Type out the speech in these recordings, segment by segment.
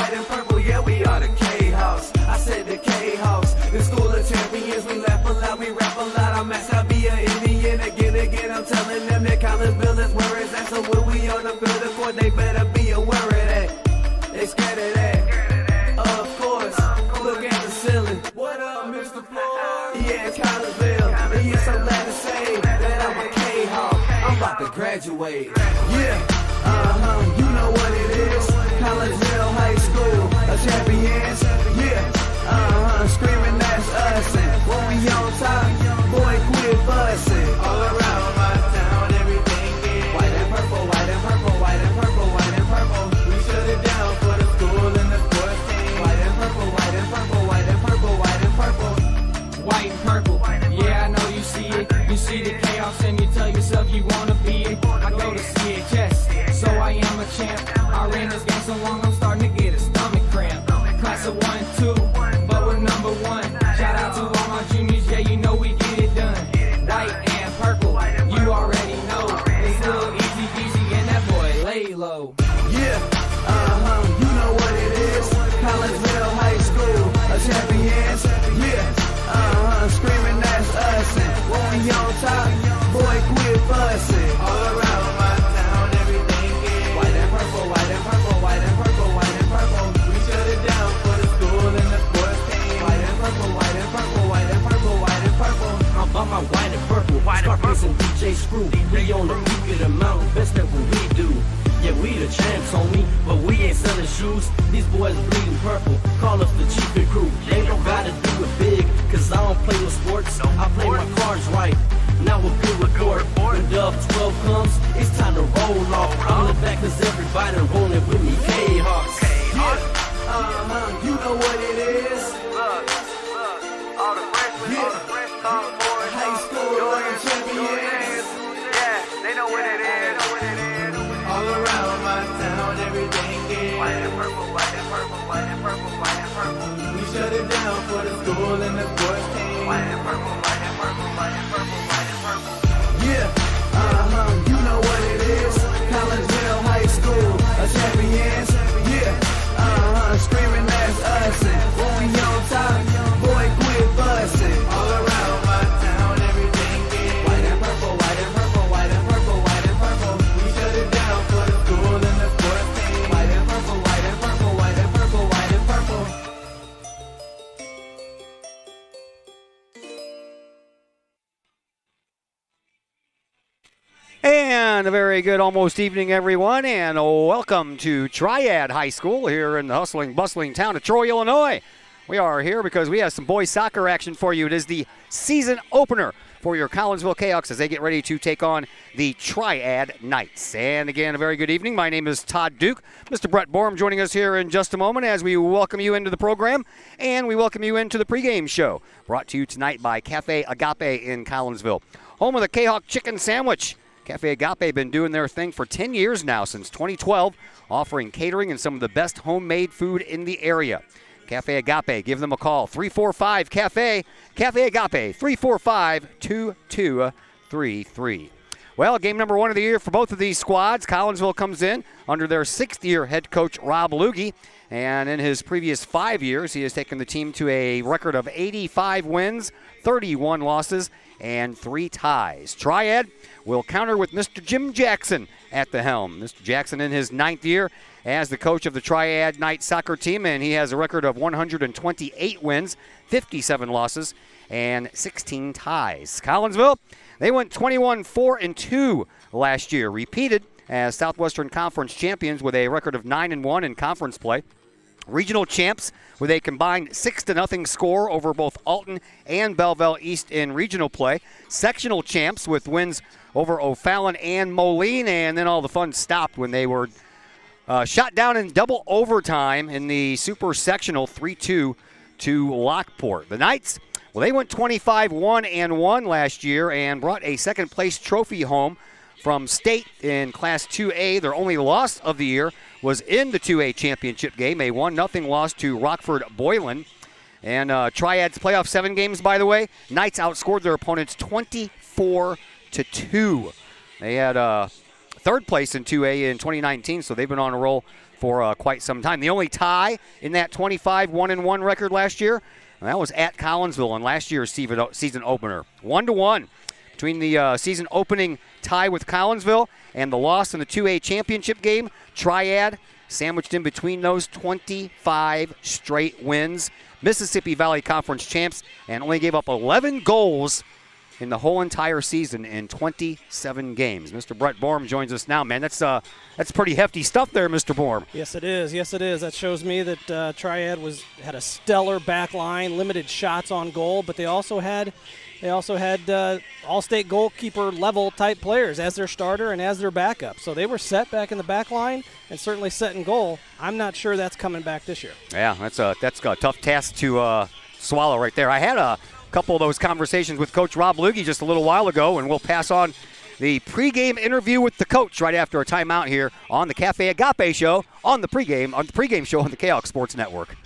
white and purple, yeah, we are the K-House. I said the K-House. The school of champions, we laugh a lot, we rap a lot. I'm asked to be an Indian again. I'm telling them that Collinsville is where it's at. So when we on the field of court, they better be aware of that. They scared of that. Of course, look at the ceiling. What up, Mr. Floyd? Yeah, it's Collinsville. And yes, I'm glad to say that I'm a K-Hawk. I'm about to graduate. Yeah. You know what it is. Collinsville High School, a champions. Yeah, screaming that's us. And when we on top, boy, quit fussing. All around my town, everything is white and purple, white and purple, white and purple, white and purple. We shut it down for the school and the sports team. White and purple, white and purple, white and purple, white and purple. White and purple, yeah, I know you see it. You see the chaos and you tell yourself you wanna be it. I go to CHS, so I am a champ. I ran this game so long I'm starting to get a stomach cramp. Class of 1 and 2, but we're number 1. Shout out to all my juniors, yeah, you know we get it done. White and purple, you already know. It's a little easy peasy and that boy lay low. Yeah, you know what it is. Collinsville High School, a champions. Yeah, screaming that's us. And when we on top, boy, quit fussing. All around my town, everything is white and purple, white and purple, white and purple, white and purple. We shut it down for the school and the sports team. White and purple, white and purple, white and purple, white and purple. I'm about my white and purple, Scarface and DJ Screw. We on the peak of the mountain, best at what we do. Yeah, we the champs, homie, but we ain't selling shoes. These boys bleeding purple, call us the chief and crew. They don't gotta do it big, cause I don't play with sports. I play my cards right. Now a good report. When Dub 12 comes, it's time to roll off. I'm the back cause everybody rolling with me, K-Hawks. Yeah, you know what it is. All the freshmen come forward. High school champions. Yeah, they know what it is. All around my town, everything is White and purple, white and purple, white and purple, white and purple. we shut it down for the school and the sports team. White and purple, white and purple, white and purple, white and purple. Yeah, you know what it is. Collinsville High School, a champions. Yeah, screaming that's us. And when we on top, boy, quit fussing. All around my town, everything is white and purple, white and purple, white and purple, white and purple. We shut it down for the school and the sports team. White and purple, white and purple, white and purple, white and purple. And a very good almost evening, everyone, and welcome to Triad High School here in the hustling, bustling town of Troy, Illinois. We are here because we have some boys soccer action for you. It is the season opener for your Collinsville K-Hawks as they get ready to take on the Triad Knights. And again, a very good evening. My name is Todd Duke. Mr. Brett Borum joining us here in just a moment as we welcome you into the program and we welcome you into the pregame show brought to you tonight by Cafe Agape in Collinsville. Home of the K-Hawk chicken sandwich. Cafe Agape been doing their thing for 10 years now, since 2012, offering catering and some of the best homemade food in the area. Cafe Agape, give them a call, 345-CAFE, Cafe Agape, 345-2233. Well, game number 1 of the year for both of these squads. Collinsville comes in under their 6th-year head coach, Rob Lugge, and in his previous 5 years, he has taken the team to a record of 85 wins, 31 losses, and 3 ties. Triad will counter with Mr. Jim Jackson at the helm. Mr. Jackson in his 9th year as the coach of the Triad Knight soccer team, and he has a record of 128 wins, 57 losses, and 16 ties. Collinsville, they went 21-4-2 last year, repeated as Southwestern Conference champions with a record of 9-1 in conference play. Regional champs with a combined 6-0 score over both Alton and Belleville East in regional play. Sectional champs with wins over O'Fallon and Moline, and then all the fun stopped when they were shot down in double overtime in the super sectional 3-2 to Lockport. The Knights, well, they went 25-1-1 last year and brought a second place trophy home from state in Class 2A. Their only loss of the year was in the 2A championship game, a 1-0 loss to Rockford Boylan. And Triad's playoff 7 games, by the way, Knights outscored their opponents 24-2. They had third place in 2A in 2019, so they've been on a roll for quite some time. The only tie in that 25-1-1 record last year, and that was at Collinsville in last year's season opener. 1-1 between the season opening tie with Collinsville and the loss in the 2A championship game. Triad sandwiched in between those 25 straight wins. Mississippi Valley Conference champs, and only gave up 11 goals in the whole entire season in 27 games. Mr. Brett Borm joins us now. Man, that's pretty hefty stuff there, Mr. Borm. Yes, it is. Yes, it is. That shows me that Triad had a stellar back line, limited shots on goal, but they also had all-state goalkeeper level type players as their starter and as their backup. So they were set back in the back line and certainly set in goal. I'm not sure that's coming back this year. Yeah, that's a tough task to swallow right there. I had a couple of those conversations with Coach Rob Lugie just a little while ago, and we'll pass on the pregame interview with the coach right after a timeout here on the Cafe Agape show on the pregame show on the Kahok Sports Network.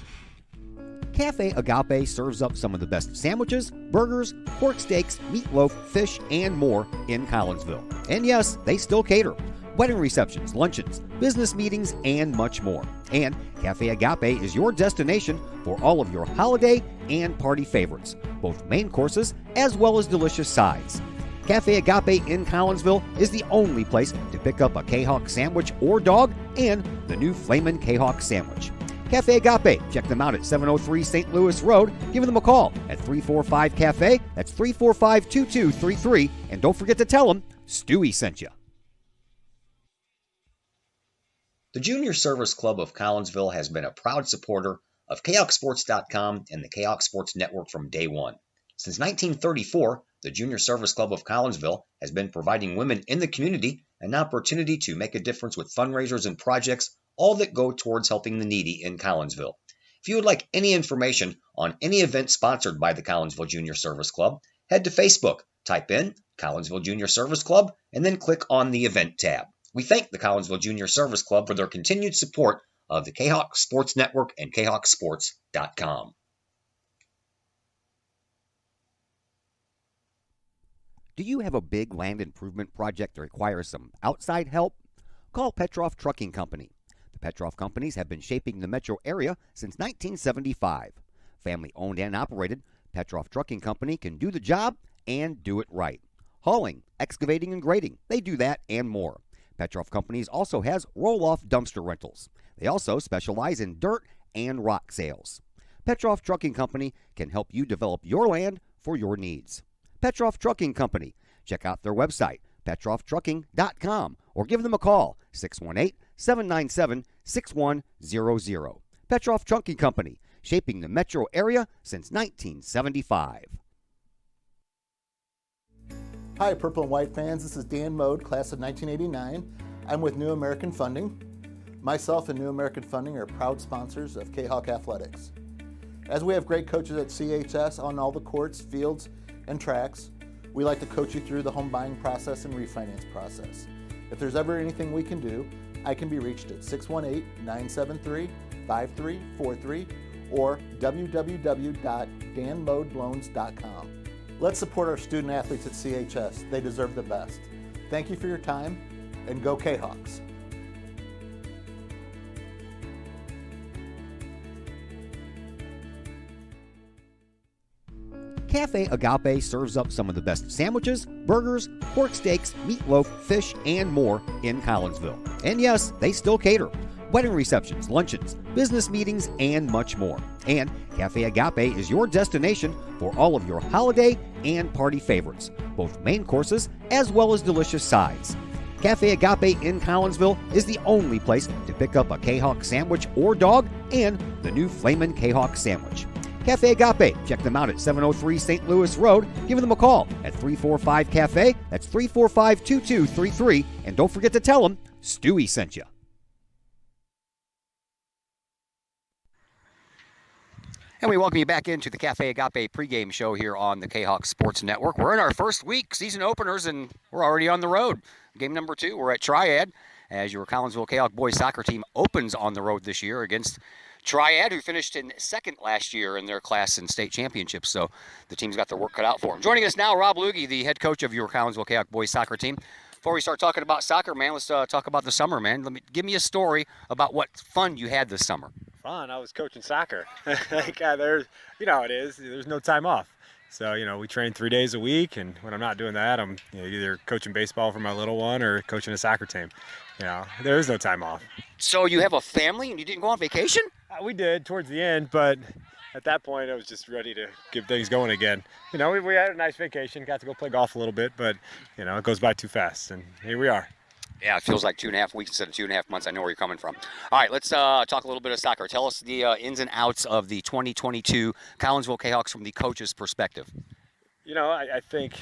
Cafe Agape serves up some of the best sandwiches, burgers, pork steaks, meatloaf, fish, and more in Collinsville. And yes, they still cater. Wedding receptions, luncheons, business meetings, and much more. And Cafe Agape is your destination for all of your holiday and party favorites, both main courses as well as delicious sides. Cafe Agape in Collinsville is the only place to pick up a Kahok sandwich or dog and the new Flamin' Kahok sandwich. Cafe Agape, check them out at 703 St. Louis Road. Give them a call at 345-CAFE. That's 345-2233. And don't forget to tell them Stewie sent you. The Junior Service Club of Collinsville has been a proud supporter of KahokSports.com and the Kahok Sports Network from day one. Since 1934, the Junior Service Club of Collinsville has been providing women in the community an opportunity to make a difference with fundraisers and projects, all that go towards helping the needy in Collinsville. If you would like any information on any event sponsored by the Collinsville Junior Service Club, head to Facebook, type in Collinsville Junior Service Club, and then click on the event tab. We thank the Collinsville Junior Service Club for their continued support of the Kahok Sports Network and KahokSports.com. Do you have a big land improvement project that requires some outside help? Call Petroff Trucking Company. The Petroff Companies have been shaping the metro area since 1975. Family owned and operated, Petroff Trucking Company can do the job and do it right. Hauling, excavating, and grading, they do that and more. Petroff Companies also has roll-off dumpster rentals. They also specialize in dirt and rock sales. Petroff Trucking Company can help you develop your land for your needs. Petroff Trucking Company. Check out their website, petrofftrucking.com, or give them a call, 618-797-6100. Petroff Trucking Company, shaping the metro area since 1975. Hi, Purple and White fans. This is Dan Mode, class of 1989. I'm with New American Funding. Myself and New American Funding are proud sponsors of Kahok Athletics. As we have great coaches at CHS on all the courts, fields, and tracks, we like to coach you through the home buying process and refinance process. If there's ever anything we can do, I can be reached at 618-973-5343 or www.danmodeloans.com. Let's support our student athletes at CHS. They deserve the best. Thank you for your time, and go Kahawks. Cafe Agape serves up some of the best sandwiches, burgers, pork steaks, meatloaf, fish, and more in Collinsville. And yes, they still cater. Wedding receptions, luncheons, business meetings, and much more. And Cafe Agape is your destination for all of your holiday and party favorites, both main courses as well as delicious sides. Cafe Agape in Collinsville is the only place to pick up a Kahok sandwich or dog and the new Flamin' Kahok sandwich. Cafe Agape, check them out at 703 St. Louis Road. Give them a call at 345-CAFE. That's 345-2233. And don't forget to tell them Stewie sent you. And we welcome you back into the Cafe Agape pregame show here on the Kahok Sports Network. We're in our first week, season openers, and we're already on the road. Game number 2, we're at Triad, as your Collinsville Kahok boys soccer team opens on the road this year against Triad, who finished in second last year in their class in state championships. So the team's got their work cut out for them. Joining us now, Rob Lugie, the head coach of your Collinsville Kahok boys soccer team. Before we start talking about soccer, man, let's talk about the summer, man. Give me a story about what fun you had this summer. Fun. I was coaching soccer. There's, you know how it is. There's no time off. So, we train 3 days a week, and when I'm not doing that, I'm either coaching baseball for my little one or coaching a soccer team. There is no time off. So you have a family and you didn't go on vacation? We did towards the end, but at that point, I was just ready to get things going again. We had a nice vacation, got to go play golf a little bit, but, it goes by too fast, and here we are. Yeah, it feels like 2.5 weeks instead of 2.5 months. I know where you're coming from. All right, let's talk a little bit of soccer. Tell us the ins and outs of the 2022 Collinsville Kahawks from the coach's perspective. I think,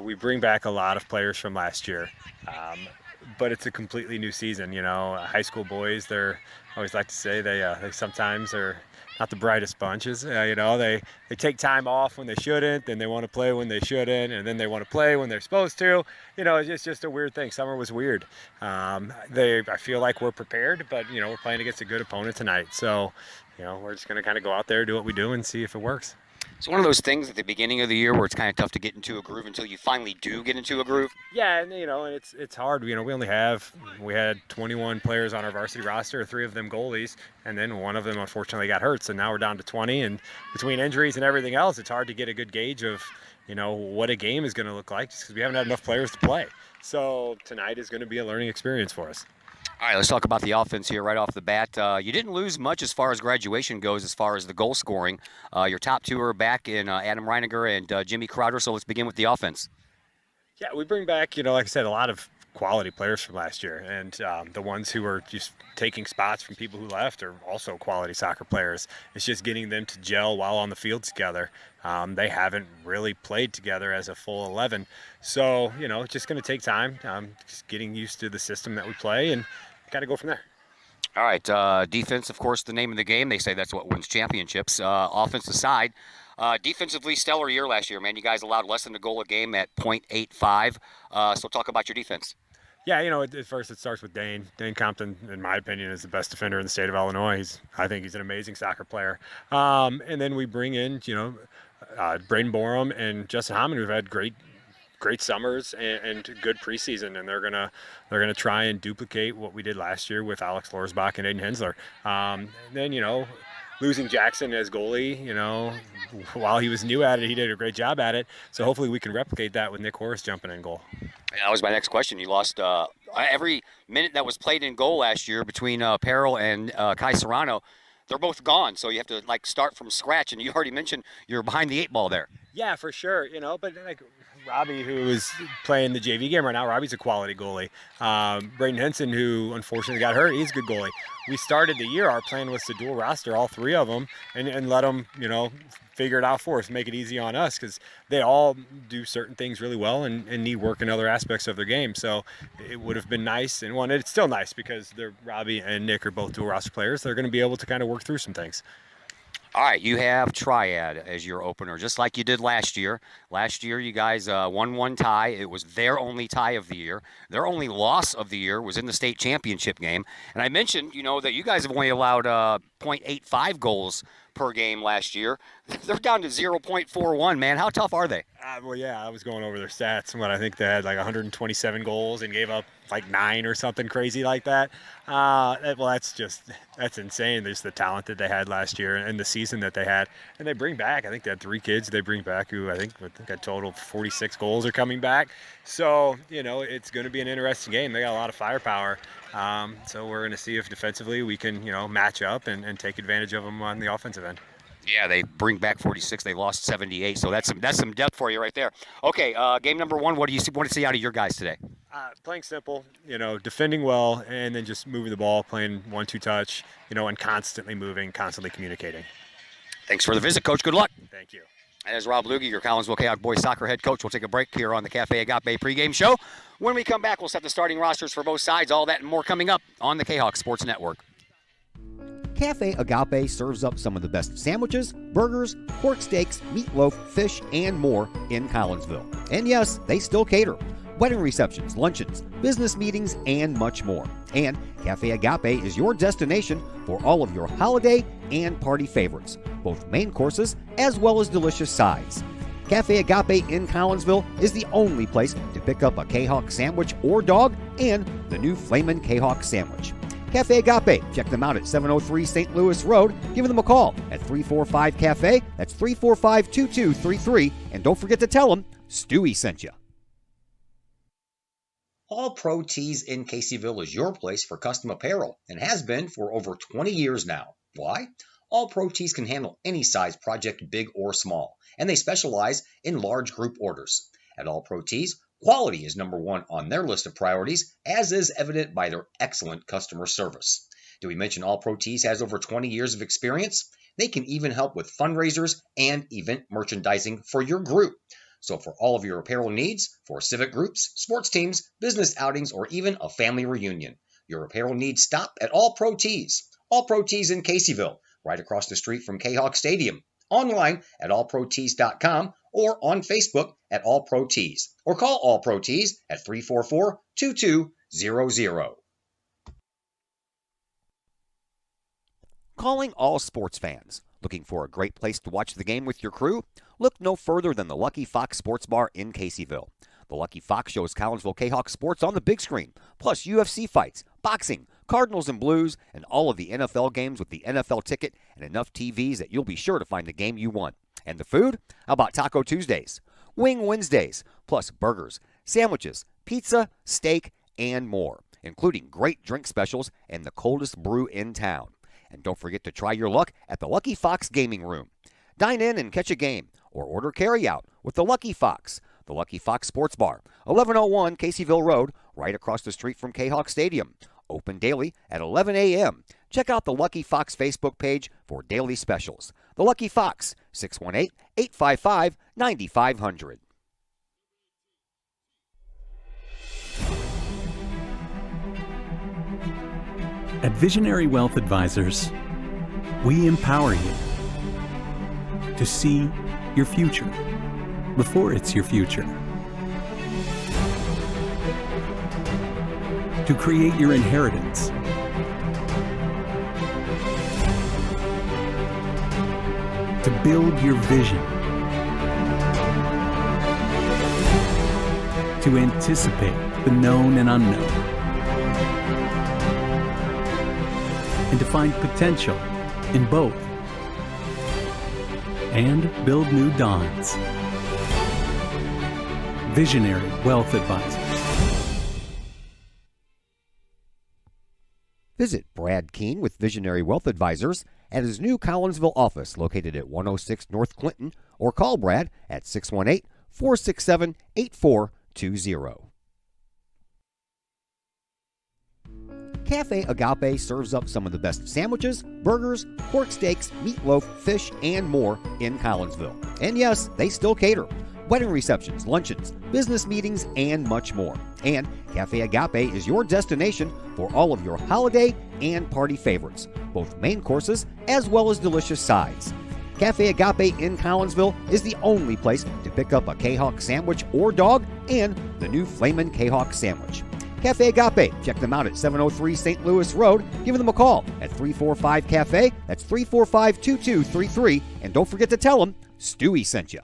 we bring back a lot of players from last year, but it's a completely new season. High school boys, I always like to say they sometimes are not the brightest bunches. They take time off when they shouldn't, then they want to play when they shouldn't, and then they want to play when they're supposed to. It's just a weird thing. Summer was weird. I feel like we're prepared, but, we're playing against a good opponent tonight. So, we're just going to kind of go out there, do what we do, and see if it works. It's one of those things at the beginning of the year where it's kind of tough to get into a groove until you finally do get into a groove. Yeah, and it's hard. We had 21 players on our varsity roster, 3 of them goalies, and then one of them unfortunately got hurt. So now we're down to 20, and between injuries and everything else, it's hard to get a good gauge of what a game is going to look like, just because we haven't had enough players to play. So tonight is going to be a learning experience for us. All right, let's talk about the offense here right off the bat. You didn't lose much as far as graduation goes, as far as the goal scoring. Your top 2 are back in Adam Reiniger and Jimmy Crowder, so let's begin with the offense. Yeah, we bring back, like I said, a lot of quality players from last year, and the ones who are just taking spots from people who left are also quality soccer players. It's just getting them to gel while on the field together. They haven't really played together as a full 11, so it's just going to take time, just getting used to the system that we play, and got to go from there. All right, defense, of course, the name of the game. They say that's what wins championships. Offense aside, defensively, stellar year last year, man. You guys allowed less than a goal a game at .85. So talk about your defense. Yeah, at first it starts with Dane. Dane Compton, in my opinion, is the best defender in the state of Illinois. I think he's an amazing soccer player. And then we bring in, Braden Borum and Justin Hammond, who've had great summers and good preseason, and they're gonna try and duplicate what we did last year with Alex Lorsbach and Aiden Hensler. And then losing Jackson as goalie, while he was new at it, he did a great job at it. So hopefully we can replicate that with Nick Horace jumping in goal. That was my next question. You lost every minute that was played in goal last year between Peril and Kai Serrano. They're both gone, so you have to start from scratch. And you already mentioned you're behind the 8 ball there. Yeah, for sure. But Robbie, who is playing the JV game right now, Robbie's a quality goalie. Braden Henson, who unfortunately got hurt, he's a good goalie. We started the year, our plan was to dual roster all 3 of them and let them, figure it out for us, make it easy on us, because they all do certain things really well and need work in other aspects of their game. So it would have been nice, and it's still nice because Robbie and Nick are both dual roster players. They're going to be able to kind of work through some things. All right, you have Triad as your opener, just like you did last year. Last year, you guys won 1 tie. It was their only tie of the year. Their only loss of the year was in the state championship game. And I mentioned, that you guys have only allowed .85 goals per game last year. They're down to 0.41, man. How tough are they? Well, yeah, I was going over their stats, and I think they had 127 goals and gave up 9 or something crazy like that. Well, that's insane. There's the talent that they had last year and the season that they had. And they bring back, I think they had 3 kids they bring back who I think a total of 46 goals are coming back. So, it's going to be an interesting game. They got a lot of firepower. So we're going to see if defensively we can, match up and take advantage of them on the offensive end. Yeah, they bring back 46. They lost 78, so that's some depth for you right there. Okay, game number 1. What do you want to see out of your guys today? Playing simple, defending well, and then just moving the ball, playing 1-2 touch, and constantly moving, constantly communicating. Thanks for the visit, Coach. Good luck. Thank you. And as Rob Lugie, your Collinsville Kahok boys soccer head coach, we'll take a break here on the Cafe Agape pregame show. When we come back, we'll set the starting rosters for both sides. All that and more coming up on the Kahok Sports Network. Cafe Agape serves up some of the best sandwiches, burgers, pork steaks, meatloaf, fish, and more in Collinsville. And yes, they still cater. Wedding receptions, luncheons, business meetings, and much more. And Cafe Agape is your destination for all of your holiday and party favorites, both main courses as well as delicious sides. Cafe Agape in Collinsville is the only place to pick up a Kahok sandwich or dog and the new Flamin' Kahok sandwich. Cafe Agape, check them out at 703 St. Louis Road. Give them a call at 345-CAFE. That's 345-2233. And don't forget to tell them Stewie sent you. All Pro Tees in Caseyville is your place for custom apparel and has been for over 20 years now. Why? All Pro Tees can handle any size project, big or small, and they specialize in large group orders. At All Pro Tees, quality is number one on their list of priorities, as is evident by their excellent customer service. Did we mention All Pro Tees has over 20 years of experience? They can even help with fundraisers and event merchandising for your group. So for all of your apparel needs, for civic groups, sports teams, business outings, or even a family reunion, your apparel needs stop at All Pro Tees. All Pro Tees in Caseyville, right across the street from Kahok Stadium. Online at allprotees.com or on Facebook at All Pro Tees. Or call All Pro Tees at 344-2200. Calling all sports fans. Looking for a great place to watch the game with your crew? Look no further than the Lucky Fox Sports Bar in Caseyville. The Lucky Fox shows Collinsville Kahawk sports on the big screen, plus UFC fights, boxing, Cardinals and Blues, and all of the NFL games with the NFL ticket and enough TVs that you'll be sure to find the game you want. And the food? How about Taco Tuesdays, Wing Wednesdays, plus burgers, sandwiches, pizza, steak, and more, including great drink specials and the coldest brew in town. And don't forget to try your luck at the Lucky Fox Gaming Room. Dine in and catch a game, or order carry-out with the Lucky Fox. The Lucky Fox Sports Bar, 1101 Caseyville Road, right across the street from Kahok Stadium. Open daily at 11 a.m. Check out the Lucky Fox Facebook page for daily specials. The Lucky Fox, 618-855-9500. At Visionary Wealth Advisors, we empower you to see your future before it's your future, to create your inheritance, to build your vision, to anticipate the known and unknown, and to find potential in both, and build new dawns. Visionary Wealth Advisors. Visit Brad Keene with Visionary Wealth Advisors at his new Collinsville office located at 106 North Clinton, or call Brad at 618-467-8420. Cafe Agape serves up some of the best sandwiches, burgers, pork steaks, meatloaf, fish, and more in Collinsville. And yes, they still cater. Wedding receptions, luncheons, business meetings, and much more. And Cafe Agape is your destination for all of your holiday and party favorites, both main courses as well as delicious sides. Cafe Agape in Collinsville is the only place to pick up a Kahok sandwich or dog and the new Flamin' Kahok sandwich. Cafe Agape, check them out at 703 St. Louis Road. Give them a call at 345-CAFE. That's 345-2233. And don't forget to tell them Stewie sent you.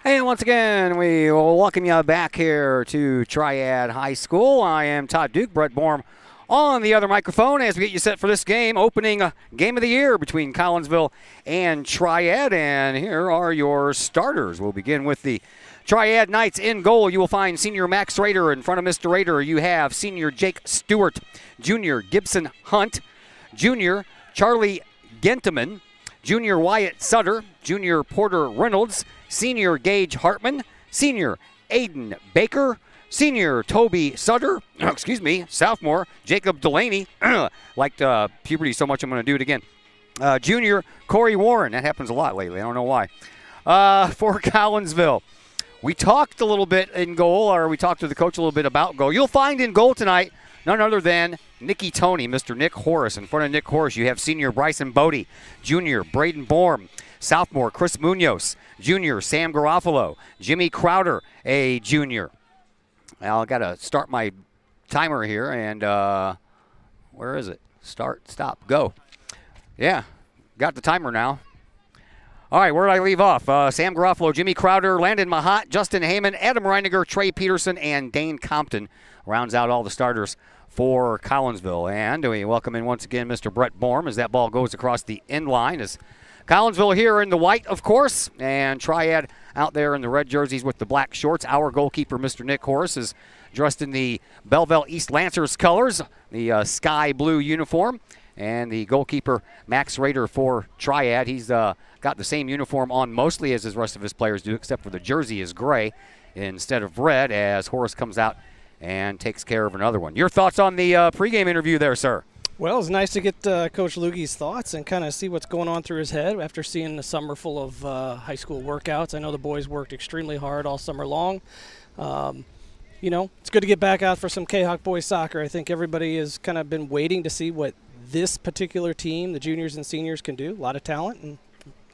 And once again, we will welcome you back here to Triad High School. I am Todd Duke, Brett Borm on the other microphone as we get you set for this game, opening game of the year between Collinsville and Triad. And here are your starters. We'll begin with the Triad Knights. In goal, you will find senior Max Rader. In front of Mr. Rader, you have senior Jake Stewart, junior Gibson Hunt, junior Charlie Gentiman, junior Wyatt Sutter, junior Porter Reynolds, senior Gage Hartman, senior Aiden Baker, senior Toby Sutter, sophomore Jacob Delaney, liked puberty so much I'm going to do it again, junior Corey Warren. That happens a lot lately. I don't know why. For Collinsville, we talked a little bit in goal, or we talked to the coach a little bit about goal. You'll find in goal tonight none other than Nicky Tony, Mr. Nick Horace. In front of Nick Horace, you have senior Bryson Bodie, junior Braden Borm, sophomore Chris Munoz, junior Sam Garofalo, Jimmy Crowder, a junior. Well, I got to start my timer here, and where is it? Start, stop, go. Yeah, got the timer now. All right, where did I leave off? Sam Garofalo, Jimmy Crowder, Landon Mahat, Justin Heyman, Adam Reiniger, Trey Peterson, and Dane Compton rounds out all the starters for Collinsville. And we welcome in once again Mr. Brett Borm as that ball goes across the end line. As Collinsville here in the white, of course, and Triad out there in the red jerseys with the black shorts. Our goalkeeper, Mr. Nick Horace, is dressed in the Belleville East Lancers colors, the sky blue uniform. And the goalkeeper, Max Rader for Triad, he's got the same uniform on mostly as the rest of his players do, except for the jersey is gray instead of red, as Horace comes out and takes care of another one. Your thoughts on the pregame interview there, sir? Well, it's nice to get Coach Lugie's thoughts and kind of see what's going on through his head after seeing a summer full of high school workouts. I know the boys worked extremely hard all summer long. You know, it's good to get back out for some Kahok boys soccer. I think everybody has kind of been waiting to see what this particular team, the juniors and seniors, can do. A lot of talent, and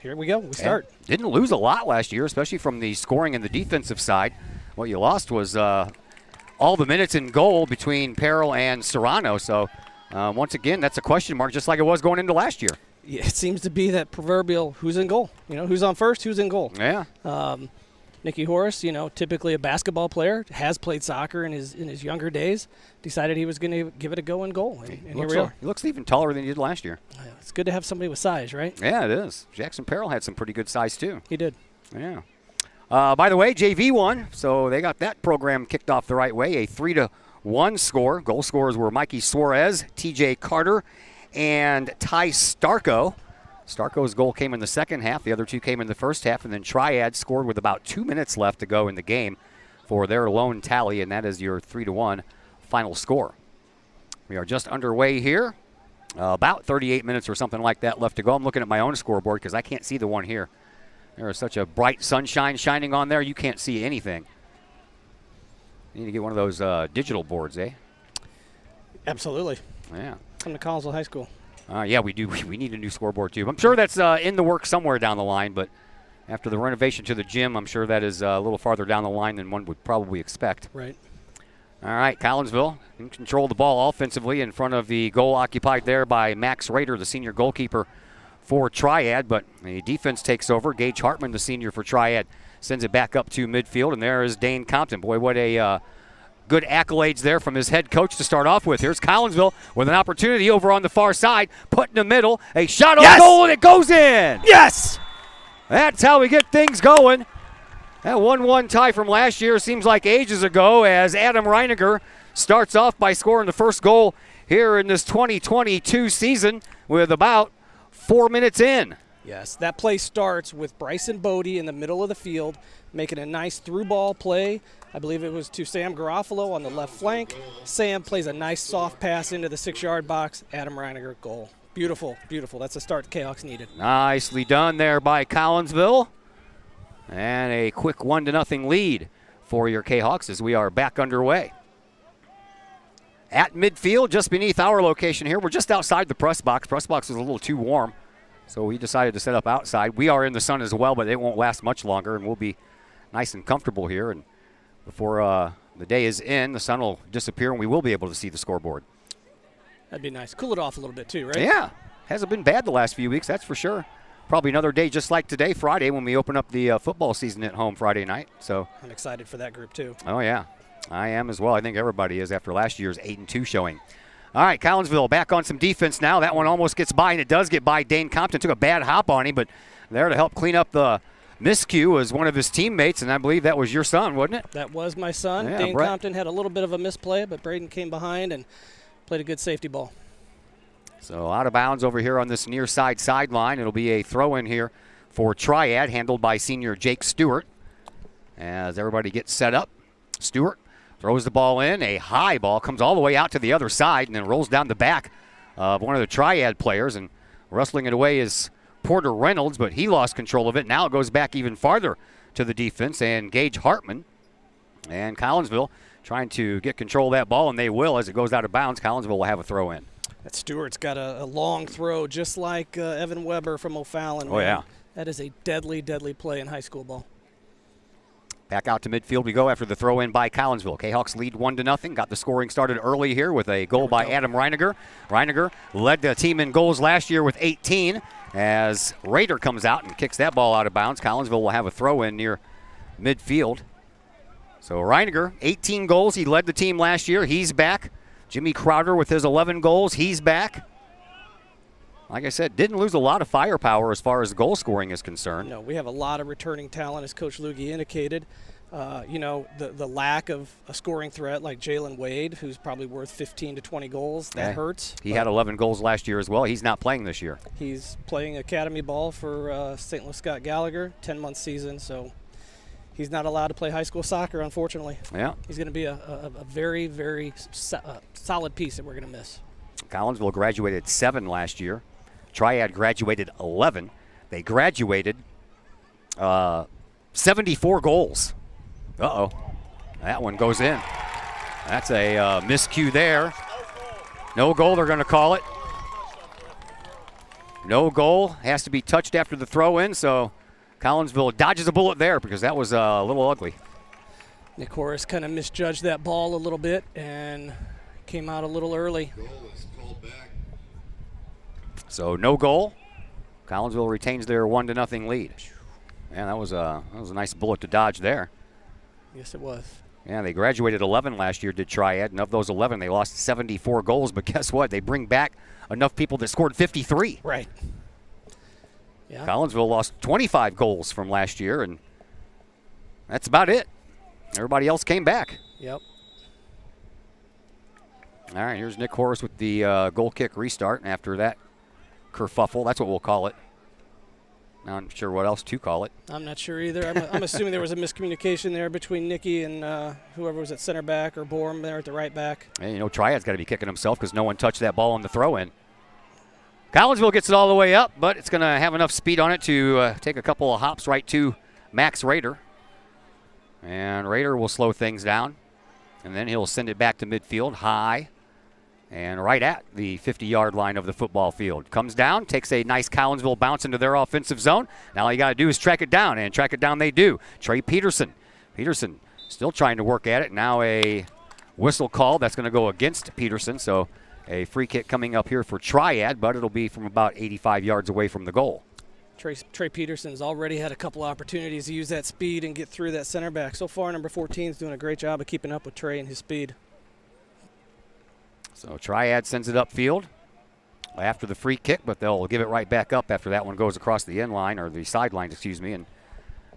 here we go. We start. And didn't lose a lot last year, especially from the scoring and the defensive side. What you lost was all the minutes in goal between Peril and Serrano. So, once again, that's a question mark, just like it was going into last year. Yeah, it seems to be that proverbial who's in goal. You know, who's on first, who's in goal. Yeah. Nicky Horace, you know, typically a basketball player, has played soccer in his younger days, decided he was going to give it a go in goal, and here we are. He looks even taller than he did last year. It's good to have somebody with size, right? Yeah, it is. Jackson Peril had some pretty good size, too. He did. Yeah. By the way, JV won, so they got that program kicked off the right way, a 3-1 score. Goal scorers were Mikey Suarez, TJ Carter, and Ty Starko. Starko's goal came in the second half. The other two came in the first half, and then Triad scored with about 2 minutes left to go in the game for their lone tally, and that is your 3-1 final score. We are just underway here. About 38 minutes or something like that left to go. I'm looking at my own scoreboard because I can't see the one here. There is such a bright sunshine shining on there, you can't see anything. You need to get one of those digital boards, eh? Absolutely. Yeah. Come to Collinsville High School. Yeah, we do. We need a new scoreboard, too. I'm sure that's in the works somewhere down the line, but after the renovation to the gym, I'm sure that is a little farther down the line than one would probably expect. Right. All right, Collinsville can control the ball offensively in front of the goal occupied there by Max Rader, the senior goalkeeper for Triad, but the defense takes over. Gage Hartman, the senior for Triad, sends it back up to midfield, and there is Dane Compton. Boy, what a good accolades there from his head coach to start off with. Here's Collinsville with an opportunity over on the far side, put in the middle, a shot on goal, and it goes in. Yes! That's how we get things going. That 1-1 tie from last year seems like ages ago, as Adam Reiniger starts off by scoring the first goal here in this 2022 season with about 4 minutes in. Yes, that play starts with Bryson Bodie in the middle of the field, making a nice through ball play. I believe it was to Sam Garofalo on the left flank. Sam plays a nice soft pass into the 6-yard box. Adam Reiniger, goal. Beautiful, beautiful. That's the start the Kahawks needed. Nicely done there by Collinsville. And a quick 1-0 lead for your Kahawks as we are back underway. At midfield, just beneath our location here. We're just outside the press box. Press box was a little too warm, so we decided to set up outside. We are in the sun as well, but it won't last much longer, and we'll be nice and comfortable here. And before the day is in, the sun will disappear, and we will be able to see the scoreboard. That'd be nice. Cool it off a little bit too, right? Yeah. Hasn't been bad the last few weeks, that's for sure. Probably another day just like today, Friday, when we open up the football season at home Friday night. So I'm excited for that group too. Oh, yeah. I am as well. I think everybody is after last year's 8-2 showing. All right, Collinsville back on some defense now. That one almost gets by, and it does get by. Dane Compton took a bad hop on him, but there to help clean up the miscue was one of his teammates, and I believe that was your son, wasn't it? That was my son. Yeah, Dane Brett. Compton had a little bit of a misplay, but Braden came behind and played a good safety ball. So out of bounds over here on this near side sideline. It'll be a throw-in here for Triad, handled by senior Jake Stewart. As everybody gets set up, Stewart throws the ball in. A high ball comes all the way out to the other side and then rolls down the back of one of the Triad players. And wrestling it away is Porter Reynolds, but he lost control of it. Now it goes back even farther to the defense, and Gage Hartman. And Collinsville trying to get control of that ball, and they will as it goes out of bounds. Collinsville will have a throw in. That Stewart's got a long throw, just like Evan Weber from O'Fallon. Oh, yeah. That is a deadly, deadly play in high school ball. Back out to midfield we go after the throw in by Collinsville. Kahawks lead 1-0. Got the scoring started early here with a goal by Adam Reiniger. Reiniger led the team in goals last year with 18 as Rader comes out and kicks that ball out of bounds. Collinsville will have a throw in near midfield. So Reiniger, 18 goals. He led the team last year. He's back. Jimmy Crowder with his 11 goals. He's back. Like I said, didn't lose a lot of firepower as far as goal scoring is concerned. No, we have a lot of returning talent, as Coach Lugge indicated. The lack of a scoring threat like Jalen Wade, who's probably worth 15 to 20 goals, that hurts. He had 11 goals last year as well. He's not playing this year. He's playing academy ball for St. Louis Scott Gallagher, 10-month season, so he's not allowed to play high school soccer, unfortunately. Yeah. He's going to be a very, very solid piece that we're going to miss. Collinsville graduated 7 last year. Triad graduated 11. They graduated 74 goals. Uh-oh. That one goes in. That's a miscue there. No goal, they're going to call it. No goal. Has to be touched after the throw-in, so Collinsville dodges a bullet there because that was a little ugly. Nick Horace kind of misjudged that ball a little bit and came out a little early. So no goal. Collinsville retains their 1-0 lead. Man, that was a nice bullet to dodge there. Yes, it was. Yeah, they graduated 11 last year, did Triad, and of those 11, they lost 74 goals. But guess what? They bring back enough people that scored 53. Right. Yeah. Collinsville lost 25 goals from last year, and that's about it. Everybody else came back. Yep. All right, here's Nick Horace with the goal kick restart. And after that kerfuffle, that's what we'll call it. Not sure what else to call it. I'm not sure either. I'm assuming there was a miscommunication there between Nicky and whoever was at center back or Borum there at the right back. And Triad's got to be kicking himself because no one touched that ball on the throw-in. Collinsville gets it all the way up, but it's going to have enough speed on it to take a couple of hops right to Max Rader. And Rader will slow things down, and then he'll send it back to midfield high and right at the 50-yard line of the football field. Comes down, takes a nice Collinsville bounce into their offensive zone. Now all you got to do is track it down, and track it down they do. Trey Peterson. Peterson still trying to work at it. Now a whistle call that's going to go against Peterson, so a free kick coming up here for Triad, but it'll be from about 85 yards away from the goal. Trey Peterson's already had a couple opportunities to use that speed and get through that center back. So far, number 14 is doing a great job of keeping up with Trey and his speed. So Triad sends it upfield after the free kick, but they'll give it right back up after that one goes across the end line, or the sideline, excuse me, and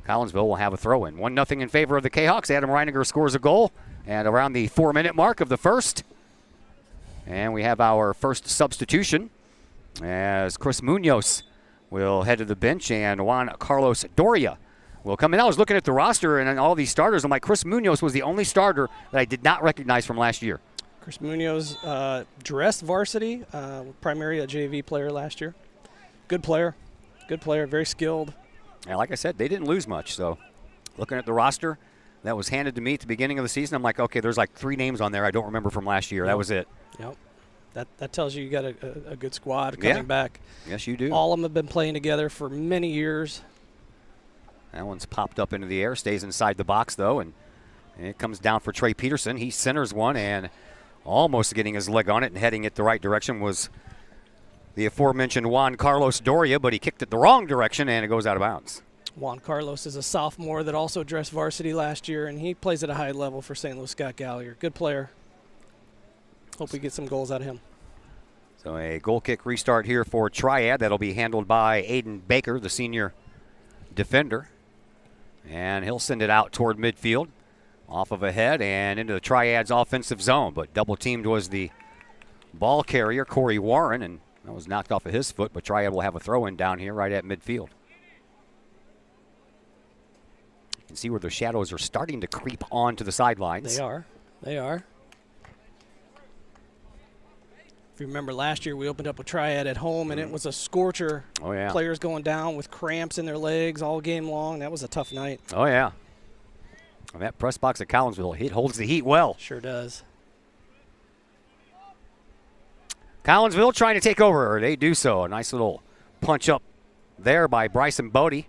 Collinsville will have a throw-in. 1-0 in favor of the Kahawks. Adam Reiniger scores a goal at around the 4-minute mark of the first. And we have our first substitution as Chris Munoz will head to the bench, and Juan Carlos Doria will come in. I was looking at the roster and all these starters. I'm like, Chris Munoz was the only starter that I did not recognize from last year. Chris Munoz dressed varsity, primarily a JV player last year. Good player, very skilled. Yeah, like I said, they didn't lose much. So looking at the roster that was handed to me at the beginning of the season, I'm like, okay, there's like 3 names on there I don't remember from last year. That was it. Yep. That tells you got a good squad coming back. Yes, you do. All of them have been playing together for many years. That one's popped up into the air, stays inside the box, though, and it comes down for Trey Peterson. He centers one, and almost getting his leg on it and heading it the right direction was the aforementioned Juan Carlos Doria, but he kicked it the wrong direction, and it goes out of bounds. Juan Carlos is a sophomore that also dressed varsity last year, and he plays at a high level for St. Louis Scott Gallagher. Good player. Hope we get some goals out of him. So a goal kick restart here for Triad. That'll be handled by Aiden Baker, the senior defender. And he'll send it out toward midfield, off of a head and into the Triad's offensive zone. But double teamed was the ball carrier, Corey Warren, and that was knocked off of his foot. But Triad will have a throw-in down here right at midfield. You can see where the shadows are starting to creep onto the sidelines. They are. If you remember last year, we opened up with Triad at home, and it was a scorcher. Oh, yeah. Players going down with cramps in their legs all game long. That was a tough night. Oh, yeah. And that press box at Collinsville, it holds the heat well. Sure does. Collinsville trying to take over. They do so. A nice little punch up there by Bryson Bodie.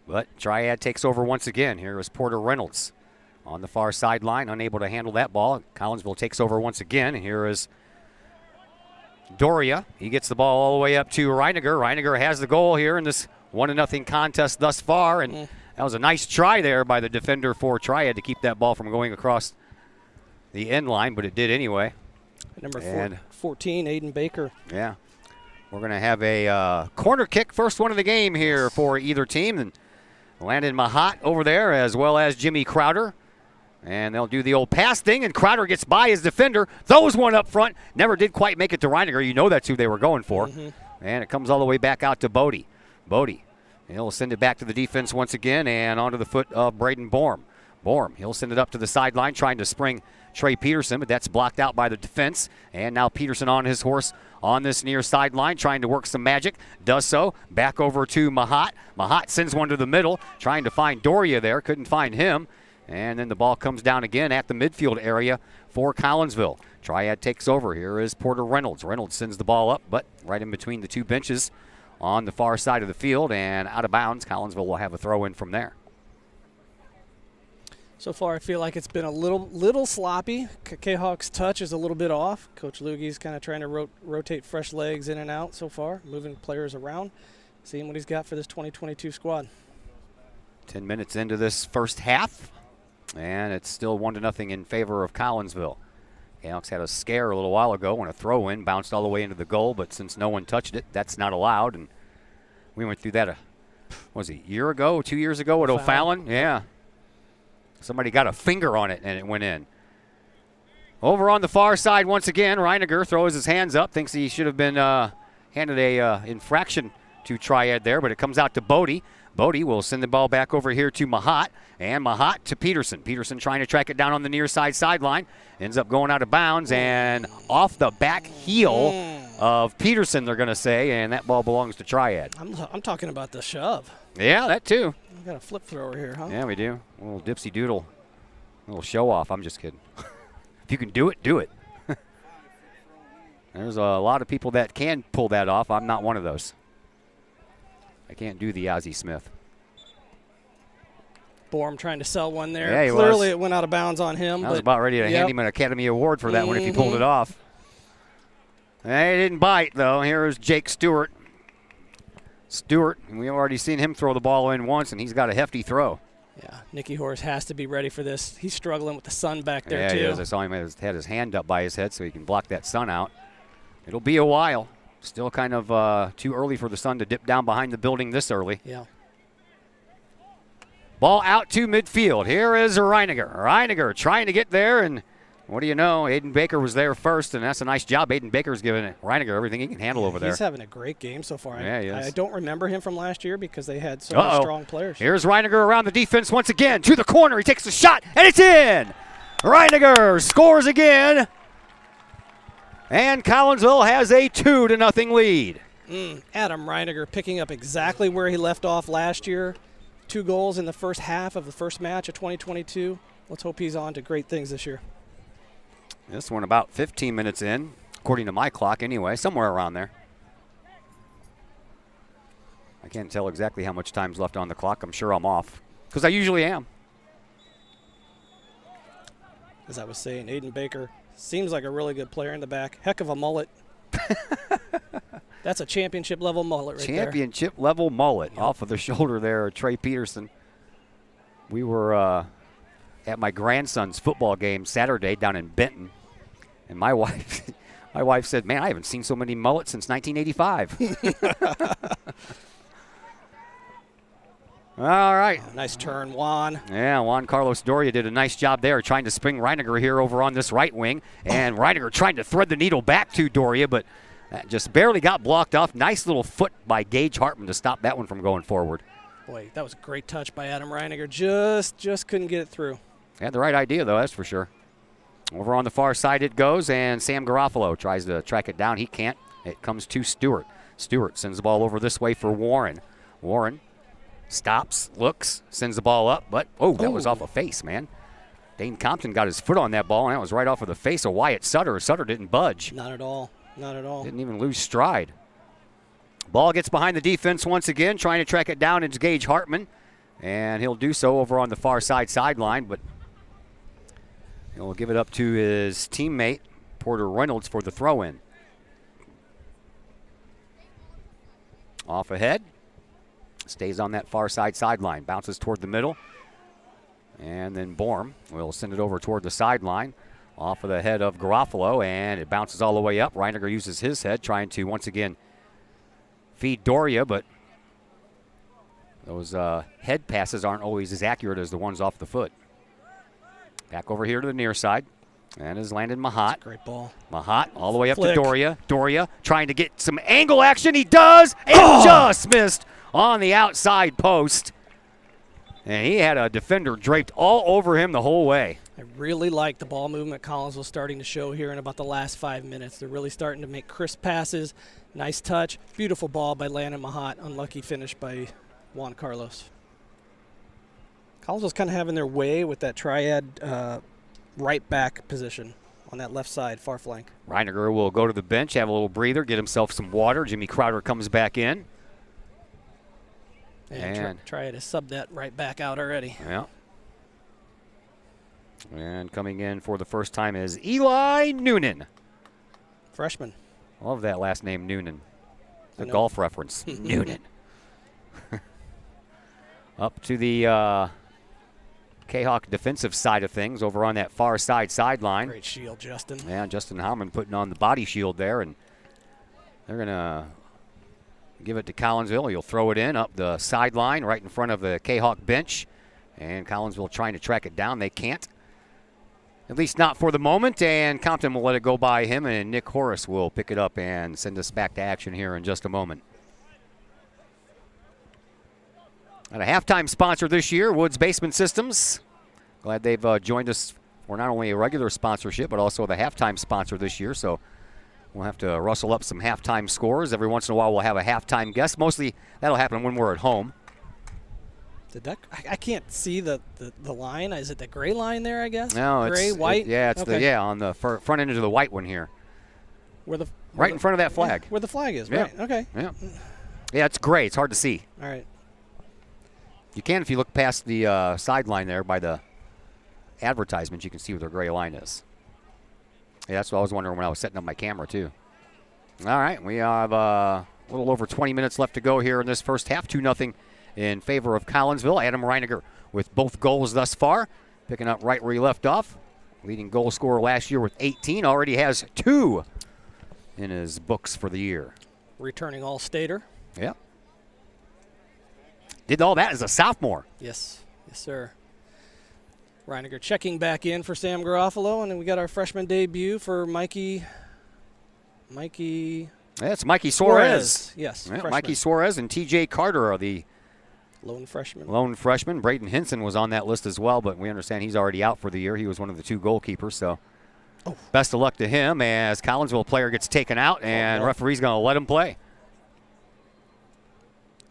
But Triad takes over once again. Here is Porter Reynolds on the far sideline, unable to handle that ball. Collinsville takes over once again. Here is Doria. He gets the ball all the way up to Reiniger. Reiniger has the goal here in this 1-0 contest thus far. And that was a nice try there by the defender for Triad to keep that ball from going across the end line, but it did anyway. Number 14, Aiden Baker. Yeah. We're going to have a corner kick, first one of the game here for either team. And Landon Mahat over there, as well as Jimmy Crowder. And they'll do the old pass thing, and Crowder gets by his defender. Throws one up front. Never did quite make it to Reiniger. You know that's who they were going for. And it comes all the way back out to Bodie. Bodie, he'll send it back to the defense once again and onto the foot of Braden Borm. Borm, he'll send it up to the sideline, trying to spring Trey Peterson, but that's blocked out by the defense. And now Peterson on his horse on this near sideline, trying to work some magic. Does so. Back over to Mahat. Mahat sends one to the middle, trying to find Doria there. Couldn't find him. And then the ball comes down again at the midfield area for Collinsville. Triad takes over. Here is Porter Reynolds. Reynolds sends the ball up, but right in between the two benches on the far side of the field and out of bounds. Collinsville will have a throw in from there. So far, I feel like it's been a little sloppy. Kahok's touch is a little bit off. Coach Lugie's kind of trying to rotate fresh legs in and out so far, moving players around, seeing what he's got for this 2022 squad. 10 minutes into this first half, and it's still 1-0 in favor of Collinsville. Kahok's had a scare a little while ago when a throw-in bounced all the way into the goal, but since no one touched it, that's not allowed. And we went through that, what was it, a year ago, 2 years ago at O'Fallon? Yeah. Somebody got a finger on it, and it went in. Over on the far side once again, Reiniger throws his hands up, thinks he should have been handed a infraction to Triad there, but it comes out to Bodie. Bodie will send the ball back over here to Mahat, and Mahat to Peterson. Peterson trying to track it down on the near side sideline. Ends up going out of bounds and off the back heel of Peterson, they're going to say, and that ball belongs to Triad. I'm talking about the shove. Yeah, that too. We got a flip thrower here, huh? Yeah, we do. A little dipsy doodle. A little show off. I'm just kidding. If you can do it, do it. There's a lot of people that can pull that off. I'm not one of those. I can't do the Ozzie Smith. Borm trying to sell one there. Yeah, he Clearly was. it went out of bounds on him. I was about ready to hand him an Academy Award for that one if he pulled it off. They didn't bite, though. Here is Jake Stewart. Stewart, we've already seen him throw the ball in once, and he's got a hefty throw. Yeah, Nicky Horse has to be ready for this. He's struggling with the sun back there, too. Yeah, he is. I saw him had his hand up by his head so he can block that sun out. It'll be a while. Still kind of too early for the sun to dip down behind the building this early. Yeah. Ball out to midfield. Here is Reiniger. Reiniger trying to get there, and what do you know? Aiden Baker was there first, and that's a nice job. Aiden Baker's giving Reiniger everything he can handle over there. He's having a great game so far. Yeah, he is. I don't remember him from last year because they had so many strong players. Here's Reiniger around the defense once again. To the corner. He takes a shot, and it's in. Reiniger scores again. And Collinsville has a 2-0 lead. Adam Reiniger picking up exactly where he left off last year. 2 goals in the first half of the first match of 2022. Let's hope he's on to great things this year. This one about 15 minutes in, according to my clock anyway, somewhere around there. I can't tell exactly how much time's left on the clock. I'm sure I'm off, because I usually am. As I was saying, Aiden Baker seems like a really good player in the back. Heck of a mullet. That's a championship-level mullet right there. Championship-level mullet off of the shoulder there, Trey Peterson. We were at my grandson's football game Saturday down in Benton, and my wife said, "Man, I haven't seen so many mullets since 1985." All right. Oh, nice turn, Juan. Yeah, Juan Carlos Doria did a nice job there trying to spring Reiniger here over on this right wing. And Reiniger trying to thread the needle back to Doria, but that just barely got blocked off. Nice little foot by Gage Hartman to stop that one from going forward. Boy, that was a great touch by Adam Reiniger. Just couldn't get it through. Had the right idea, though, that's for sure. Over on the far side it goes, and Sam Garofalo tries to track it down. He can't. It comes to Stewart. Stewart sends the ball over this way for Warren. Warren Stops, looks, sends the ball up, but, that was off a face, man. Dane Compton got his foot on that ball, and that was right off of the face of Wyatt Sutter. Sutter didn't budge. Not at all. Not at all. Didn't even lose stride. Ball gets behind the defense once again, trying to track it down. It's Gage Hartman, and he'll do so over on the far side sideline, but he'll give it up to his teammate, Porter Reynolds, for the throw-in. Off ahead. Stays on that far side sideline. Bounces toward the middle. And then Borm will send it over toward the sideline. Off of the head of Garofalo, and it bounces all the way up. Reiniger uses his head, trying to once again feed Doria, but those head passes aren't always as accurate as the ones off the foot. Back over here to the near side. And has landed Mahat. Great ball. Mahat all the way up Flick. to Doria. Doria trying to get some angle action. He does, and just missed on the outside post. And he had a defender draped all over him the whole way. I really like the ball movement Collins was starting to show here in about the last 5 minutes. They're really starting to make crisp passes. Nice touch. Beautiful ball by Landon Mahat. Unlucky finish by Juan Carlos. Collins was kind of having their way with that triad right back position on that left side, far flank. Reiniger will go to the bench, have a little breather, get himself some water. Jimmy Crowder comes back in. And Triad has subbed that right back out already. Yeah. And coming in for the first time is Eli Noonan. Freshman. Love that last name, Noonan. The golf reference. Noonan. Up to the Kahok defensive side of things over on that far side sideline. Great shield, Justin. Yeah, Justin Howman putting on the body shield there, and they're going to give it to Collinsville. He'll throw it in up the sideline right in front of the Kahok bench, and Collinsville trying to track it down. They can't, at least not for the moment, and Compton will let it go by him, and Nick Horace will pick it up and send us back to action here in just a moment. And a halftime sponsor this year, Woods Basement Systems. Glad they've joined us for not only a regular sponsorship, but also the halftime sponsor this year. So we'll have to rustle up some halftime scores. Every once in a while, we'll have a halftime guest. Mostly that'll happen when we're at home. I can't see the line. Is it the gray line there, I guess? No, it's gray, white? It's okay. on the front end of the white one here. Right in front of that flag. Where the flag is, yeah. right. Okay. Yeah. Yeah, it's gray. It's hard to see. All right. You can if you look past the sideline there by the advertisements. You can see where the gray line is. Yeah, that's what I was wondering when I was setting up my camera, too. All right, we have a little over 20 minutes left to go here in this first half. 2-0 in favor of Collinsville. Adam Reiniger with both goals thus far, picking up right where he left off. Leading goal scorer last year with 18. Already has 2 in his books for the year. Returning All-Stater. Yep. Did all that as a sophomore. Yes. Yes, sir. Reiniger checking back in for Sam Garofalo, and then we got our freshman debut for Mikey. That's Mikey Suarez. Yes. Yeah, Mikey Suarez and T.J. Carter are the lone freshmen. Braden Hinson was on that list as well, but we understand he's already out for the year. He was one of the 2 goalkeepers, so best of luck to him as Collinsville player gets taken out, and referee's going to let him play.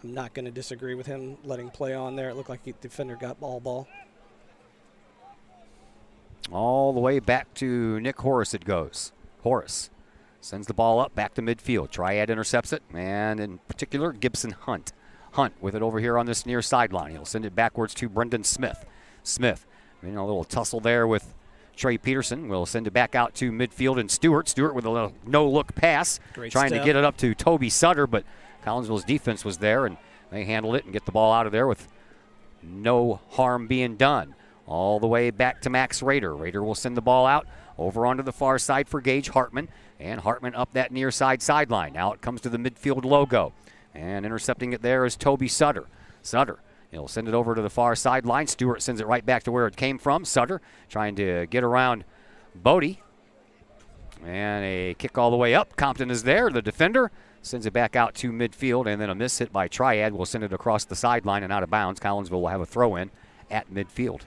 I'm not going to disagree with him letting play on there. It looked like the defender got ball. All the way back to Nick Horace it goes. Horace sends the ball up back to midfield. Triad intercepts it, and in particular, Gibson Hunt. Hunt with it over here on this near sideline. He'll send it backwards to Brendan Smith. Smith, a little tussle there with Trey Peterson. Will send it back out to midfield, and Stewart with a little no-look pass. Trying to get it up to Toby Sutter, but Collinsville's defense was there, and they handled it and get the ball out of there with no harm being done. All the way back to Max Rader. Rader will send the ball out over onto the far side for Gage Hartman, and Hartman up that near side sideline. Now it comes to the midfield logo, and intercepting it there is Toby Sutter. He'll send it over to the far sideline. Stewart sends it right back to where it came from. Sutter trying to get around Bodie, and a kick all the way up. Compton is there, the defender. Sends it back out to midfield, and then a miss hit by Triad will send it across the sideline and out of bounds. Collinsville will have a throw-in at midfield.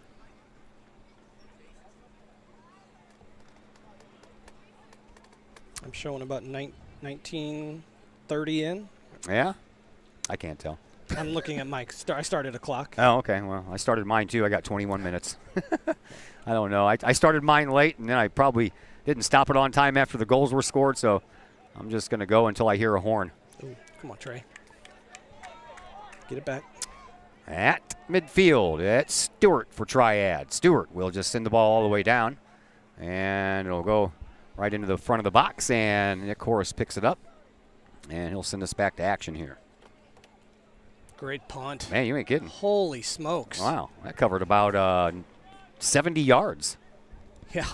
I'm showing about 19:30 in. Yeah? I can't tell. I'm looking at Mike. I started a clock. Oh, okay. Well, I started mine too. I got 21 minutes. I don't know. I started mine late, and then I probably didn't stop it on time after the goals were scored, so I'm just going to go until I hear a horn. Ooh, come on, Trey. Get it back. At midfield, it's Stewart for Triad. Stewart will just send the ball all the way down, and it'll go right into the front of the box, and Nick Horace picks it up, and he'll send us back to action here. Great punt. Man, you ain't kidding. Holy smokes. Wow, that covered about 70 yards. Yeah.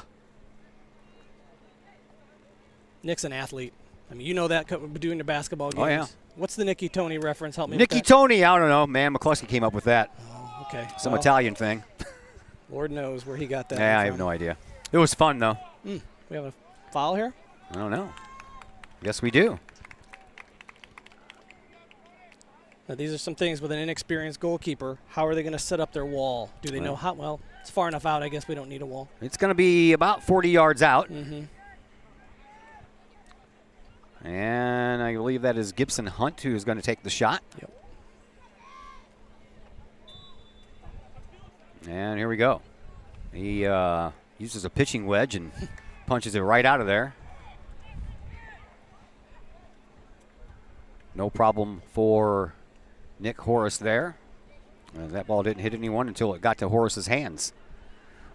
Nick's an athlete. I mean, you know that doing the basketball games. Oh, yeah. What's the Nicky Tony reference? Help me Nicky with that. Tony, I don't know. Man, McCluskey came up with that. Oh, okay. Some Well, Italian thing. Lord knows where he got that. Yeah, I have no idea. It was fun, though. We have a foul here? I don't know. Yes, we do. Now, these are some things with an inexperienced goalkeeper. How are they going to set up their wall? Do they know how? Well, it's far enough out. I guess we don't need a wall. It's going to be about 40 yards out. Mm-hmm. And I believe that is Gibson Hunt who is going to take the shot. Yep. And here we go. He uses a pitching wedge and punches it right out of there. No problem for Nick Horace there. That ball didn't hit anyone until it got to Horace's hands.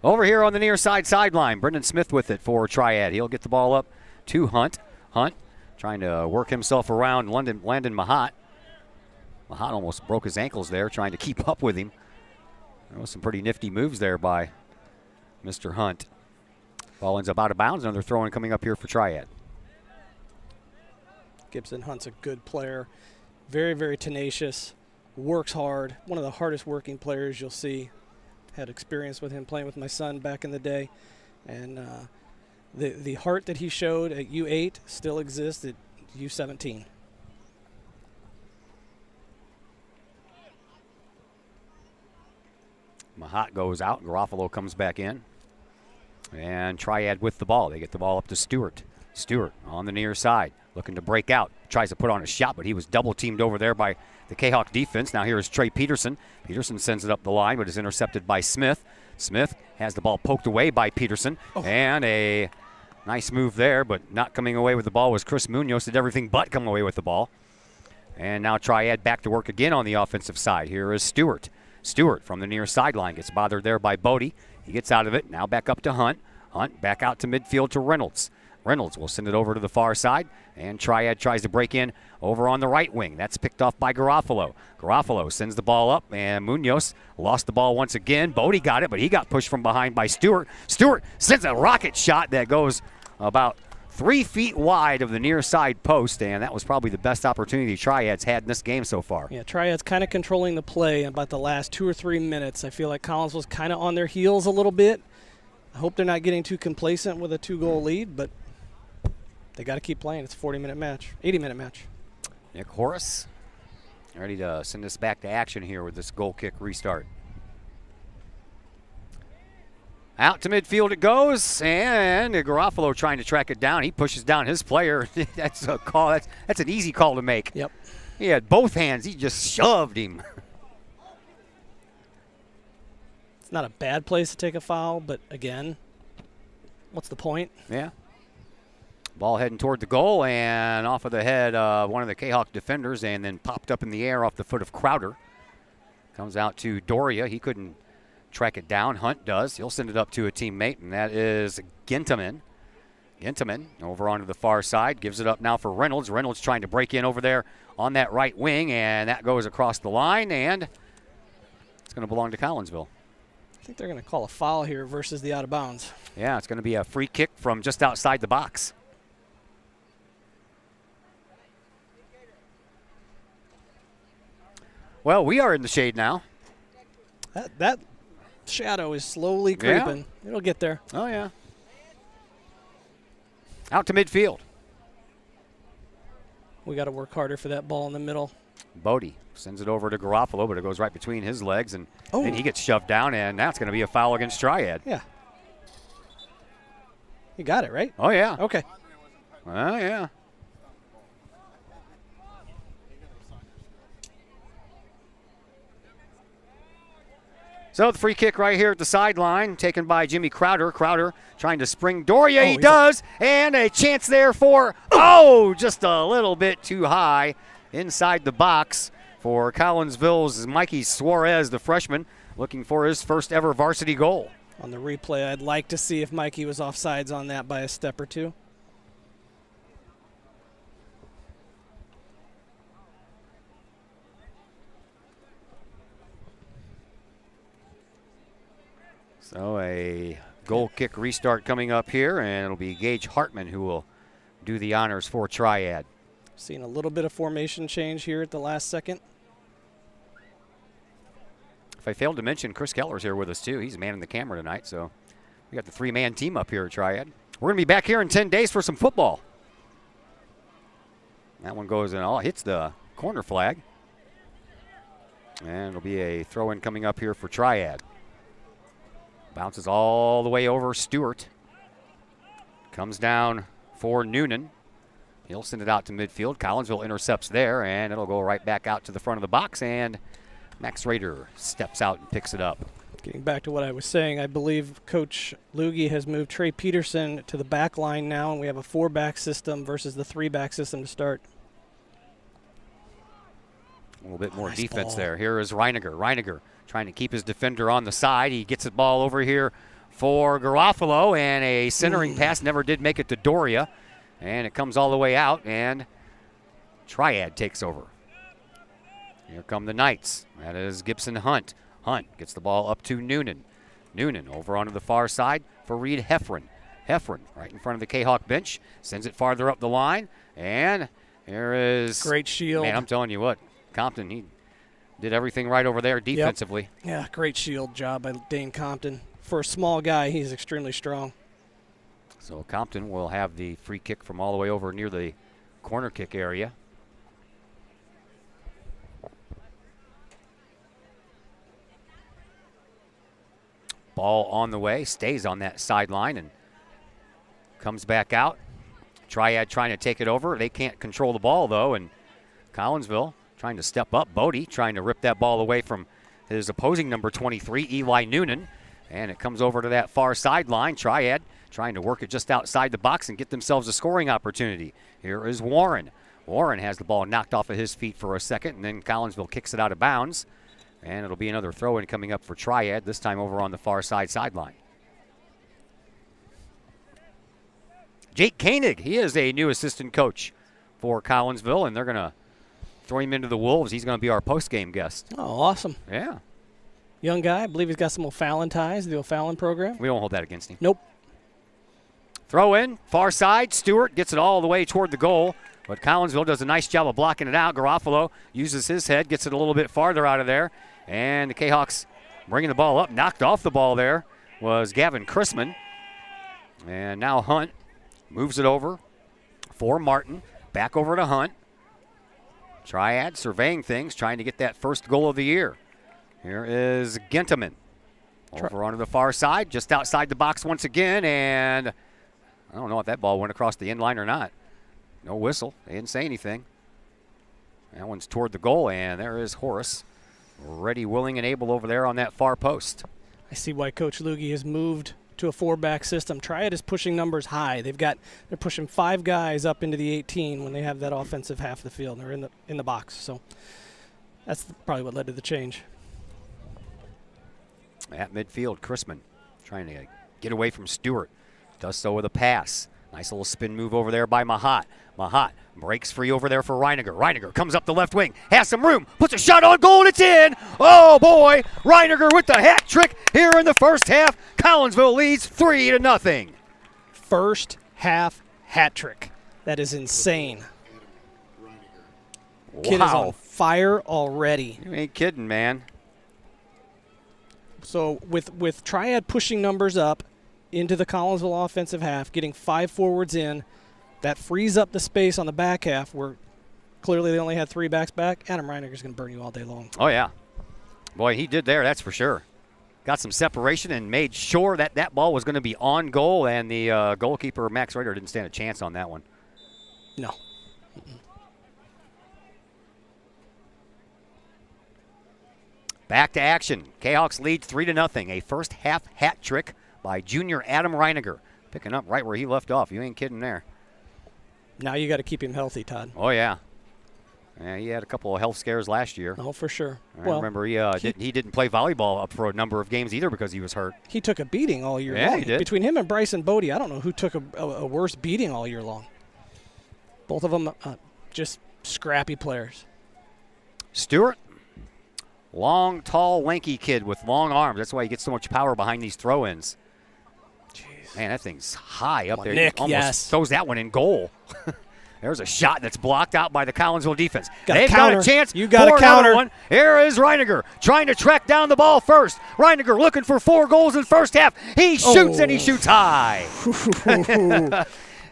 Over here on the near side sideline, Brendan Smith with it for Triad. He'll get the ball up to Hunt. Hunt trying to work himself around Landon Mahat. Mahat almost broke his ankles there trying to keep up with him. There was some pretty nifty moves there by Mr. Hunt. Ball ends up out of bounds. Another throw-in coming up here for Triad. Gibson Hunt's a good player. Very, very tenacious. Works hard. One of the hardest working players you'll see. Had experience with him playing with my son back in the day. And the heart that he showed at U8 still exists at U17. Mahat goes out. Garofalo comes back in. And Triad with the ball. They get the ball up to Stewart. Stewart on the near side, looking to break out. Tries to put on a shot, but he was double-teamed over there by the Kahok defense. Now here is Trey Peterson. Peterson sends it up the line, but is intercepted by Smith. Smith has the ball poked away by Peterson. And a nice move there, but not coming away with the ball was Chris Munoz. Did everything but come away with the ball. And now Triad back to work again on the offensive side. Here is Stewart. Stewart from the near sideline gets bothered there by Bodie. He gets out of it. Now back up to Hunt. Hunt back out to midfield to Reynolds. Reynolds will send it over to the far side, and Triad tries to break in over on the right wing. That's picked off by Garofalo. Garofalo sends the ball up, and Munoz lost the ball once again. Bodie got it, but he got pushed from behind by Stewart. Stewart sends a rocket shot that goes about 3 feet wide of the near side post, and that was probably the best opportunity Triad's had in this game so far. Yeah, Triad's kind of controlling the play about the last 2 or 3 minutes. I feel like Collins was kind of on their heels a little bit. I hope they're not getting too complacent with a 2-goal lead, but they got to keep playing. It's a 40-minute match, 80-minute match. Nick Horace ready to send us back to action here with this goal kick restart. Out to midfield it goes, and Garofalo trying to track it down. He pushes down his player. That's a call. That's an easy call to make. Yep. He had both hands. He just shoved him. It's not a bad place to take a foul, but again, what's the point? Yeah. Ball heading toward the goal and off of the head of one of the Kahok defenders and then popped up in the air off the foot of Crowder. Comes out to Doria. He couldn't track it down. Hunt does. He'll send it up to a teammate, and that is Gintaman. Gintaman over onto the far side. Gives it up now for Reynolds. Reynolds trying to break in over there on that right wing, and that goes across the line, and it's going to belong to Collinsville. I think they're going to call a foul here versus the out of bounds. Yeah, it's going to be a free kick from just outside the box. Well, we are in the shade now. That shadow is slowly creeping. Yeah. It'll get there. Oh, yeah. Out to midfield. We got to work harder for that ball in the middle. Bodie sends it over to Garofalo, but it goes right between his legs, and then he gets shoved down, and now it's going to be a foul against Triad. Yeah. You got it, right? Oh, yeah. Okay. Oh, yeah. So the free kick right here at the sideline, taken by Jimmy Crowder. Crowder trying to spring Doria. He does. And a chance there for, just a little bit too high inside the box for Collinsville's Mikey Suarez, the freshman, looking for his first ever varsity goal. On the replay, I'd like to see if Mikey was offsides on that by a step or two. So a goal kick restart coming up here, and it'll be Gage Hartman who will do the honors for Triad. Seeing a little bit of formation change here at the last second. If I failed to mention, Chris Keller's here with us too. He's manning the camera tonight, so we got the three-man team up here at Triad. We're going to be back here in 10 days for some football. That one goes in, hits the corner flag. And it'll be a throw-in coming up here for Triad. Bounces all the way over Stewart. Comes down for Noonan. He'll send it out to midfield. Collinsville intercepts there, and it'll go right back out to the front of the box, and Max Rader steps out and picks it up. Getting back to what I was saying, I believe Coach Luggie has moved Trey Peterson to the back line now, and we have a 4-back system versus the 3-back system to start. A little bit more defense there. Here is Reiniger. Reiniger trying to keep his defender on the side. He gets the ball over here for Garofalo, and a centering pass never did make it to Doria. And it comes all the way out, and Triad takes over. Here come the Knights. That is Gibson Hunt. Hunt gets the ball up to Noonan. Noonan over onto the far side for Reed Heffron. Heffron right in front of the Kahok bench. Sends it farther up the line. And here is... Great shield. Man, I'm telling you what. Compton, he did everything right over there defensively. Yep. Yeah, great shield job by Dane Compton. For a small guy, he's extremely strong. So Compton will have the free kick from all the way over near the corner kick area. Ball on the way, stays on that sideline and comes back out. Triad trying to take it over. They can't control the ball, though, and Collinsville trying to step up. Bodie trying to rip that ball away from his opposing number 23, Eli Noonan, and it comes over to that far sideline. Triad trying to work it just outside the box and get themselves a scoring opportunity. Here is Warren. Warren has the ball knocked off of his feet for a second, and then Collinsville kicks it out of bounds. And it'll be another throw-in coming up for Triad, this time over on the far side sideline. Jake Koenig, he is a new assistant coach for Collinsville, and they're going to throw him into the Wolves. He's going to be our post-game guest. Oh, awesome. Yeah. Young guy. I believe he's got some O'Fallon ties, the O'Fallon program. We won't hold that against him. Nope. Throw in, far side. Stewart gets it all the way toward the goal, but Collinsville does a nice job of blocking it out. Garofalo uses his head, gets it a little bit farther out of there. And the Kahawks bringing the ball up. Knocked off the ball there was Gavin Chrisman. And now Hunt moves it over for Martin. Back over to Hunt. Triad surveying things, trying to get that first goal of the year. Here is Gentaman. Over onto the far side, just outside the box once again. And I don't know if that ball went across the end line or not. No whistle. They didn't say anything. That one's toward the goal, and there is Horace. Ready, willing, and able over there on that far post. I see why Coach Luggie has moved to a 4-back system. Triad is pushing numbers high. They're pushing 5 guys up into the 18 when they have that offensive half of the field. They're in the box. So that's probably what led to the change. At midfield, Chrisman trying to get away from Stewart. Does so with a pass. Nice little spin move over there by Mahat. Mahat breaks free over there for Reiniger. Reiniger comes up the left wing, has some room, puts a shot on goal, and it's in. Oh, boy. Reiniger with the hat trick here in the first half. Collinsville leads 3-0. First half hat trick. That is insane. Wow. Kid is on fire already. You ain't kidding, man. So with Triad pushing numbers up into the Collinsville offensive half, getting 5 forwards in, that frees up the space on the back half where clearly they only had 3 backs back. Adam Reiniger's going to burn you all day long. Oh, yeah. Boy, he did there, that's for sure. Got some separation and made sure that that ball was going to be on goal, and the goalkeeper, Max Rader, didn't stand a chance on that one. No. Back to action. Kahawks lead 3-0. A first half hat trick by junior Adam Reiniger. Picking up right where he left off. You ain't kidding there. Now you got to keep him healthy, Todd. Oh, yeah. Yeah, he had a couple of health scares last year. Oh, for sure. I remember he didn't play volleyball up for a number of games either because he was hurt. He took a beating all year long. Yeah, he did. Between him and Bryson Bodie, I don't know who took a worse beating all year long. Both of them just scrappy players. Stewart, long, tall, lanky kid with long arms. That's why he gets so much power behind these throw-ins. Jeez. Man, that thing's high up there. Nick, He almost throws that one in goal. There's a shot that's blocked out by the Collinsville defense. They've got a chance. You got for a counter. another one. Here is Reiniger trying to track down the ball first. Reiniger looking for 4 goals in first half. He shoots and he shoots high.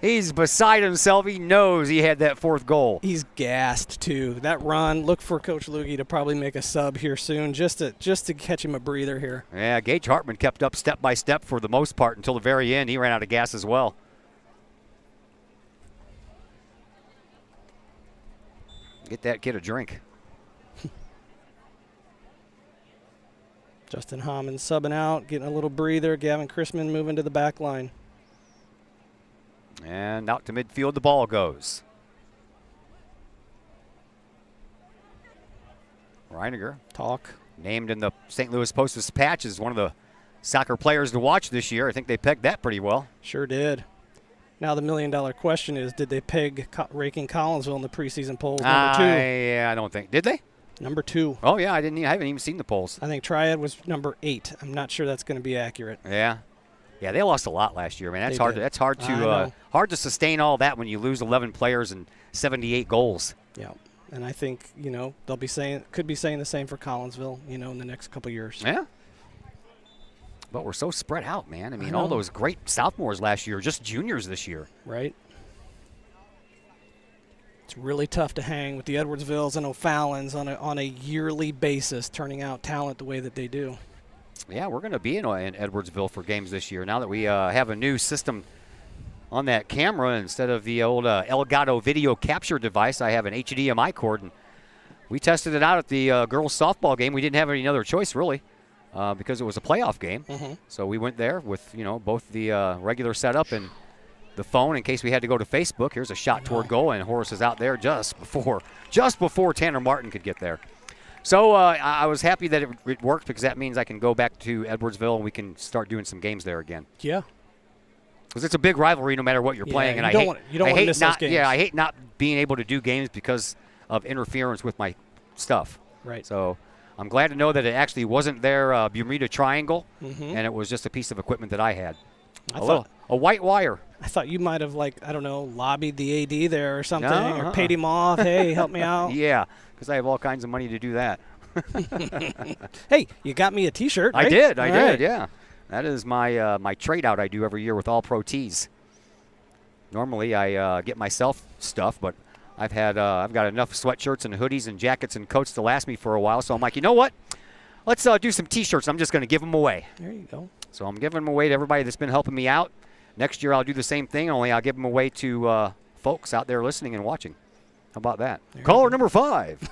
He's beside himself. He knows he had that 4th goal. He's gassed too. That run. Look for Coach Luggie to probably make a sub here soon, just to catch him a breather here. Yeah, Gage Hartman kept up step by step for the most part until the very end. He ran out of gas as well. Get that kid a drink. Justin Hammond subbing out, getting a little breather. Gavin Chrisman moving to the back line. And out to midfield the ball goes. Reiniger. Talk. Named in the St. Louis Post-Dispatch as one of the soccer players to watch this year. I think they pegged that pretty well. Sure did. Now the million-dollar question is, did they peg Raking Collinsville in the preseason polls? Number 2. Yeah, I don't think. Did they? Number 2. Oh, yeah, I haven't even seen the polls. I think Triad was number 8. I'm not sure that's going to be accurate. Yeah. Yeah, they lost a lot last year, man. That's They hard. did. That's hard to sustain all that when you lose 11 players and 78 goals. Yeah, and I think they'll be could be saying the same for Collinsville, in the next couple years. Yeah. But we're so spread out, man. I mean, know. all those great sophomores last year, just juniors this year. Right. It's really tough to hang with the Edwardsvilles and O'Fallons on a yearly basis, turning out talent the way that they do. Yeah, we're going to be in Edwardsville for games this year. Now that we have a new system on that camera, instead of the old Elgato video capture device, I have an HDMI cord. And we tested it out at the girls' softball game. We didn't have any other choice, really, because it was a playoff game. Mm-hmm. So we went there with, both the regular setup and the phone in case we had to go to Facebook. Here's a shot toward goal, and Horace is out there just before Tanner Martin could get there. So I was happy that it worked because that means I can go back to Edwardsville and we can start doing some games there again. Yeah. Because it's a big rivalry no matter what you're playing. And you don't want to miss those games. Yeah, I hate not being able to do games because of interference with my stuff. Right. So I'm glad to know that it actually wasn't their Bermuda Triangle, Mm-hmm. and it was just a piece of equipment that I had. I A white wire. I thought you might have, lobbied the AD there or something, No, or paid him off. Hey, help me out. Yeah, because I have all kinds of money to do that. Hey, you got me a T-shirt, right? I did, Right. yeah. That is my my trade out I do every year with All Pro Tees. Normally I get myself stuff, but I've got enough sweatshirts and hoodies and jackets and coats to last me for a while. So I'm like, you know what? Let's do some T-shirts. I'm just going to give them away. There you go. So I'm giving them away to everybody that's been helping me out. Next year I'll do the same thing, only I'll give them away to folks out there listening and watching. How about that? Caller number 5.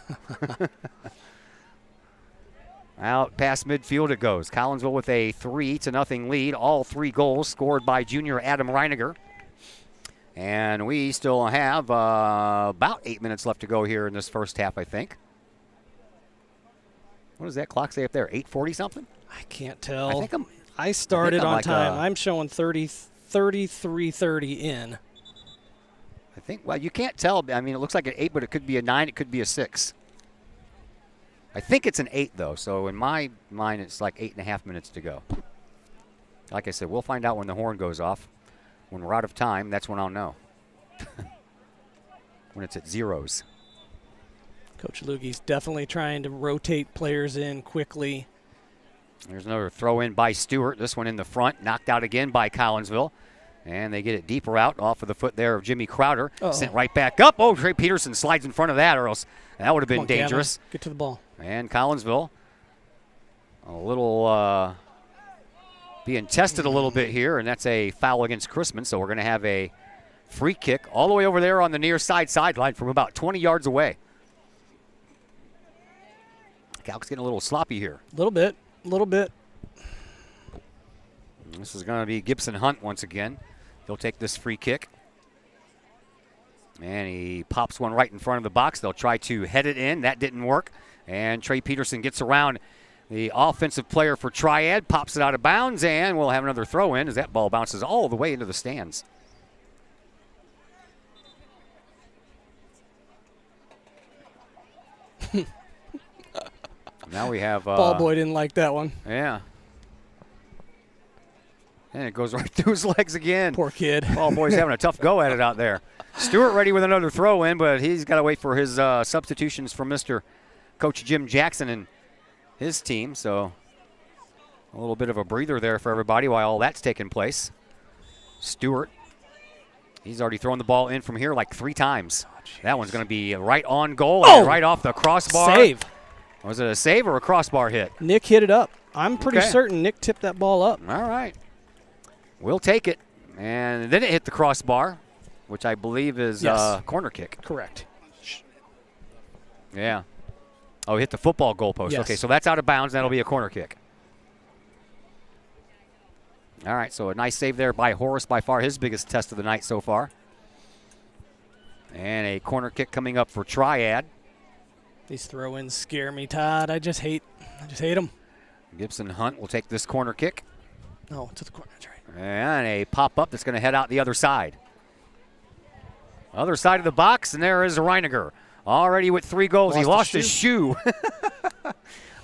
Out past midfield it goes. Collinsville with a 3-0 lead. All 3 goals scored by junior Adam Reiniger. And we still have about 8 minutes left to go here in this first half, I think. What does that clock say up there? 8:40 something? I can't tell. I think I started I'm on like, time. I'm showing 33:30 in. I think, well, you can't tell. I mean, it looks like an 8, but it could be a 9. It could be a 6. I think it's an 8, though. So in my mind, it's like 8.5 minutes to go. Like I said, we'll find out when the horn goes off. When we're out of time, that's when I'll know. When it's at zeros. Coach Lugie's definitely trying to rotate players in quickly. There's another throw in by Stewart. This one in the front, knocked out again by Collinsville. And they get it deeper out off of the foot there of Jimmy Crowder. Sent right back up. Oh, Trey Peterson slides in front of that, or else that would have been dangerous. Get to the ball. And Collinsville a little being tested a little bit here, and that's a foul against Chrisman. So we're going to have a free kick all the way over there on the near side sideline from about 20 yards away. Calc's getting a little sloppy here. A little bit. This is going to be Gibson Hunt once again. He'll take this free kick. And he pops one right in front of the box. They'll try to head it in. That didn't work. And Trey Peterson gets around the offensive player for Triad, pops it out of bounds, and we'll have another throw in as that ball bounces all the way into the stands. Now we have... Ball boy didn't like that one. Yeah. And it goes right through his legs again. Poor kid. Ball boy's having a tough go at it out there. Stewart ready with another throw in, but he's got to wait for his substitutions from Mr. Coach Jim Jackson and his team. So a little bit of a breather there for everybody while all that's taking place. Stewart, he's already thrown the ball in from here like 3 times. That one's going to be right on goal and right off the crossbar. Save. Was it a save or a crossbar hit? Nick hit it up. I'm pretty certain Nick tipped that ball up. All right. We'll take it. And then it hit the crossbar, which I believe is a corner kick. Correct. Yeah. Oh, hit the football goalpost. Yes. Okay, so that's out of bounds. That'll be a corner kick. All right, so a nice save there by Horace, by far his biggest test of the night so far. And a corner kick coming up for Triad. These throw-ins scare me, Todd. I just hate them. Gibson Hunt will take this corner kick. No, to the corner. That's right. And a pop-up that's going to head out the other side. Other side of the box, and there is Reiniger. Already with 3 goals. He lost his shoe. I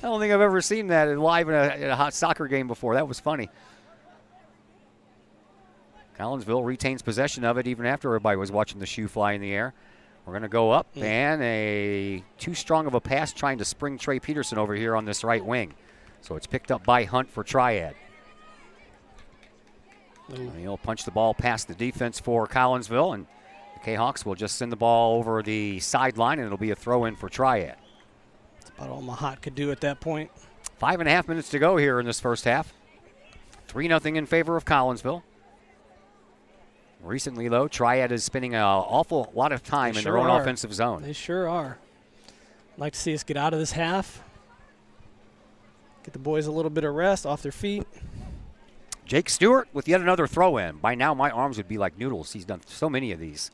don't think I've ever seen that live in a hot soccer game before. That was funny. Collinsville retains possession of it even after everybody was watching the shoe fly in the air. We're going to go up, and a too strong of a pass trying to spring Trey Peterson over here on this right wing. So it's picked up by Hunt for Triad. He'll punch the ball past the defense for Collinsville, and the Kahawks will just send the ball over the sideline, and it'll be a throw-in for Triad. That's about all Mahat could do at that point. 5.5 minutes to go here in this first half. 3-0 in favor of Collinsville. Recently, though, Triad is spending an awful lot of time in their own offensive zone. They sure are. I'd like to see us get out of this half. Get the boys a little bit of rest off their feet. Jake Stewart with yet another throw-in. By now, my arms would be like noodles. He's done so many of these.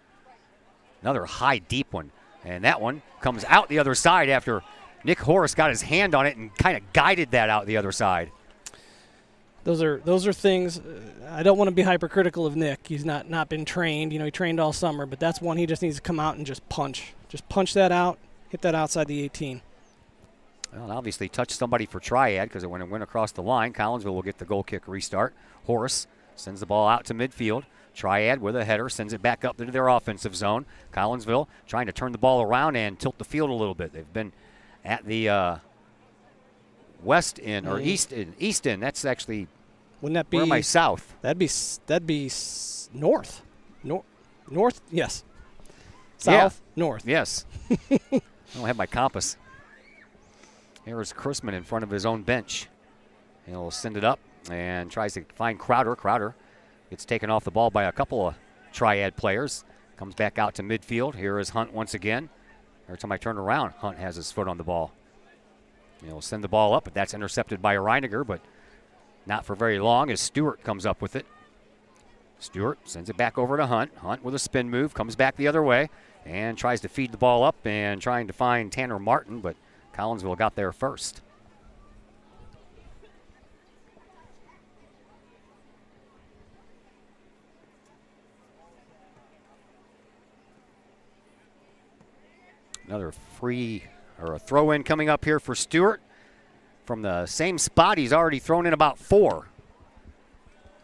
Another high, deep one. And that one comes out the other side after Nick Horace got his hand on it and kind of guided that out the other side. Those are things. I don't want to be hypercritical of Nick. He's not been trained. He trained all summer, but that's one he just needs to come out and just punch. Just punch that out, hit that outside the 18. Well, obviously touched somebody for Triad because when it went across the line, Collinsville will get the goal kick restart. Horace sends the ball out to midfield. Triad with a header sends it back up into their offensive zone. Collinsville trying to turn the ball around and tilt the field a little bit. They've been at the west end or east end. That's actually. Wouldn't that be? Where am I? South. That'd be north. North. Yes. South. Yeah. North. Yes. I don't have my compass. Here's Chrisman in front of his own bench. He'll send it up and tries to find Crowder. Crowder gets taken off the ball by a couple of Triad players. Comes back out to midfield. Here is Hunt once again. Every time I turn around, Hunt has his foot on the ball. He'll send the ball up, but that's intercepted by Reiniger, but not for very long as Stewart comes up with it. Stewart sends it back over to Hunt. Hunt with a spin move, comes back the other way, and tries to feed the ball up and trying to find Tanner Martin, but Collinsville got there first. Another free or a throw-in coming up here for Stewart. From the same spot, he's already thrown in about 4.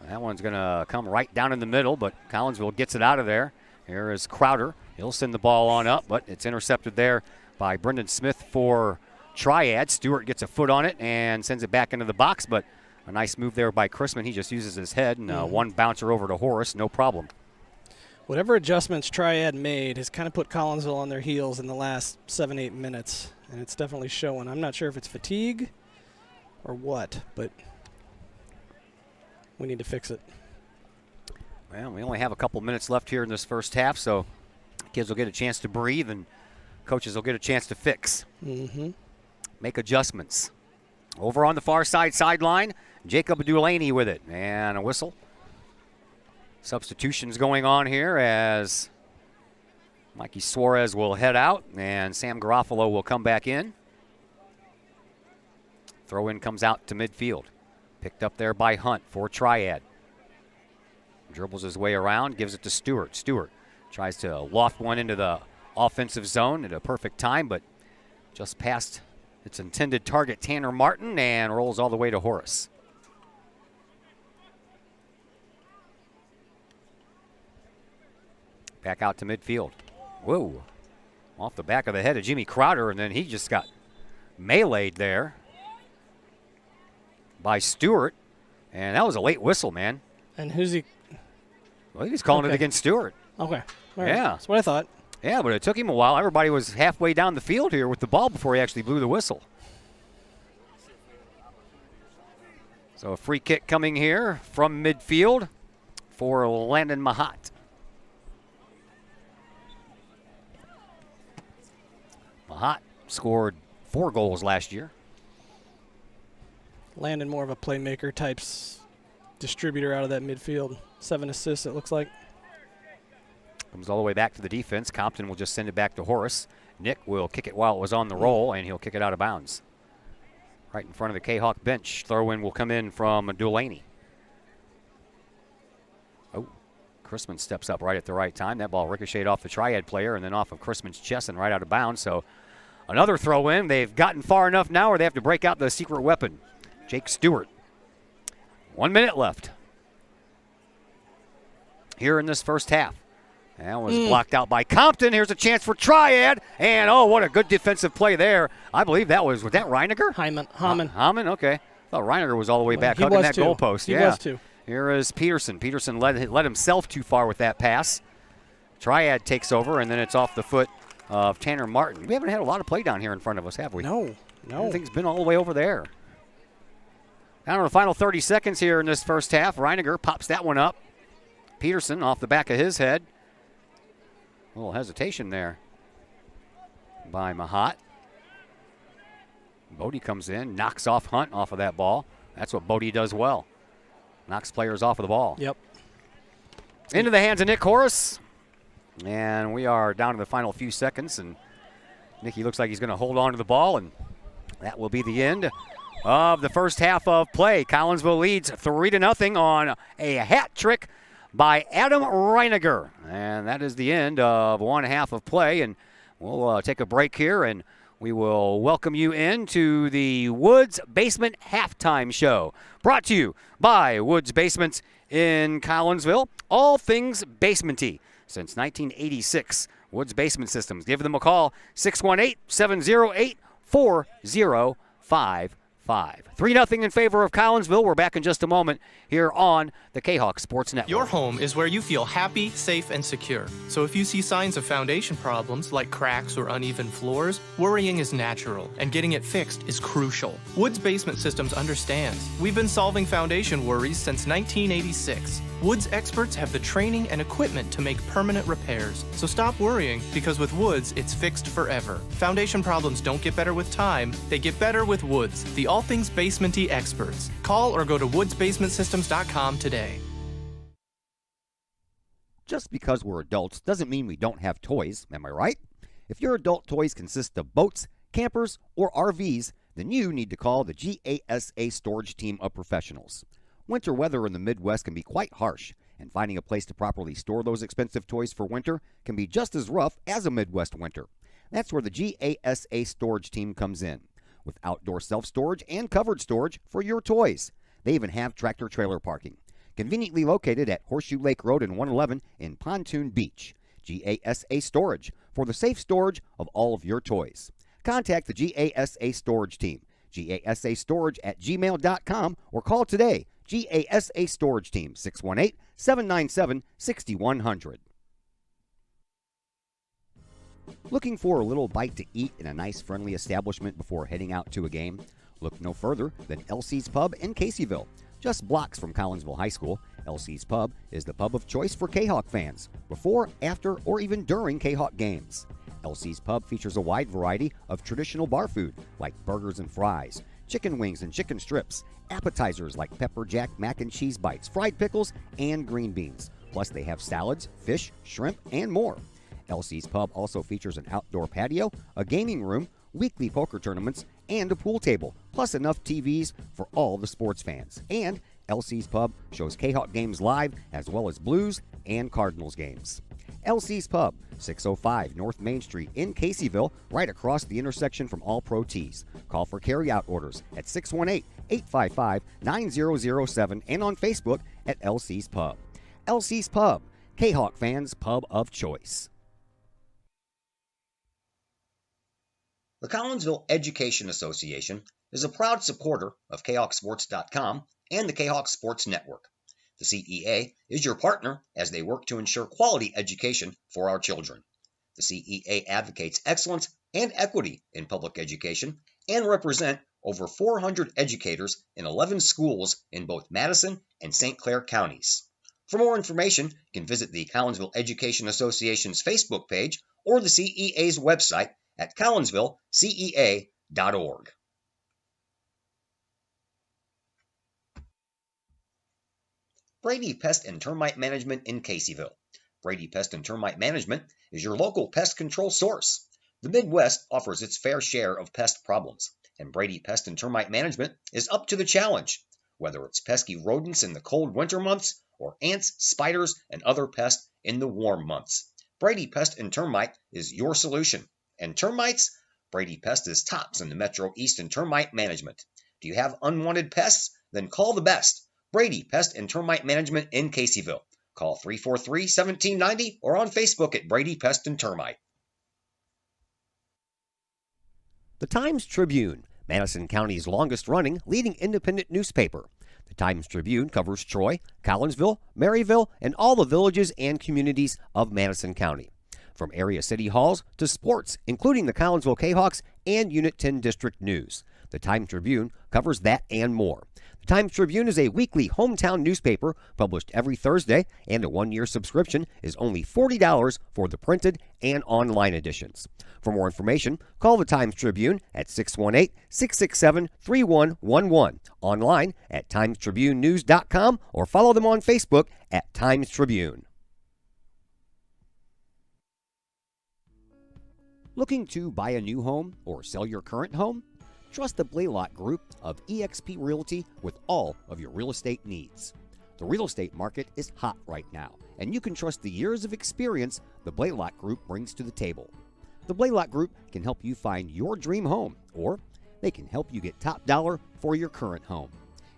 That one's going to come right down in the middle, but Collinsville gets it out of there. Here is Crowder. He'll send the ball on up, but it's intercepted there by Brendan Smith for Triad. Stewart gets a foot on it and sends it back into the box, but a nice move there by Chrisman. He just uses his head, and one bouncer over to Horace, no problem. Whatever adjustments Triad made has kind of put Collinsville on their heels in the last 7-8 minutes, and it's definitely showing. I'm not sure if it's fatigue or what, but we need to fix it. Well, we only have a couple minutes left here in this first half, so kids will get a chance to breathe and coaches will get a chance to fix. make adjustments. Over on the far sideline, Jacob Dulaney with it, and a whistle. Substitutions going on here as Mikey Suarez will head out, and Sam Garofalo will come back in. Throw in comes out to midfield. Picked up there by Hunt for Triad. Dribbles his way around, gives it to Stewart. Stewart tries to loft one into the offensive zone at a perfect time, but just past its intended target, Tanner Martin, and rolls all the way to Horace. Back out to midfield. Whoa. Off the back of the head of Jimmy Crowder, and then he just got meleeed there by Stewart. And that was a late whistle, man. And who's he? Well, he's calling it against Stewart. Okay. All right. Yeah. That's what I thought. Yeah, but it took him a while. Everybody was halfway down the field here with the ball before he actually blew the whistle. So a free kick coming here from midfield for Landon Mahat. Mahat scored 4 goals last year. Landon more of a playmaker types distributor out of that midfield. 7 assists, it looks like. Comes all the way back to the defense. Compton will just send it back to Horace. Nick will kick it while it was on the roll, and he'll kick it out of bounds. Right in front of the Kahok bench. Throw-in will come in from Dulaney. Oh, Chrisman steps up right at the right time. That ball ricocheted off the Triad player and then off of Chrisman's chest and right out of bounds. So another throw-in. They've gotten far enough now where they have to break out the secret weapon. Jake Stewart. 1 minute left here in this first half. That was blocked out by Compton. Here's a chance for Triad. And, oh, what a good defensive play there. I believe that was that Reiniger? Hyman, okay. I thought Reiniger was all the way back hugging that goalpost. He was too. Here is Peterson. Peterson led himself too far with that pass. Triad takes over, and then it's off the foot of Tanner Martin. We haven't had a lot of play down here in front of us, have we? No. Everything's been all the way over there. Down to the final 30 seconds here in this first half. Reiniger pops that one up. Peterson off the back of his head. A little hesitation there by Mahat. Bodie comes in, knocks off Hunt off of that ball. That's what Bodie does well. Knocks players off of the ball. Yep. Into the hands of Nick Horace. And we are down to the final few seconds. And Nicky looks like he's going to hold on to the ball. And that will be the end of the first half of play. Collinsville leads 3-0 on a hat trick by Adam Reiniger. And that is the end of one half of play. And we'll take a break here, and we will welcome you into the Woods Basement Halftime Show. Brought to you by Woods Basements in Collinsville. All things basementy since 1986. Woods Basement Systems. Give them a call, 618-708-4055. 3-0 in favor of Collinsville. We're back in just a moment here on the Kahok Sports Network. Your home is where you feel happy, safe, and secure. So if you see signs of foundation problems like cracks or uneven floors, worrying is natural, and getting it fixed is crucial. Woods Basement Systems understands. We've been solving foundation worries since 1986. Woods experts have the training and equipment to make permanent repairs. So stop worrying, because with Woods, it's fixed forever. Foundation problems don't get better with time, they get better with Woods, the all things basementy experts. Call or go to woodsbasementsystems.com today. Just because we're adults doesn't mean we don't have toys, am I right? If your adult toys consist of boats, campers, or RVs, then you need to call the GASA storage team of professionals. Winter weather in the Midwest can be quite harsh, and finding a place to properly store those expensive toys for winter can be just as rough as a Midwest winter. That's where the GASA storage team comes in, with outdoor self-storage and covered storage for your toys. They even have tractor-trailer parking, conveniently located at Horseshoe Lake Road and 111 in Pontoon Beach. GASA Storage, for the safe storage of all of your toys. Contact the GASA Storage team, gasastorage@gmail.com, or call today, GASA Storage Team, 618-797-6100. Looking for a little bite to eat in a nice, friendly establishment before heading out to a game? Look no further than LC's Pub in Caseyville. Just blocks from Collinsville High School, LC's Pub is the pub of choice for Kahok fans, before, after, or even during Kahok games. LC's Pub features a wide variety of traditional bar food like burgers and fries, chicken wings and chicken strips, appetizers like pepper jack mac and cheese bites, fried pickles, and green beans. Plus, they have salads, fish, shrimp, and more. LC's Pub also features an outdoor patio, a gaming room, weekly poker tournaments, and a pool table, plus enough TVs for all the sports fans. And LC's Pub shows Kahok games live as well as Blues and Cardinals games. LC's Pub, 605 North Main Street in Caseyville, right across the intersection from All Pro Tees. Call for carryout orders at 618-855-9007 and on Facebook at LC's Pub. LC's Pub, Kahok fans' pub of choice. The Collinsville Education Association is a proud supporter of KahokSports.com and the Kahok Sports Network. The CEA is your partner as they work to ensure quality education for our children. The CEA advocates excellence and equity in public education and represent over 400 educators in 11 schools in both Madison and St. Clair counties. For more information, you can visit the Collinsville Education Association's Facebook page or the CEA's website at collinsvillecea.org. Brady Pest and Termite Management in Caseyville. Brady Pest and Termite Management is your local pest control source. The Midwest offers its fair share of pest problems, and Brady Pest and Termite Management is up to the challenge. Whether it's pesky rodents in the cold winter months or ants, spiders, and other pests in the warm months, Brady Pest and Termite is your solution. And termites? Brady Pest is tops in the Metro East in termite management. Do you have unwanted pests? Then call the best. Brady Pest and Termite Management in Caseyville. Call 343-1790 or on Facebook at Brady Pest and Termite. The Times-Tribune, Madison County's longest-running leading independent newspaper. The Times-Tribune covers Troy, Collinsville, Maryville, and all the villages and communities of Madison County. From area city halls to sports, including the Collinsville Kahawks and Unit 10 District News. The Times-Tribune covers that and more. The Times-Tribune is a weekly hometown newspaper published every Thursday, and a one-year subscription is only $40 for the printed and online editions. For more information, call the Times-Tribune at 618-667-3111, online at timestribunenews.com, or follow them on Facebook at Times-Tribune. Looking to buy a new home or sell your current home? Trust the Blaylock Group of eXp Realty with all of your real estate needs. The real estate market is hot right now, and you can trust the years of experience the Blaylock Group brings to the table. The Blaylock Group can help you find your dream home, or they can help you get top dollar for your current home.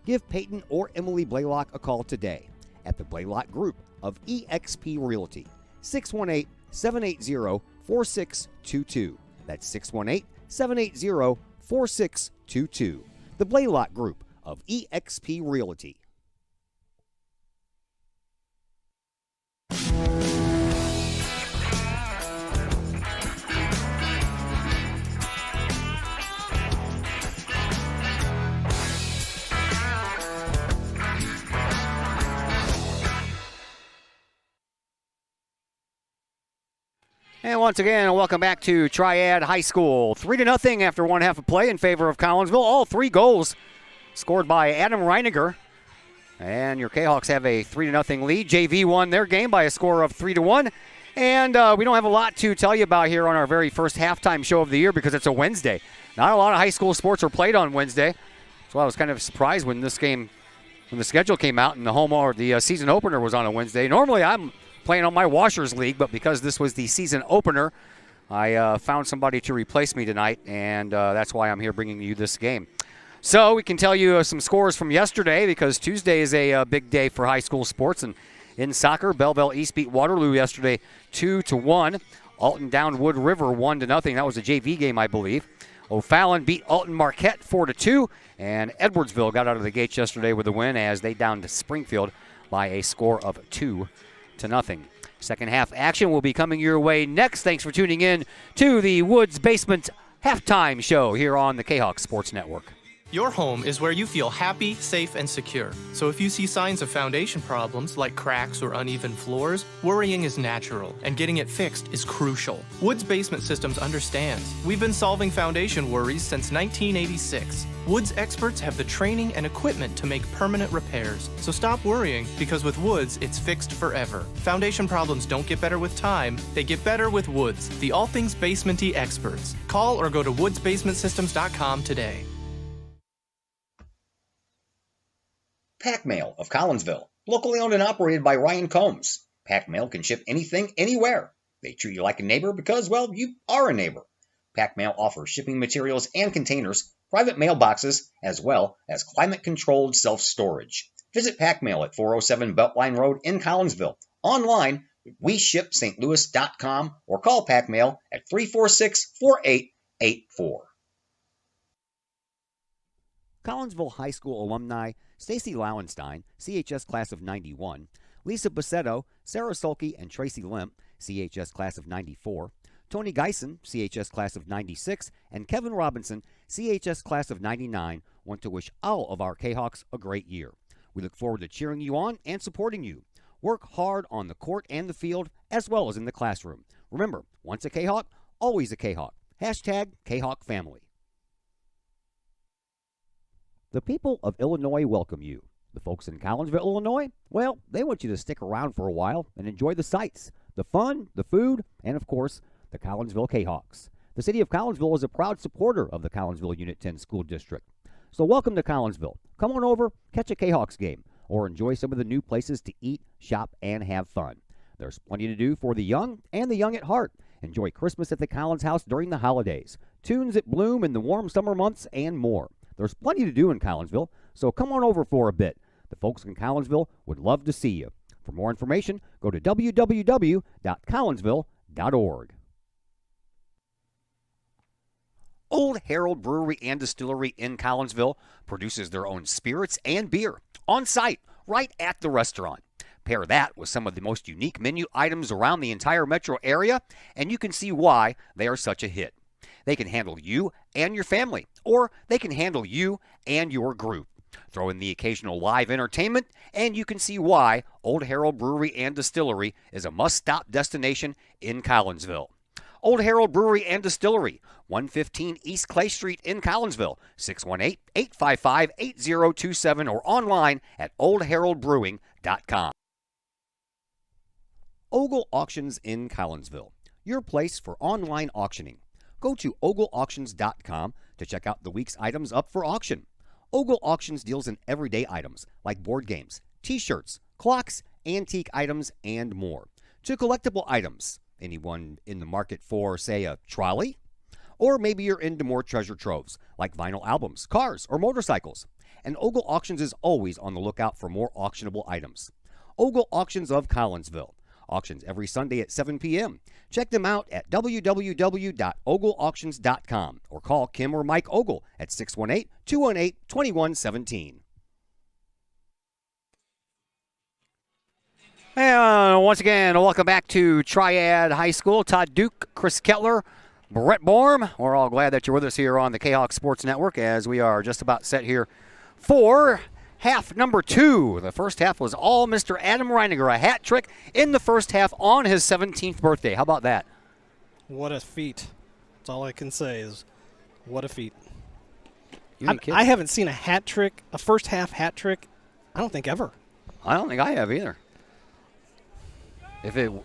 Give Peyton or Emily Blaylock a call today at the Blaylock Group of eXp Realty, 618-780-4622. That's 618-780-4622. The Blaylock Group of eXp Realty. And once again, welcome back to Triad High School. 3-0 after one half of play in favor of Collinsville. All three goals scored by Adam Reiniger. And your Kahawks have a 3-0 lead. JV won their game by a score of 3-1. And we don't have a lot to tell you about here on our very first halftime show of the year because it's a Wednesday. Not a lot of high school sports are played on Wednesday. So I was kind of surprised when the schedule came out and the season opener was on a Wednesday. Normally I'm playing on my Washers League, but because this was the season opener, I found somebody to replace me tonight, and that's why I'm here bringing you this game. So we can tell you some scores from yesterday because Tuesday is a big day for high school sports. And in soccer, Belleville East beat Waterloo yesterday 2-1. Alton down Wood River 1-0. That was a JV game, I believe. O'Fallon beat Alton Marquette 4-2. And Edwardsville got out of the gates yesterday with a win as they downed Springfield by a score of 2-0. Second half action will be coming your way next. Thanks for tuning in to the Woods Basement Halftime Show here on the Kahawk Sports Network. Your home is where you feel happy, safe, and secure. So if you see signs of foundation problems like cracks or uneven floors, worrying is natural, and getting it fixed is crucial. Woods Basement Systems understands. We've been solving foundation worries since 1986. Woods experts have the training and equipment to make permanent repairs. So stop worrying, because with Woods, it's fixed forever. Foundation problems don't get better with time, they get better with Woods, the all things basement-y experts. Call or go to woodsbasementsystems.com today. Pack Mail of Collinsville, locally owned and operated by Ryan Combs. Pack Mail can ship anything, anywhere. They treat you like a neighbor because, well, you are a neighbor. Pack Mail offers shipping materials and containers, private mailboxes, as well as climate-controlled self-storage. Visit Pack Mail at 407 Beltline Road in Collinsville. Online, WeShipSt.Louis.com or call Pack Mail at 346-4884. Collinsville High School alumni Stacy Lauenstein, CHS class of 91, Lisa Bassetto, Sarah Sulke, and Tracy Limp, CHS class of 94, Tony Geisen, CHS class of 96, and Kevin Robinson, CHS class of 99, want to wish all of our K-Hawks a great year. We look forward to cheering you on and supporting you. Work hard on the court and the field, as well as in the classroom. Remember, once a K-Hawk, always a K-Hawk. Hashtag K-Hawk Family. The people of Illinois welcome you. The folks in Collinsville, Illinois, well, they want you to stick around for a while and enjoy the sights, the fun, the food, and of course, the Collinsville K-Hawks. The city of Collinsville is a proud supporter of the Collinsville Unit 10 School District. So welcome to Collinsville. Come on over, catch a K-Hawks game, or enjoy some of the new places to eat, shop, and have fun. There's plenty to do for the young and the young at heart. Enjoy Christmas at the Collins House during the holidays, tunes at Bloom in the warm summer months, and more. There's plenty to do in Collinsville, so come on over for a bit. The folks in Collinsville would love to see you. For more information, go to www.collinsville.org. Old Herald Brewery and Distillery in Collinsville produces their own spirits and beer on site, right at the restaurant. Pair that with some of the most unique menu items around the entire metro area, and you can see why they are such a hit. They can handle you and your family, or they can handle you and your group. Throw in the occasional live entertainment, and you can see why Old Herald Brewery and Distillery is a must-stop destination in Collinsville. Old Herald Brewery and Distillery, 115 East Clay Street in Collinsville, 618-855-8027, or online at oldheraldbrewing.com. Ogle Auctions in Collinsville, your place for online auctioning. Go to ogleauctions.com to check out the week's items up for auction. Ogle Auctions deals in everyday items like board games, t-shirts, clocks, antique items, and more. To collectible items, anyone in the market for, say, a trolley? Or maybe you're into more treasure troves like vinyl albums, cars, or motorcycles. And Ogle Auctions is always on the lookout for more auctionable items. Ogle Auctions of Collinsville. Auctions every Sunday at 7 p.m. Check them out at www.ogleauctions.com or call Kim or Mike Ogle at 618-218-2117. And once again, welcome back to Triad High School. Todd Duke, Chris Kettler, Brett Borm. We're all glad that you're with us here on the Kahok Sports Network as we are just about set here for half number 2. The first half was all Mr. Adam Reiniger, a hat trick in the first half on his 17th birthday. How about that? What a feat. That's all I can say is what a feat. I haven't seen a hat trick, a first half hat trick, I don't think ever. I don't think I have either.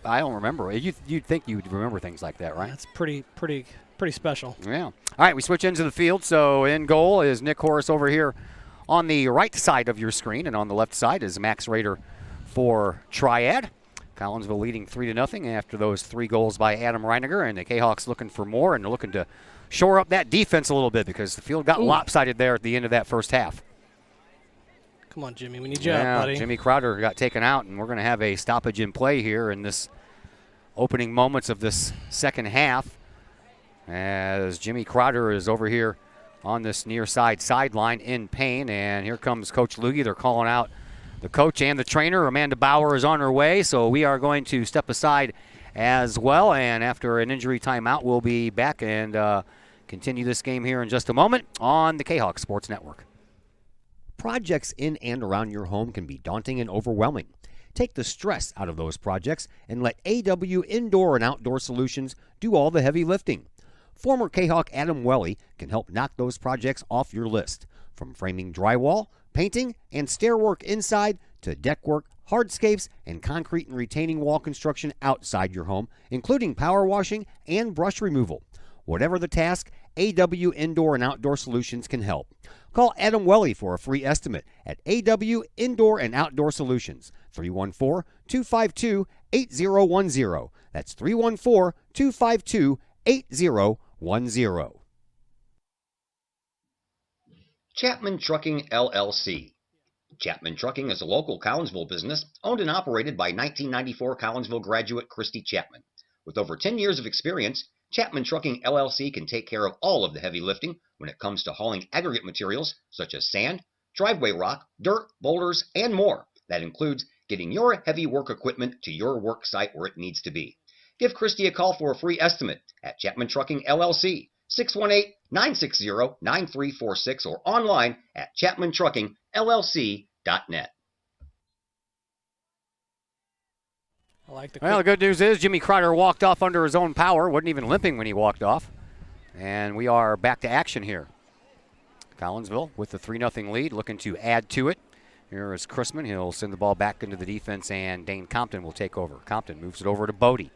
I don't remember. You'd think you'd remember things like that, right? That's pretty special. Yeah. All right, we switch into the field. So in goal is Nick Horace over here on the right side of your screen, and on the left side is Max Rader for Triad. Collinsville leading 3-0 after those 3 goals by Adam Reiniger, and the K-Hawks looking for more, and they're looking to shore up that defense a little bit because the field got lopsided there at the end of that first half. Come on, Jimmy. We need you out, buddy. Jimmy Crowder got taken out, and we're going to have a stoppage in play here in this opening moments of this second half as Jimmy Crowder is over here on this near side sideline in pain, and here comes Coach Lugie. They're calling out the coach and the trainer. Amanda Bauer is on her way, so we are going to step aside as well, and after an injury timeout, we'll be back and continue this game here in just a moment on the Kahok Sports Network. Projects in and around your home can be daunting and overwhelming. Take the stress out of those projects and let AW Indoor and Outdoor Solutions do all the heavy lifting. Former Kahok Adam Welly can help knock those projects off your list. From framing drywall, painting, and stair work inside to deck work, hardscapes, and concrete and retaining wall construction outside your home, including power washing and brush removal. Whatever the task, AW Indoor and Outdoor Solutions can help. Call Adam Welly for a free estimate at AW Indoor and Outdoor Solutions, 314-252-8010. That's 314-252-8010. Chapman Trucking, LLC. Chapman Trucking is a local Collinsville business owned and operated by 1994 Collinsville graduate Christy Chapman. With over 10 years of experience, Chapman Trucking, LLC can take care of all of the heavy lifting when it comes to hauling aggregate materials such as sand, driveway rock, dirt, boulders, and more. That includes getting your heavy work equipment to your work site where it needs to be. Give Christy a call for a free estimate at Chapman Trucking, LLC, 618-960-9346 or online at chapmantruckingllc.net. Well, the good news is Jimmy Kreider walked off under his own power. Wasn't even limping when he walked off. And we are back to action here. Collinsville with the 3-0 lead, looking to add to it. Here is Chrisman. He'll send the ball back into the defense, and Dane Compton will take over. Compton moves it over to Bodie.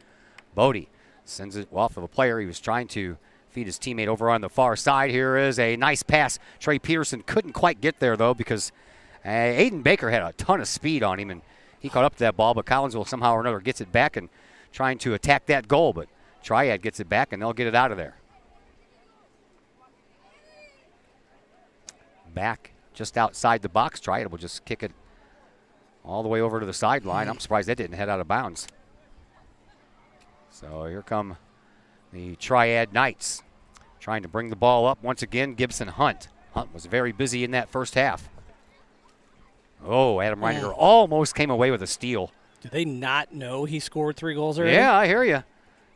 Bodie sends it off of a player. He was trying to feed his teammate over on the far side. Here is a nice pass. Trey Peterson couldn't quite get there, though, because Aiden Baker had a ton of speed on him, and he caught up to that ball, but Collinsville somehow or another gets it back and trying to attack that goal, but Triad gets it back, and they'll get it out of there. Back just outside the box. Triad will just kick it all the way over to the sideline. I'm surprised that didn't head out of bounds. So here come the Triad Knights trying to bring the ball up once again. Gibson Hunt. Hunt was very busy in that first half. Oh, Adam Reiniger almost came away with a steal. Do they not know he scored 3 goals already? Yeah, I hear you.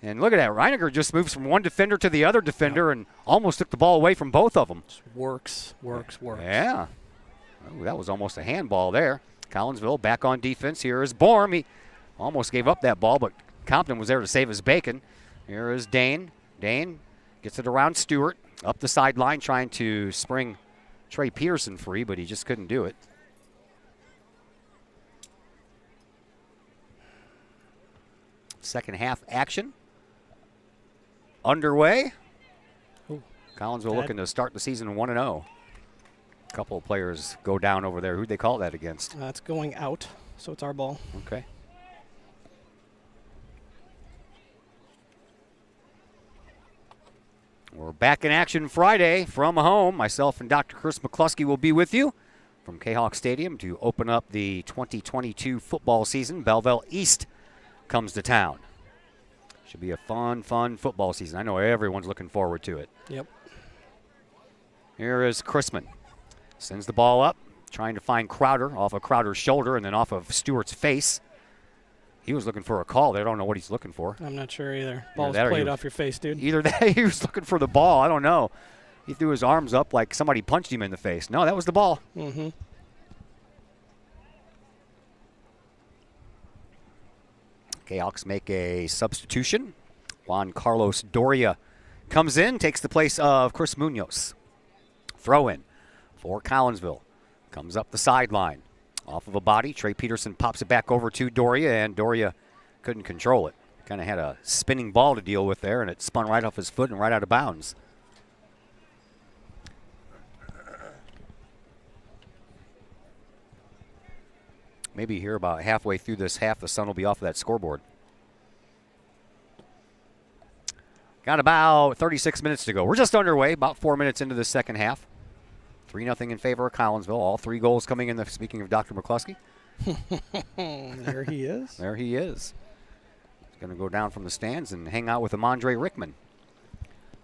And look at that. Reiniger just moves from one defender to the other defender and almost took the ball away from both of them. Just works. Yeah. Oh, that was almost a handball there. Collinsville back on defense. Here is Borm. He almost gave up that ball, but Compton was there to save his bacon. Here is Dane. Dane gets it around Stewart. Up the sideline trying to spring Trey Pearson free, but he just couldn't do it. Second half action underway. Collinsville looking to start the season 1-0. A couple of players go down over there. Who'd they call that against? It's going out, so it's our ball. Okay. We're back in action Friday from home. Myself and Dr. Chris McCluskey will be with you from Kahok Stadium to open up the 2022 football season. Belleville East comes to town. Should be a fun football season. I know everyone's looking forward to it. Yep. Here is Chrisman. Sends the ball up, trying to find Crowder off of Crowder's shoulder and then off of Stewart's face. He was looking for a call. They don't know what he's looking for. I'm not sure either. Ball's played off your face, dude. Either that he was looking for the ball. I don't know. He threw his arms up like somebody punched him in the face. No, that was the ball. Mm-hmm. Kahawks make a substitution. Juan Carlos Doria comes in, takes the place of Chris Munoz. Throw in for Collinsville. Comes up the sideline. Off of a body, Trey Peterson pops it back over to Doria, and Doria couldn't control it. Kind of had a spinning ball to deal with there, and it spun right off his foot and right out of bounds. Maybe here about halfway through this half, the sun will be off of that scoreboard. Got about 36 minutes to go. We're just underway, about 4 minutes into the second half. 3-0 in favor of Collinsville. All 3 goals coming in, speaking of Dr. McCluskey. There he is. There he is. He's going to go down from the stands and hang out with Amandre Rickman.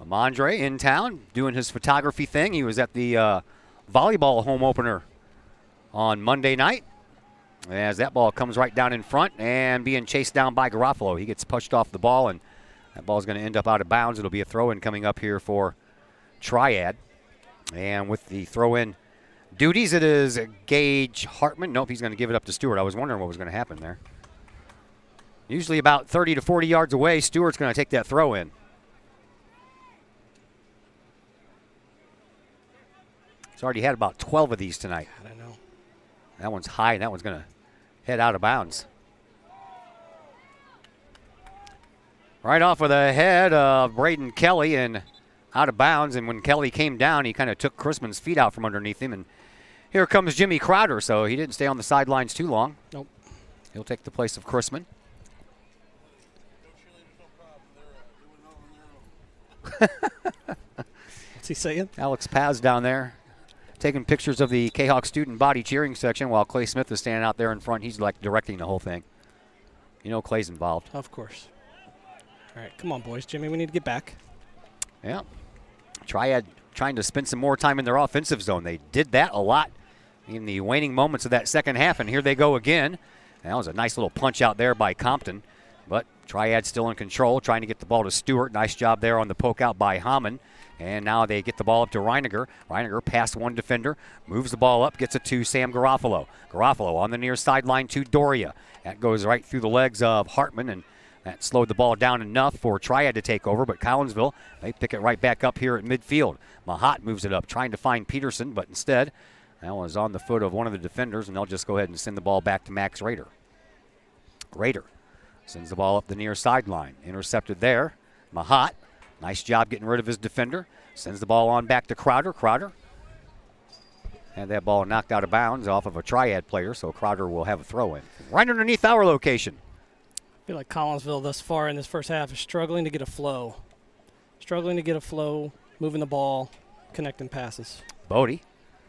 Amandre in town doing his photography thing. He was at the volleyball home opener on Monday night. As that ball comes right down in front and being chased down by Garofalo. He gets pushed off the ball, and that ball is going to end up out of bounds. It'll be a throw-in coming up here for Triad. And with the throw-in duties, it is Gage Hartman. Nope, he's going to give it up to Stewart. I was wondering what was going to happen there. Usually about 30 to 40 yards away, Stewart's going to take that throw in. He's already had about 12 of these tonight. I don't know. That one's high, and that one's going to head out of bounds. Right off of the head of Braden Kelly and out of bounds. And when Kelly came down, he kind of took Chrisman's feet out from underneath him. And here comes Jimmy Crowder, so he didn't stay on the sidelines too long. Nope. He'll take the place of Chrisman. What's he saying? Alex Paz down there taking pictures of the Kahok student body cheering section while Clay Smith is standing out there in front. He's like directing the whole thing. You know Clay's involved. Of course. All right, come on, boys. Jimmy, we need to get back. Yeah. Triad trying to spend some more time in their offensive zone. They did that a lot in the waning moments of that second half, and here they go again. And that was a nice little punch out there by Compton. But Triad still in control, trying to get the ball to Stewart. Nice job there on the poke out by Hammond. And now they get the ball up to Reiniger. Reiniger past one defender, moves the ball up, gets it to Sam Garofalo. Garofalo on the near sideline to Doria. That goes right through the legs of Hartman, and that slowed the ball down enough for Triad to take over. But Collinsville, they pick it right back up here at midfield. Mahat moves it up, trying to find Peterson, but instead, that was on the foot of one of the defenders, and they'll just go ahead and send the ball back to Max Rader. Rader sends the ball up the near sideline. Intercepted there. Mahat, nice job getting rid of his defender. Sends the ball on back to Crowder. Crowder had that ball knocked out of bounds off of a Triad player, so Crowder will have a throw in. Right underneath our location. I feel like Collinsville thus far in this first half is struggling to get a flow. Moving the ball, connecting passes. Bodie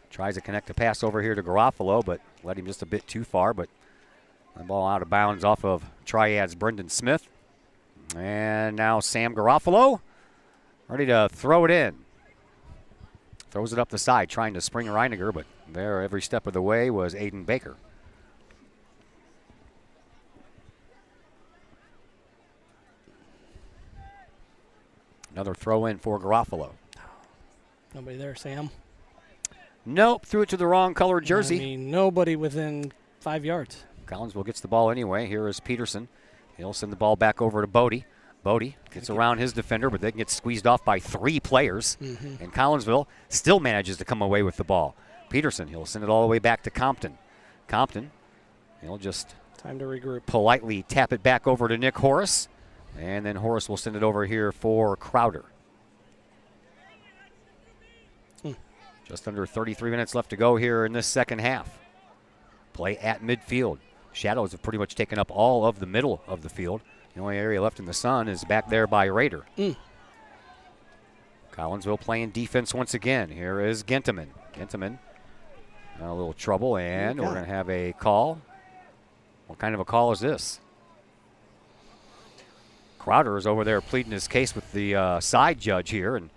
tries to connect a pass over here to Garofalo, but led him just a bit too far. But the ball out of bounds off of Triad's Brendan Smith. And now Sam Garofalo ready to throw it in. Throws it up the side, trying to spring Reiniger, but there every step of the way was Aiden Baker. Another throw in for Garofalo. Nobody there, Sam. Nope, threw it to the wrong colored jersey. I mean, nobody within 5 yards. Collinsville gets the ball anyway. Here is Peterson. He'll send the ball back over to Bodie. Bodie gets around his defender, but they can get squeezed off by 3 players. And Collinsville still manages to come away with the ball. Peterson, he'll send it all the way back to Compton. Compton, he'll just time to regroup. Politely tap it back over to Nick Horace. And then Horace will send it over here for Crowder. Just under 33 minutes left to go here in this second half. Play at midfield. Shadows have pretty much taken up all of the middle of the field. The only area left in the sun is back there by Rader. Collinsville playing defense once again. Here is Genteman. Genteman in a little trouble, and we're going to have a call. What kind of a call is this? Crowder is over there pleading his case with the side judge here, and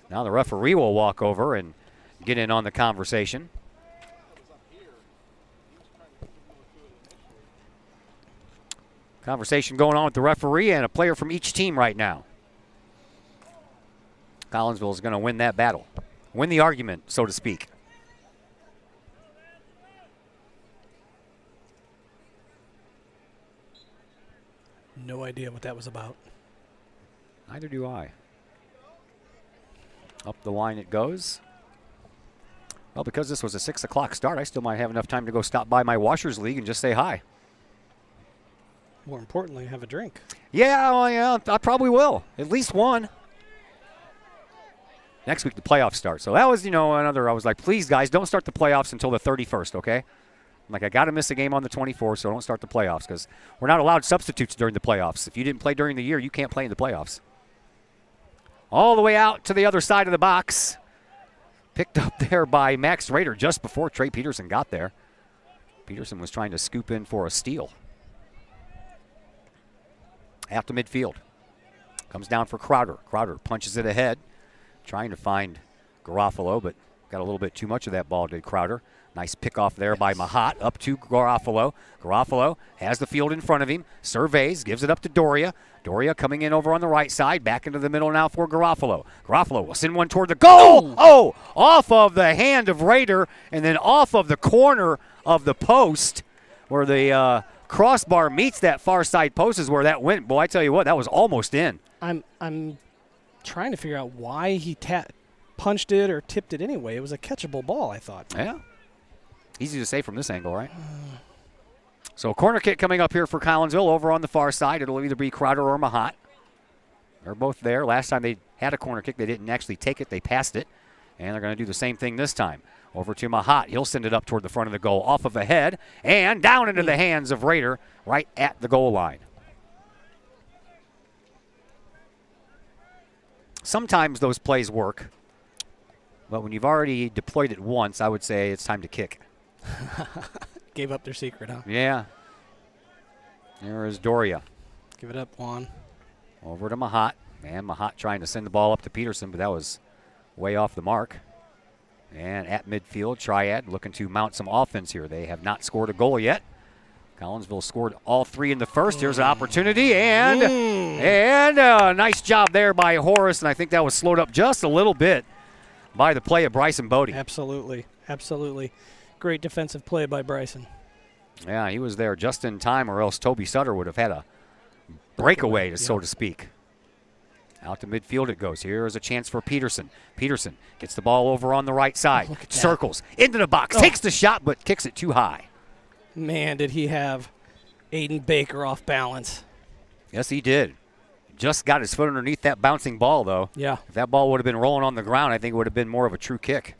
now the referee will walk over and get in on the conversation. Conversation going on with the referee and a player from each team right now. Collinsville is going to win that battle. Win the argument, so to speak. No idea what that was about. Neither do I. Up the line it goes. Well, because this was a 6 o'clock start, I still might have enough time to go stop by my Washers League and just say hi. More importantly, have a drink. Yeah, well, yeah, I probably will. At least one. Next week, the playoffs start. So that was, another, I was like, please, guys, don't start the playoffs until the 31st, okay? I'm like, I got to miss a game on the 24th, so don't start the playoffs because we're not allowed substitutes during the playoffs. If you didn't play during the year, you can't play in the playoffs. All the way out to the other side of the box. Picked up there by Max Rader just before Trey Peterson got there. Peterson was trying to scoop in for a steal. Out to midfield. Comes down for Crowder. Crowder punches it ahead, trying to find Garofalo, but Got a little bit too much of that ball, did Crowder. Nice pickoff there by Mahat up to Garofalo. Garofalo has the field in front of him, surveys, gives it up to Doria. Doria coming in over on the right side, back into the middle now for Garofalo. Garofalo will send one toward the goal. Oh, off of the hand of Raider and then off of the corner of the post where the crossbar meets that far side post is where that went. Boy, I tell you what, that was almost in. I'm trying to figure out why he punched it or tipped it anyway. It was a catchable ball, I thought. Yeah. Easy to say from this angle, right? So corner kick coming up here for Collinsville over on the far side. It'll either be Crowder or Mahat. They're both there. Last time they had a corner kick, they didn't actually take it. They passed it. And they're going to do the same thing this time. Over to Mahat. He'll send it up toward the front of the goal, off of the head, and down into the hands of Raider right at the goal line. Sometimes those plays work. But when you've already deployed it once, I would say it's time to kick. Gave up their secret, huh? Yeah. There is Doria. Give it up, Juan. Over to Mahat. Man, Mahat trying to send the ball up to Peterson, but that was way off the mark. And at midfield, Triad looking to mount some offense here. They have not scored a goal yet. Collinsville scored all three in the first. Here's an opportunity, and a nice job there by Horace, and I think that was slowed up just a little bit by the play of Bryson Bodie. Absolutely. Absolutely. Great defensive play by Bryson. Yeah, he was there just in time, or else Toby Sutter would have had a breakaway, so to speak. Out to midfield it goes. Here is a chance for Peterson. Peterson gets the ball over on the right side. Circles into the box. Takes the shot, but kicks it too high. Man, did he have Aiden Baker off balance. Yes, he did. Just got his foot underneath that bouncing ball, though. Yeah. If that ball would have been rolling on the ground, I think it would have been more of a true kick.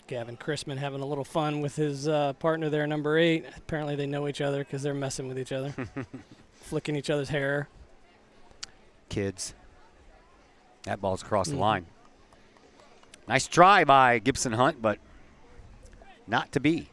Gavin Chrisman having a little fun with his partner there, number 8. Apparently they know each other because they're messing with each other. Flicking each other's hair. Kids. That ball's across the line. Nice try by Gibson Hunt, but not to be.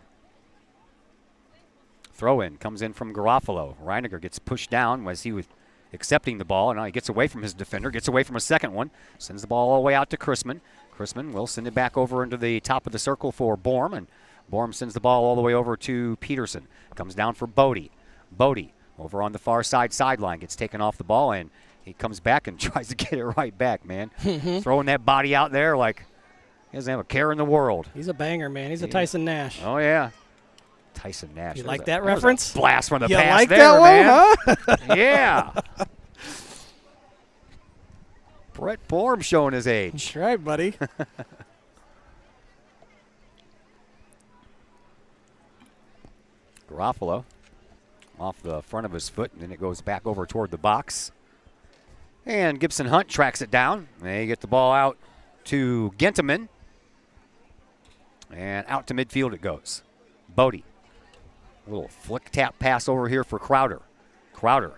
Throw in comes in from Garofalo. Reiniger gets pushed down as he was accepting the ball, and now he gets away from his defender, gets away from a second one, sends the ball all the way out to Chrisman. Chrisman will send it back over into the top of the circle for Borm, and Borm sends the ball all the way over to Peterson. Comes down for Bodie. Bodie over on the far sideline, gets taken off the ball, and he comes back and tries to get it right back, man. Throwing that body out there like he doesn't have a care in the world. He's a banger, man. He's a Tyson Nash. Oh, yeah. Tyson Nash. You like that reference? Blast from the you past like there, that man. One, huh? Yeah. Brett Borm showing his age. That's right, buddy. Garofalo off the front of his foot, and then it goes back over toward the box. And Gibson Hunt tracks it down. They get the ball out to Gentiman. And out to midfield it goes. Bodie. A little flick tap pass over here for Crowder. Crowder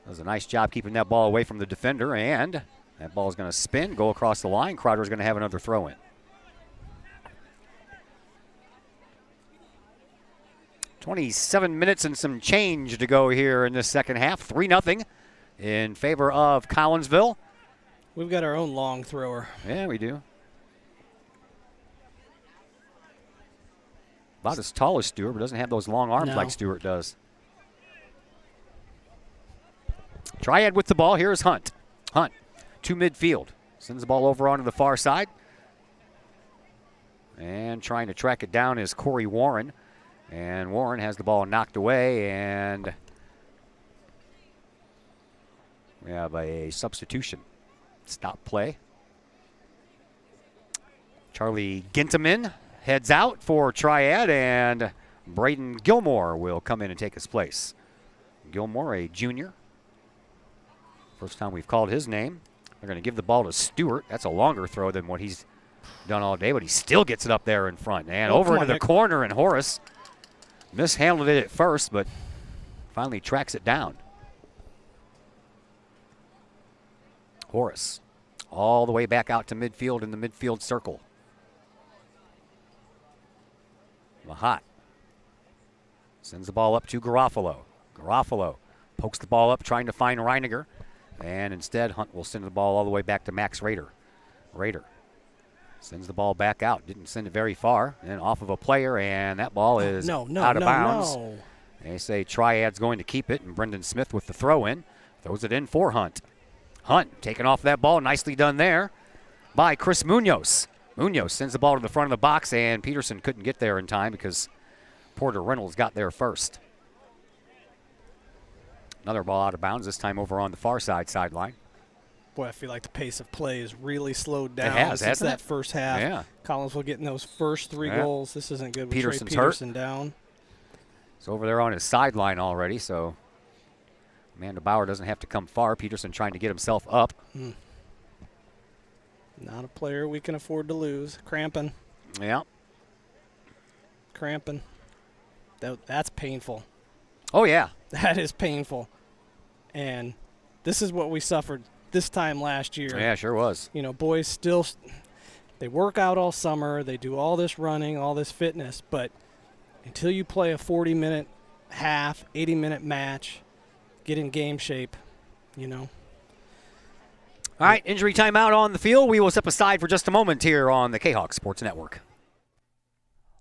does a nice job keeping that ball away from the defender, and that ball is going to spin, go across the line. Crowder is going to have another throw in. 27 minutes and some change to go here in this second half. 3-0 in favor of Collinsville. We've got our own long thrower. Yeah, we do. About as tall as Stewart, but doesn't have those long arms like Stewart does. Triad with the ball. Here's Hunt. Hunt to midfield. Sends the ball over onto the far side. And trying to track it down is Corey Warren. And Warren has the ball knocked away, and we have a substitution. Stop play. Charlie Ginteman heads out for Triad, and Braden Gilmore will come in and take his place. Gilmore, a junior. First time we've called his name. They're going to give the ball to Stewart. That's a longer throw than what he's done all day, but he still gets it up there in front. And over into the corner, and Horace mishandled it at first, but finally tracks it down. Horace all the way back out to midfield in the midfield circle. Mahat Sends the ball up to Garofalo. Garofalo pokes the ball up, trying to find Reiniger. And instead, Hunt will send the ball all the way back to Max Rader. Rader sends the ball back out. Didn't send it very far. And off of a player, and that ball is out of bounds. No. They say Triad's going to keep it, and Brendan Smith with the throw in. Throws it in for Hunt. Hunt taking off that ball. Nicely done there by Chris Munoz. Munoz sends the ball to the front of the box, and Peterson couldn't get there in time because Porter Reynolds got there first. Another ball out of bounds, this time over on the far side sideline. Boy, I feel like the pace of play has really slowed down since that first half. Yeah. Collinsville getting those first 3 goals. This isn't good with Peterson's Trey Peterson down. He's over there on his sideline already, so Amanda Bauer doesn't have to come far. Peterson trying to get himself up. Not a player we can afford to lose. Cramping. Yeah. Cramping. That's painful. Oh, yeah. That is painful. And this is what we suffered this time last year. Yeah, sure was. You know, boys still, they work out all summer. They do all this running, all this fitness. But until you play a 40-minute half, 80-minute match, get in game shape, you know. All right, injury timeout on the field. We will step aside for just a moment here on the Kahok Sports Network.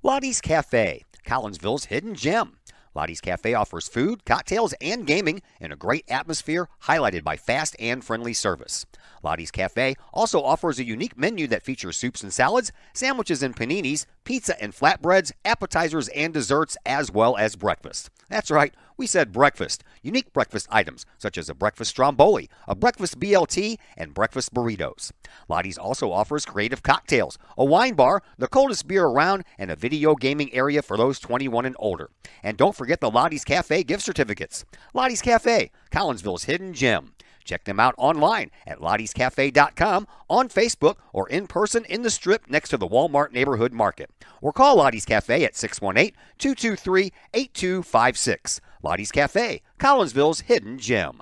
Lottie's Cafe, Collinsville's hidden gem. Lottie's Cafe offers food, cocktails, and gaming in a great atmosphere highlighted by fast and friendly service. Lottie's Cafe also offers a unique menu that features soups and salads, sandwiches and paninis, pizza and flatbreads, appetizers and desserts, as well as breakfast. That's right, we said breakfast. Unique breakfast items such as a breakfast stromboli, a breakfast BLT, and breakfast burritos. Lottie's also offers creative cocktails, a wine bar, the coldest beer around, and a video gaming area for those 21 and older. And don't forget the Lottie's Cafe gift certificates. Lottie's Cafe, Collinsville's hidden gem. Check them out online at lottiescafe.com, on Facebook, or in person in the Strip next to the Walmart Neighborhood Market. Or call Lottie's Cafe at 618-223-8256. Lottie's Cafe, Collinsville's hidden gem.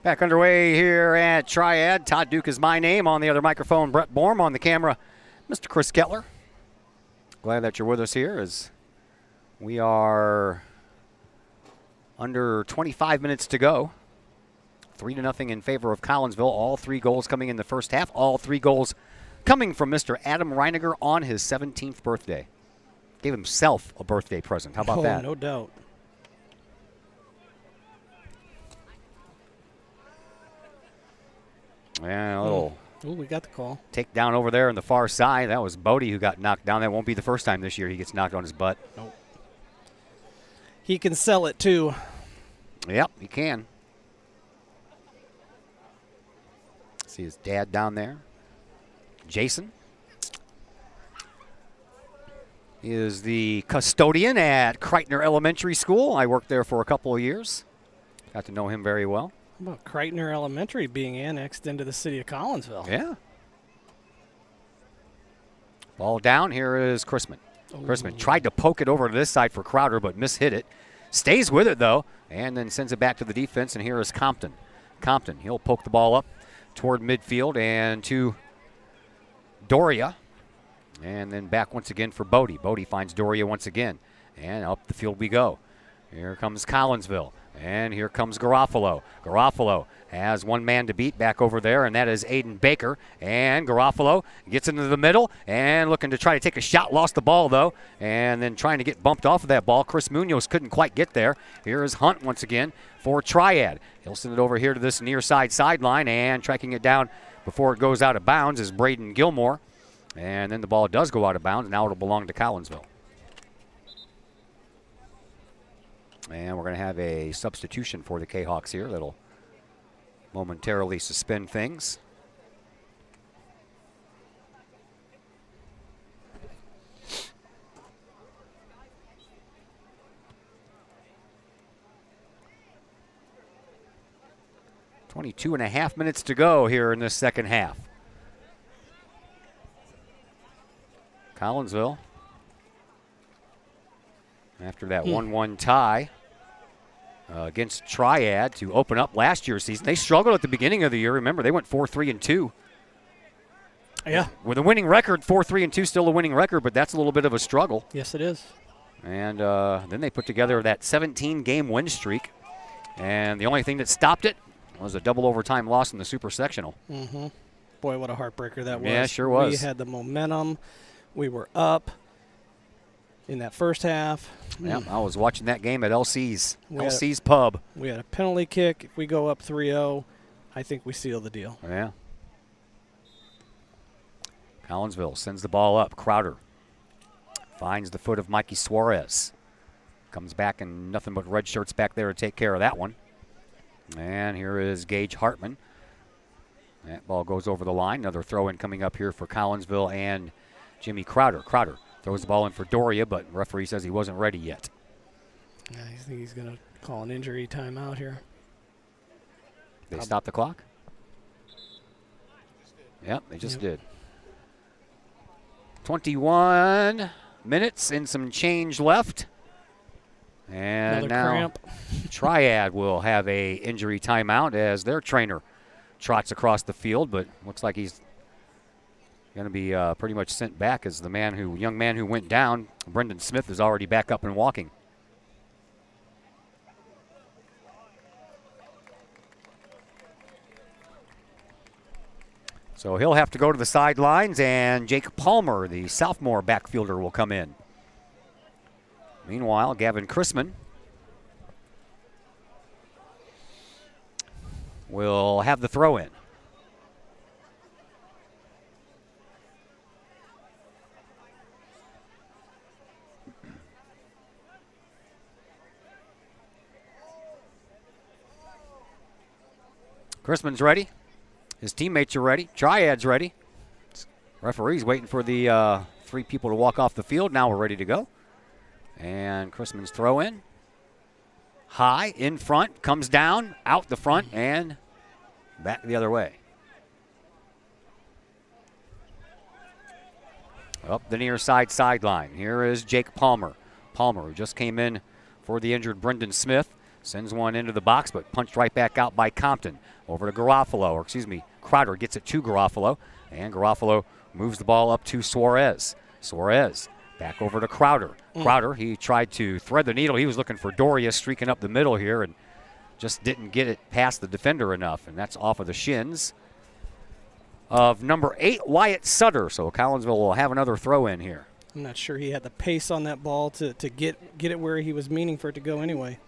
Back underway here at Triad. Todd Duke is my name. On the other microphone, Brett Borm. On the camera, Mr. Chris Kettler. Glad that you're with us here as we are under 25 minutes to go. 3-0 in favor of Collinsville. All 3 goals coming in the first half. All 3 goals coming from Mr. Adam Reiniger on his 17th birthday. Gave himself a birthday present. How about that? No doubt. Yeah, a little we got the call. take down over there on the far side. That was Bodie who got knocked down. That won't be the first time this year he gets knocked on his butt. Nope. He can sell it too. Yep, he can. See his dad down there. Jason is the custodian at Kreitner Elementary School. I worked there for a couple of years. Got to know him very well. How about Kreitner Elementary being annexed into the city of Collinsville? Yeah. Ball down. Here is Chrisman. Chrisman tried to poke it over to this side for Crowder, but mishit it. Stays with it, though, and then sends it back to the defense, and here is Compton. Compton, he'll poke the ball up toward midfield and to Doria. And then back once again for Bodie. Bodie finds Doria once again, and up the field we go. Here comes Collinsville. And here comes Garofalo. Garofalo has one man to beat back over there, and that is Aiden Baker. And Garofalo gets into the middle and looking to try to take a shot. Lost the ball, though, and then trying to get bumped off of that ball. Chris Munoz couldn't quite get there. Here is Hunt once again for Triad. He'll send it over here to this near side sideline, and tracking it down before it goes out of bounds is Braden Gilmore. And then the ball does go out of bounds. Now it'll belong to Collinsville. And we're going to have a substitution for the Kahawks here that'll momentarily suspend things. .22.5 minutes to go here in this second half. Collinsville, after that 1-1 tie, against Triad to open up last year's season. They struggled at the beginning of the year. Remember, they went 4-3-2. Yeah. With a winning record, 4-3-2, still a winning record, but that's a little bit of a struggle. Yes, it is. And then they put together that 17-game win streak. And the only thing that stopped it was a double overtime loss in the super sectional. Mm-hmm. Boy, what a heartbreaker that was. Yeah, sure was. We had the momentum. We were up in that first half. Yeah, I was watching that game at LC's We Pub. We had a penalty kick. If we go up 3-0, I think we seal the deal. Yeah. Collinsville sends the ball up. Crowder finds the foot of Mikey Suarez. Comes back and nothing but red shirts back there to take care of that one. And here is Gage Hartman. That ball goes over the line. Another throw-in coming up here for Collinsville and Jimmy Crowder. Crowder throws the ball in for Doria, but referee says he wasn't ready yet. Yeah, I think he's going to call an injury timeout here. They stop the clock? Yep, they just did. 21 minutes and some change left. And Another now cramp. Triad will have a injury timeout as their trainer trots across the field, but looks like he's going to be pretty much sent back as the young man who went down, Brendan Smith, is already back up and walking. So he'll have to go to the sidelines, and Jake Palmer, the sophomore backfielder, will come in. Meanwhile, Gavin Chrisman will have the throw in. Chrisman's ready. His teammates are ready. Triad's ready. Referee's waiting for the 3 people to walk off the field. Now we're ready to go. And Chrisman's throw in. High, in front, comes down, out the front, and back the other way. Up the near side sideline. Here is Jake Palmer. Palmer, who just came in for the injured Brendan Smith, sends one into the box, but punched right back out by Compton. Over to Crowder gets it to Garofalo, and Garofalo moves the ball up to Suarez. Suarez back over to Crowder. Crowder, he tried to thread the needle. He was looking for Doria streaking up the middle here and just didn't get it past the defender enough, and that's off of the shins of number 8, Wyatt Sutter. So Collinsville will have another throw in here. I'm not sure he had the pace on that ball to get it where he was meaning for it to go anyway.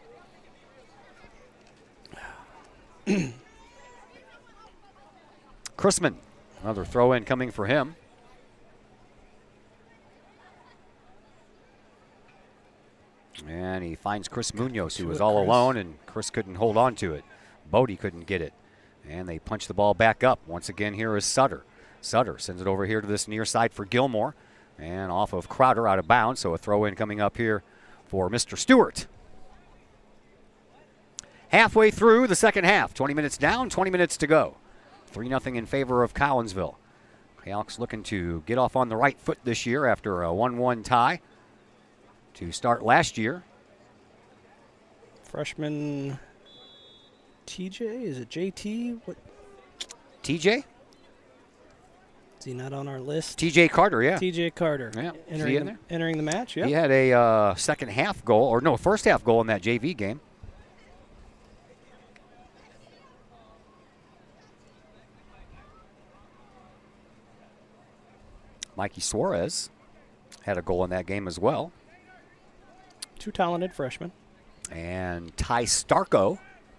Chrisman, another throw in coming for him. And he finds Chris Munoz, who was all alone, and Chris couldn't hold on to it. Bodie couldn't get it. And they punch the ball back up. Once again, here is Sutter. Sutter sends it over here to this near side for Gilmore. And off of Crowder, out of bounds. So a throw in coming up here for Mr. Stewart. Halfway through the second half. 20 minutes down, 20 minutes to go. 3-0 in favor of Collinsville. Cahock's looking to get off on the right foot this year after a 1-1 tie to start last year. Freshman TJ, is it JT? What? TJ? Is he not on our list? TJ Carter, yeah. TJ Carter. Yeah. Entering the match, yeah. He had a first half goal in that JV game. Mikey Suarez had a goal in that game as well. 2 talented freshmen. And Ty Starko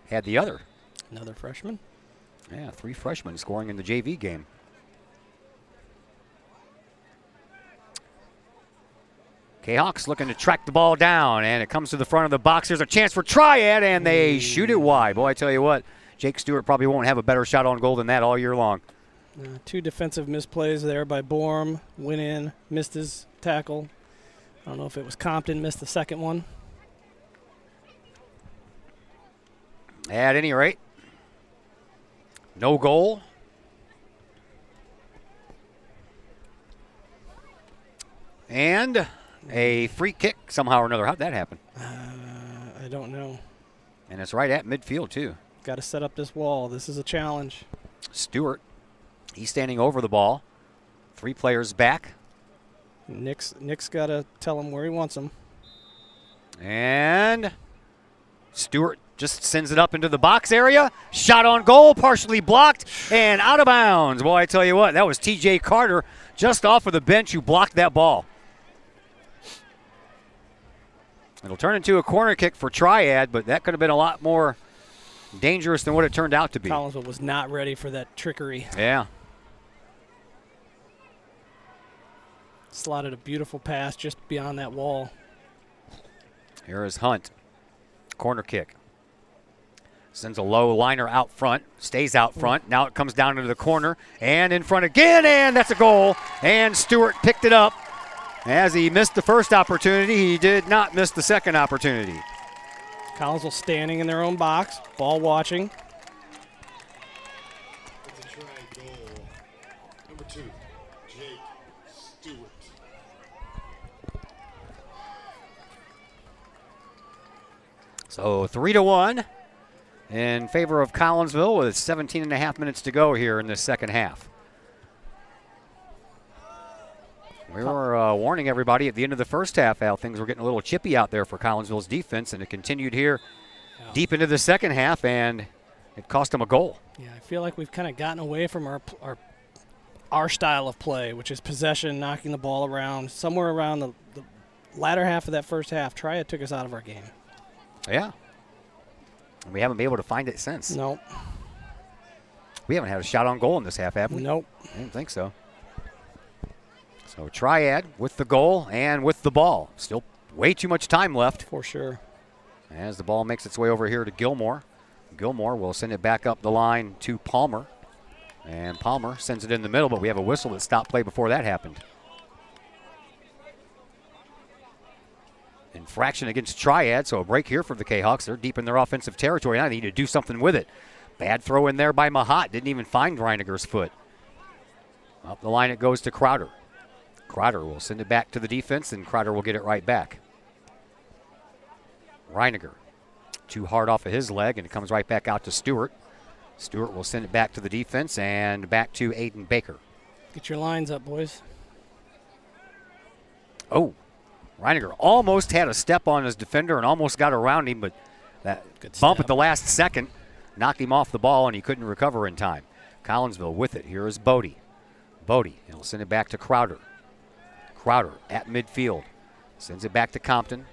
had the other. Another freshman. Yeah, 3 freshmen scoring in the JV game. Kahok's looking to track the ball down, and it comes to the front of the box. There's a chance for Triad, and they shoot it wide. Boy, I tell you what, Jake Stewart probably won't have a better shot on goal than that all year long. 2 defensive misplays there by Borm. Went in, missed his tackle. I don't know if it was Compton, missed the second one. At any rate, no goal. And a free kick somehow or another. How'd that happen? I don't know. And it's right at midfield, too. Got to set up this wall. This is a challenge. Stewart, he's standing over the ball. 3 players back. Nick's got to tell him where he wants him. And Stewart just sends it up into the box area. Shot on goal, partially blocked, and out of bounds. Boy, I tell you what, that was T.J. Carter just off of the bench who blocked that ball. It'll turn into a corner kick for Triad, but that could have been a lot more dangerous than what it turned out to be. Collinsville was not ready for that trickery. Yeah. Slotted a beautiful pass just beyond that wall. Here is Hunt. Corner kick. Sends a low liner out front. Stays out front. Now it comes down into the corner. And in front again. And that's a goal. And Stewart picked it up. As he missed the first opportunity, he did not miss the second opportunity. Collinsville standing in their own box. Ball watching. It's a try goal. Number 2, Jake Stewart. So 3-1 in favor of Collinsville with 17 and a half minutes to go here in the second half. We were warning everybody at the end of the first half how things were getting a little chippy out there for Collinsville's defense, and it continued here deep into the second half, and it cost them a goal. Yeah, I feel like we've kind of gotten away from our style of play, which is possession, knocking the ball around. Somewhere around the latter half of that first half, Triad took us out of our game. Yeah. And we haven't been able to find it since. Nope. We haven't had a shot on goal in this half, have we? Nope. I didn't think so. So Triad with the goal and with the ball. Still way too much time left. For sure. As the ball makes its way over here to Gilmore. Gilmore will send it back up the line to Palmer. And Palmer sends it in the middle, but we have a whistle that stopped play before that happened. Infraction against Triad, so a break here for the Kahawks. They're deep in their offensive territory. Now they need to do something with it. Bad throw in there by Mahat. Didn't even find Reiniger's foot. Up the line it goes to Crowder. Crowder will send it back to the defense, and Crowder will get it right back. Reiniger, too hard off of his leg, and it comes right back out to Stewart. Stewart will send it back to the defense and back to Aiden Baker. Get your lines up, boys. Oh, Reiniger almost had a step on his defender and almost got around him, but that bump at the last second knocked him off the ball, and he couldn't recover in time. Collinsville with it. Here is Bodie. Bodie, he'll send it back to Crowder. Crowder at midfield. Sends it back to Compton.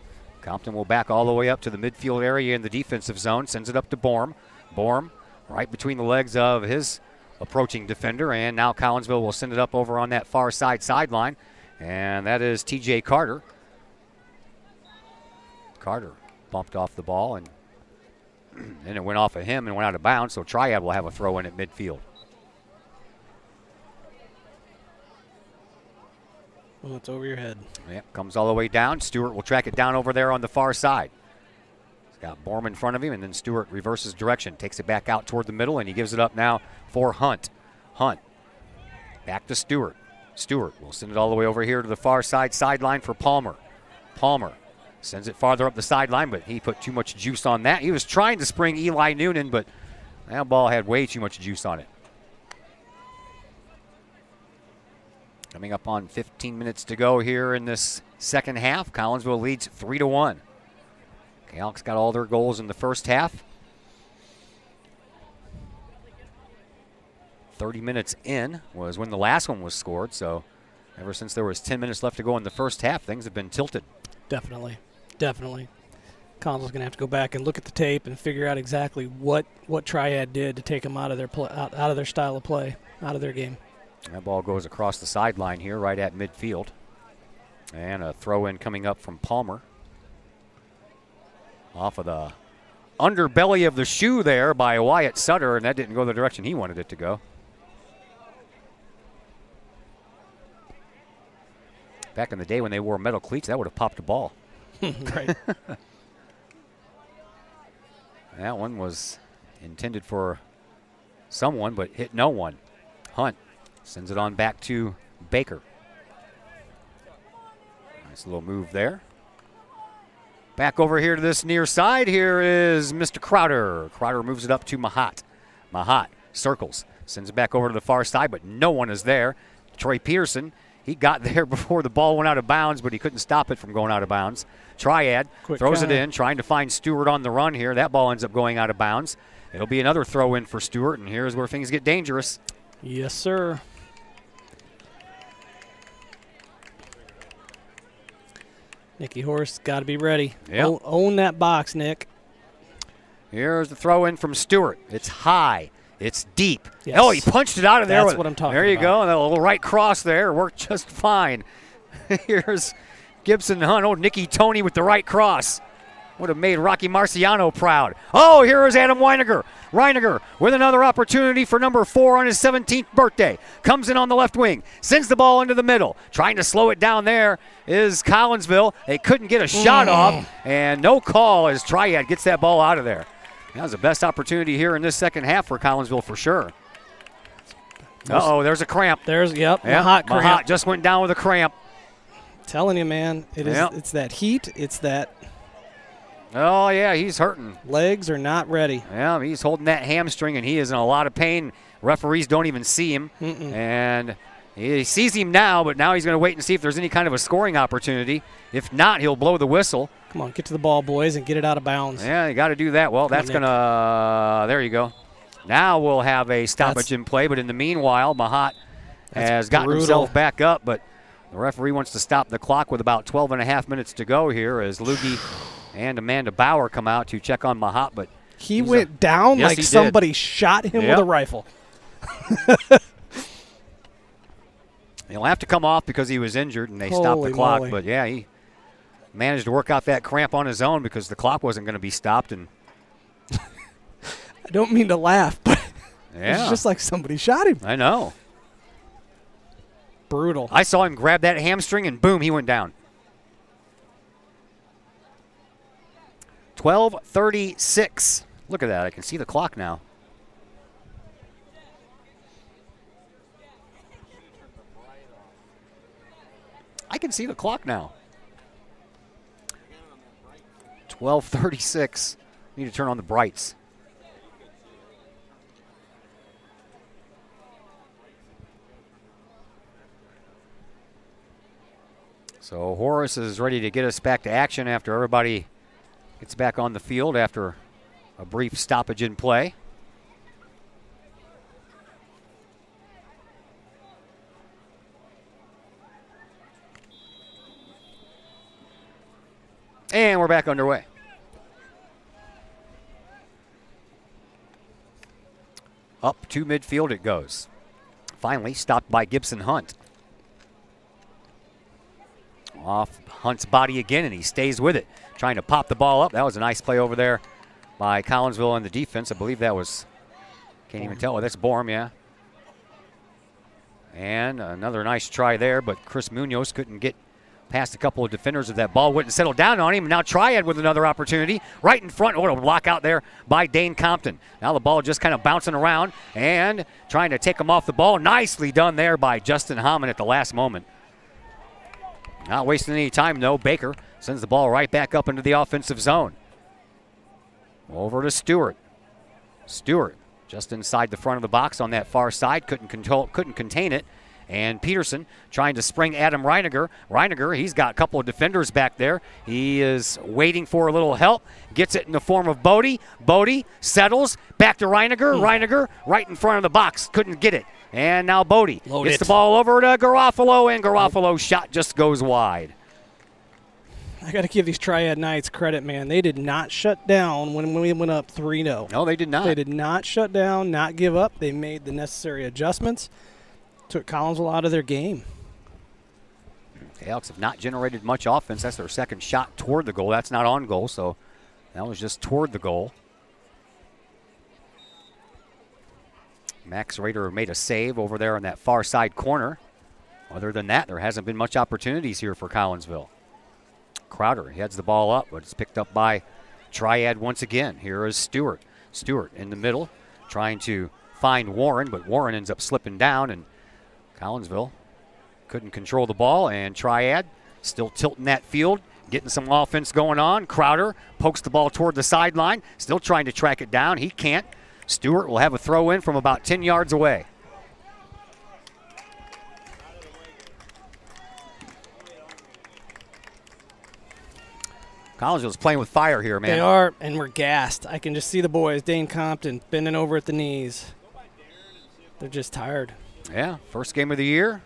Compton will back all the way up to the midfield area in the defensive zone. Sends it up to Borm. Borm right between the legs of his approaching defender. And now Collinsville will send it up over on that far side sideline. And that is T.J. Carter. Carter bumped off the ball, and then it went off of him and went out of bounds. So Triad will have a throw in at midfield. Well, it's over your head. Yep, comes all the way down. Stewart will track it down over there on the far side. He's got Borm in front of him, and then Stewart reverses direction, takes it back out toward the middle, and he gives it up now for Hunt. Hunt back to Stewart. Stewart will send it all the way over here to the far side sideline for Palmer. Palmer sends it farther up the sideline, but he put too much juice on that. He was trying to spring Eli Noonan, but that ball had way too much juice on it. Coming up on 15 minutes to go here in this second half. Collinsville leads 3-1. Kahawks got all their goals in the first half. 30 minutes in was when the last one was scored, so ever since there was 10 minutes left to go in the first half, things have been tilted. Definitely. Definitely. Collinsville's going to have to go back and look at the tape and figure out exactly what Triad did to take them out of their out of their style of play, out of their game. That ball goes across the sideline here, right at midfield. And a throw-in coming up from Palmer. Off of the underbelly of the shoe there by Wyatt Sutter, and that didn't go the direction he wanted it to go. Back in the day when they wore metal cleats, that would have popped a ball. Right. That one was intended for someone, but hit no one. Hunt sends it on back to Baker. Nice little move there. Back over here to this near side. Here is Mr. Crowder. Crowder moves it up to Mahat. Mahat circles, sends it back over to the far side, but no one is there. Trey Pearson, he got there before the ball went out of bounds, but he couldn't stop it from going out of bounds. Triad throws it in, trying to find Stewart on the run here. That ball ends up going out of bounds. It'll be another throw in for Stewart, and here's where things get dangerous. Yes, sir. Nicky Horse got to be ready. Yep. Own that box, Nick. Here's the throw in from Stewart. It's high. It's deep. Yes. Oh, he punched it out of there. That's what I'm talking about. There you go. And a little right cross there worked just fine. Here's Gibson Hunt. Oh, Nicky Tony with the right cross. Would have made Rocky Marciano proud. Oh, here is Adam Reiniger. Reiniger with another opportunity for number 4 on his 17th birthday. Comes in on the left wing. Sends the ball into the middle. Trying to slow it down there is Collinsville. They couldn't get a shot off. And no call as Triad gets that ball out of there. That was the best opportunity here in this second half for Collinsville for sure. Uh-oh, there's a cramp. Yep, Mahat cramp. Mahat just went down with a cramp. Telling you, man, it's that heat. It's that. Oh, yeah, he's hurting. Legs are not ready. Yeah, he's holding that hamstring, and he is in a lot of pain. Referees don't even see him. And he sees him now, but now he's going to wait and see if there's any kind of a scoring opportunity. If not, he'll blow the whistle. Come on, get to the ball, boys, and get it out of bounds. Yeah, you got to do that. Well, that's going to – there you go. Now we'll have a stoppage in play, but in the meanwhile, Mahat has gotten himself back up, but the referee wants to stop the clock with about 12 and a half minutes to go here as Loogie and Amanda Bauer come out to check on Mahat, but he went down like somebody shot him with a rifle. He'll have to come off because he was injured, and they stopped the clock. But, yeah, he managed to work out that cramp on his own because the clock wasn't going to be stopped. And I don't mean to laugh, but it's just like somebody shot him. I know. Brutal. I saw him grab that hamstring, and boom, he went down. 12:36. Look at that. I can see the clock now. I can see the clock now. 12:36. Need to turn on the brights. So Horace is ready to get us back to action after everybody gets back on the field after a brief stoppage in play. And we're back underway. Up to midfield it goes. Finally stopped by Gibson Hunt. Off Hunt's body again, and he stays with it, trying to pop the ball up. That was a nice play over there by Collinsville in the defense. I believe that was, can't even tell. Oh, that's Borm, yeah. And another nice try there, but Chris Munoz couldn't get past a couple of defenders. If that ball wouldn't settle down on him. And now Triad with another opportunity right in front. What a block out there by Dane Compton. Now the ball just kind of bouncing around and trying to take him off the ball. Nicely done there by Justin Hammond at the last moment. Not wasting any time, though. Baker sends the ball right back up into the offensive zone. Over to Stewart. Stewart just inside the front of the box on that far side. Couldn't contain it. And Peterson trying to spring Adam Reiniger. Reiniger, he's got a couple of defenders back there. He is waiting for a little help. Gets it in the form of Bodie. Bodie settles. Back to Reiniger. Reiniger right in front of the box. Couldn't get it. And now Bodie gets the ball over to Garofalo, and Garoffalo's shot just goes wide. I got to give these Triad Knights credit, man. They did not shut down when we went up 3-0. No, they did not. They did not shut down, not give up. They made the necessary adjustments. Took Collinsville out of their game. The Elks have not generated much offense. That's their second shot toward the goal. That's not on goal, so that was just toward the goal. Max Rader made a save over there in that far side corner. Other than that, there hasn't been much opportunities here for Collinsville. Crowder heads the ball up, but it's picked up by Triad once again. Here is Stewart. Stewart in the middle, trying to find Warren, but Warren ends up slipping down, and Collinsville couldn't control the ball, and Triad still tilting that field, getting some offense going on. Crowder pokes the ball toward the sideline, still trying to track it down. He can't. Stewart will have a throw in from about 10 yards away. Collinsville's playing with fire here, man. They are, and we're gassed. I can just see the boys, Dane Compton, bending over at the knees. They're just tired. Yeah, first game of the year.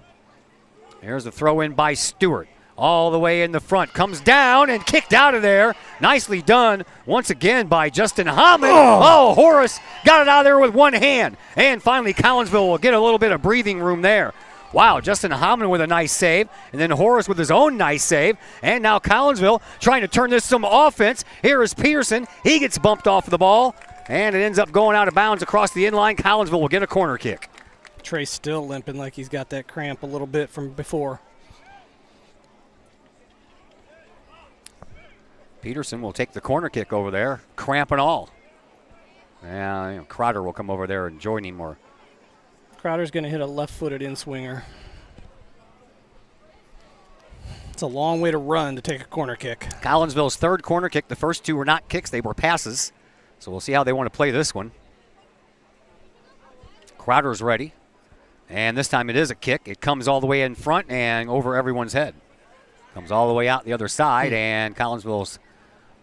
Here's the throw in by Stewart. All the way in the front. Comes down and kicked out of there. Nicely done once again by Justin Hammond. Oh, Horace got it out of there with one hand. And finally, Collinsville will get a little bit of breathing room there. Wow, Justin Hammond with a nice save, and then Horace with his own nice save. And now Collinsville trying to turn this some offense. Here is Pearson. He gets bumped off the ball, and it ends up going out of bounds across the inline. Collinsville will get a corner kick. Trey's still limping like he's got that cramp a little bit from before. Peterson will take the corner kick over there, cramp and all. Yeah, Crowder will come over there and join him more. Crowder's going to hit a left-footed in-swinger. It's a long way to run to take a corner kick. Collinsville's third corner kick. The first two were not kicks, they were passes. So we'll see how they want to play this one. Crowder's ready. And this time it is a kick. It comes all the way in front and over everyone's head. Comes all the way out the other side, and Collinsville's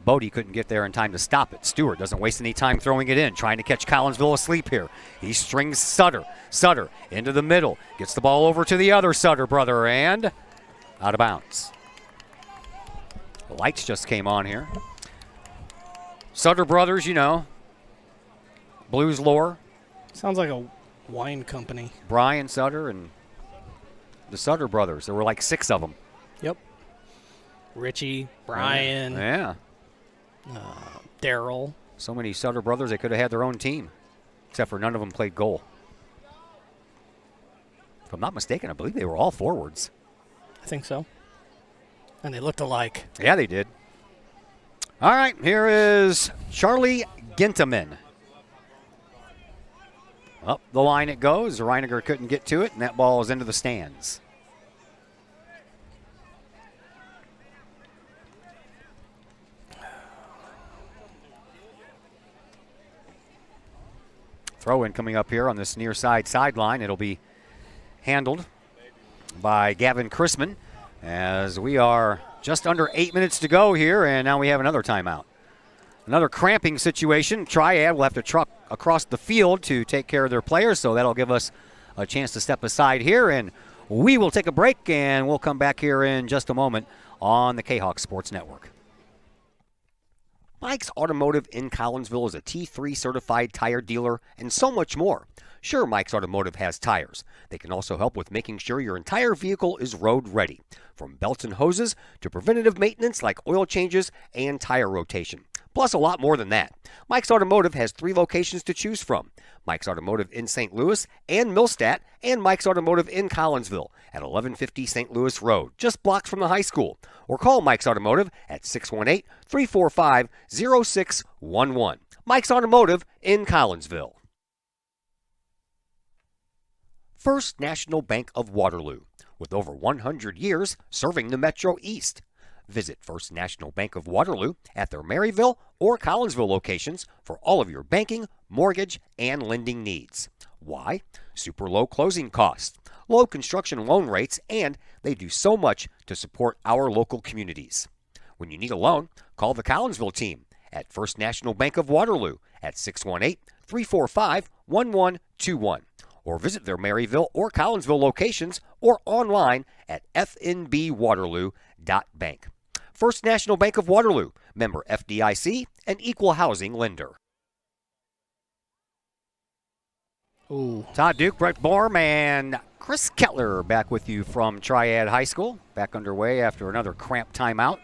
Bodie couldn't get there in time to stop it. Stewart doesn't waste any time throwing it in, trying to catch Collinsville asleep here. He strings Sutter. Sutter into the middle. Gets the ball over to the other Sutter brother, and out of bounds. The lights just came on here. Sutter brothers, you know, blues lore. Sounds like a wine company. Brian Sutter and the Sutter brothers. There were like 6 of them. Yep. Richie, Brian. Yeah. Daryl. So many Sutter brothers, they could have had their own team, except for none of them played goal. If I'm not mistaken, I believe they were all forwards. I think so. And they looked alike. Yeah, they did. All right, here is Charlie Ginteman. Up the line it goes. Reiniger couldn't get to it, and that ball is into the stands. Throw in coming up here on this near side sideline. It'll be handled by Gavin Chrisman as we are just under 8 minutes to go here, and now we have another timeout. Another cramping situation. Triad will have to truck across the field to take care of their players, so that'll give us a chance to step aside here, and we will take a break, and we'll come back here in just a moment on the Kahok Sports Network. Mike's Automotive in Collinsville is a T3 certified tire dealer and so much more. Sure, Mike's Automotive has tires. They can also help with making sure your entire vehicle is road ready, from belts and hoses to preventative maintenance like oil changes and tire rotation. Plus a lot more than that. Mike's Automotive has 3 locations to choose from. Mike's Automotive in St. Louis and Millstadt, and Mike's Automotive in Collinsville at 1150 St. Louis Road, just blocks from the high school. Or call Mike's Automotive at 618-345-0611. Mike's Automotive in Collinsville. First National Bank of Waterloo, with over 100 years serving the Metro East. Visit First National Bank of Waterloo at their Maryville or Collinsville locations for all of your banking, mortgage, and lending needs. Why? Super low closing costs, low construction loan rates, and they do so much to support our local communities. When you need a loan, call the Collinsville team at First National Bank of Waterloo at 618-345-1121 or visit their Maryville or Collinsville locations or online at fnbwaterloo.bank. First National Bank of Waterloo, member FDIC, and equal housing lender. Ooh. Todd Duke, Brett Borm, and Chris Kettler back with you from Triad High School. Back underway after another cramped timeout.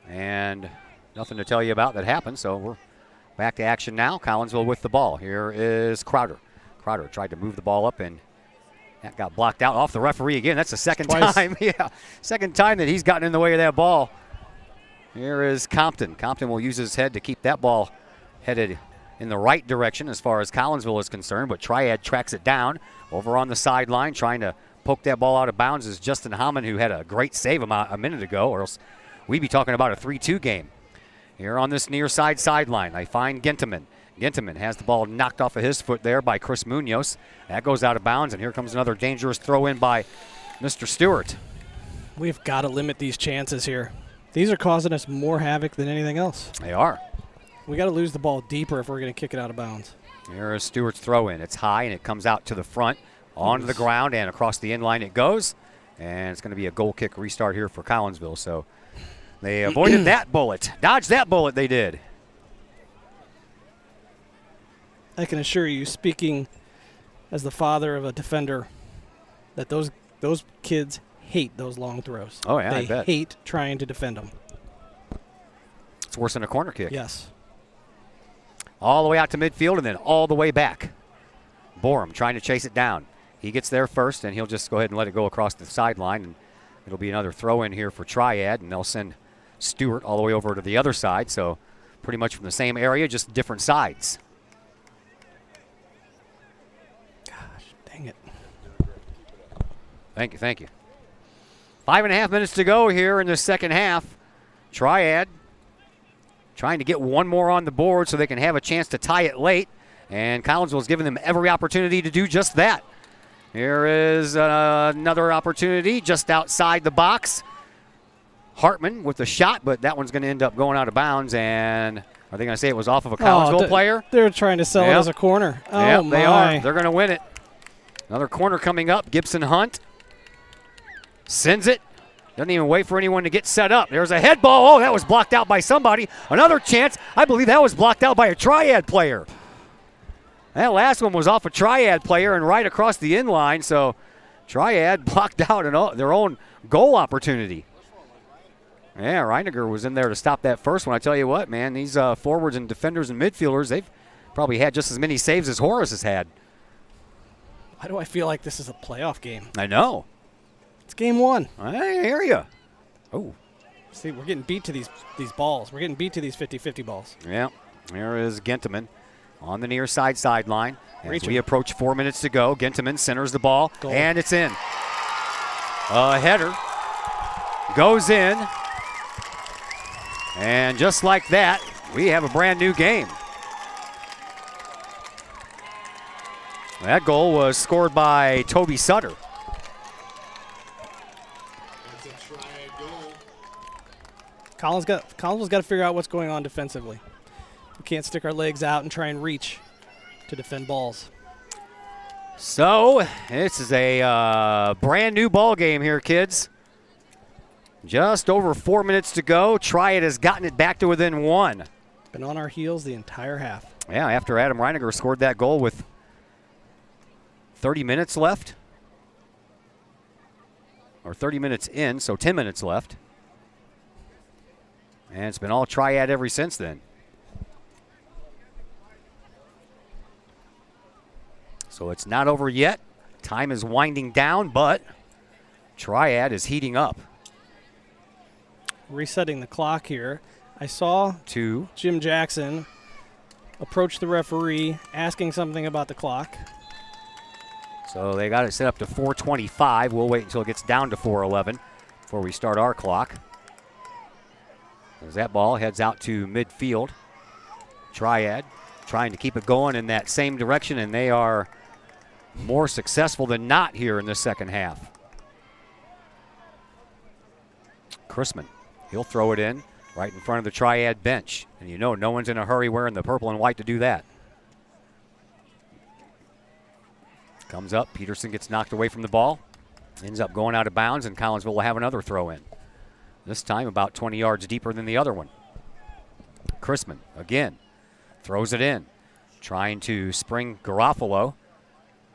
And nothing to tell you about that happened, so we're back to action now. Collinsville with the ball. Here is Crowder. Crowder tried to move the ball up, and that got blocked out off the referee again. That's the second time. Yeah, second time that he's gotten in the way of that ball. Here is Compton. Compton will use his head to keep that ball headed in the right direction as far as Collinsville is concerned, but Triad tracks it down. Over on the sideline trying to poke that ball out of bounds is Justin Hammond, who had a great save a minute ago, or else we'd be talking about a 3-2 game. Here on this near side sideline, they find Ginteman. Ginteman has the ball knocked off of his foot there by Chris Munoz. That goes out of bounds, and here comes another dangerous throw in by Mr. Stewart. We've got to limit these chances here. These are causing us more havoc than anything else. They are. We got to lose the ball deeper if we're going to kick it out of bounds. Here is Stewart's throw in. It's high, and it comes out to the front, onto the ground, and across the inline it goes. And it's going to be a goal kick restart here for Collinsville. So they avoided that bullet. Dodged that bullet, they did. I can assure you, speaking as the father of a defender, that those kids hate those long throws. Oh, yeah, I bet. They hate trying to defend them. It's worse than a corner kick. Yes. All the way out to midfield and then all the way back. Borum trying to chase it down. He gets there first, and he'll just go ahead and let it go across the sideline, and it'll be another throw in here for Triad, and they'll send Stewart all the way over to the other side, so pretty much from the same area, just different sides. Dang it. Thank you. 5.5 minutes to go here in the second half. Triad trying to get one more on the board so they can have a chance to tie it late, and Collinsville's giving them every opportunity to do just that. Here is another opportunity just outside the box. Hartman with the shot, but that one's going to end up going out of bounds, and are they going to say it was off of a Collinsville player? They're trying to sell it as a corner. Oh, yep, they are. They're going to win it. Another corner coming up. Gibson Hunt sends it. Doesn't even wait for anyone to get set up. There's a head ball. Oh, that was blocked out by somebody. Another chance. I believe that was blocked out by a Triad player. That last one was off a Triad player and right across the inline, so Triad blocked out their own goal opportunity. Yeah, Reiniger was in there to stop that first one. I tell you what, man, these forwards and defenders and midfielders, they've probably had just as many saves as Horace has had. Why do I feel like this is a playoff game? I know. It's game one. I hear you. Oh. See, we're getting beat to these balls. We're getting beat to these 50-50 balls. Yeah. Here is Ginteman on the near side sideline. As we approach 4 minutes to go, Ginteman centers the ball, and it's in. A header goes in. And just like that, we have a brand new game. That goal was scored by Toby Sutter. That's a Triad goal. Collinsville's got to figure out what's going on defensively. We can't stick our legs out and try and reach to defend balls. So this is a brand new ball game here, kids. Just over 4 minutes to go. Triad has gotten it back to within one. Been on our heels the entire half. Yeah, after Adam Reiniger scored that goal with 30 minutes left. Or 30 minutes in, so 10 minutes left. And it's been all Triad ever since then. So it's not over yet. Time is winding down, but Triad is heating up. Resetting the clock here. I saw Jim Jackson approach the referee asking something about the clock. So they got it set up to 4:25. We'll wait until it gets down to 4:11 before we start our clock. As that ball heads out to midfield. Triad trying to keep it going in that same direction, and they are more successful than not here in the second half. Chrisman, he'll throw it in right in front of the Triad bench. And you know no one's in a hurry wearing the purple and white to do that. Comes up, Peterson gets knocked away from the ball. Ends up going out of bounds, and Collinsville will have another throw in. This time about 20 yards deeper than the other one. Chrisman, again, throws it in. Trying to spring Garofalo.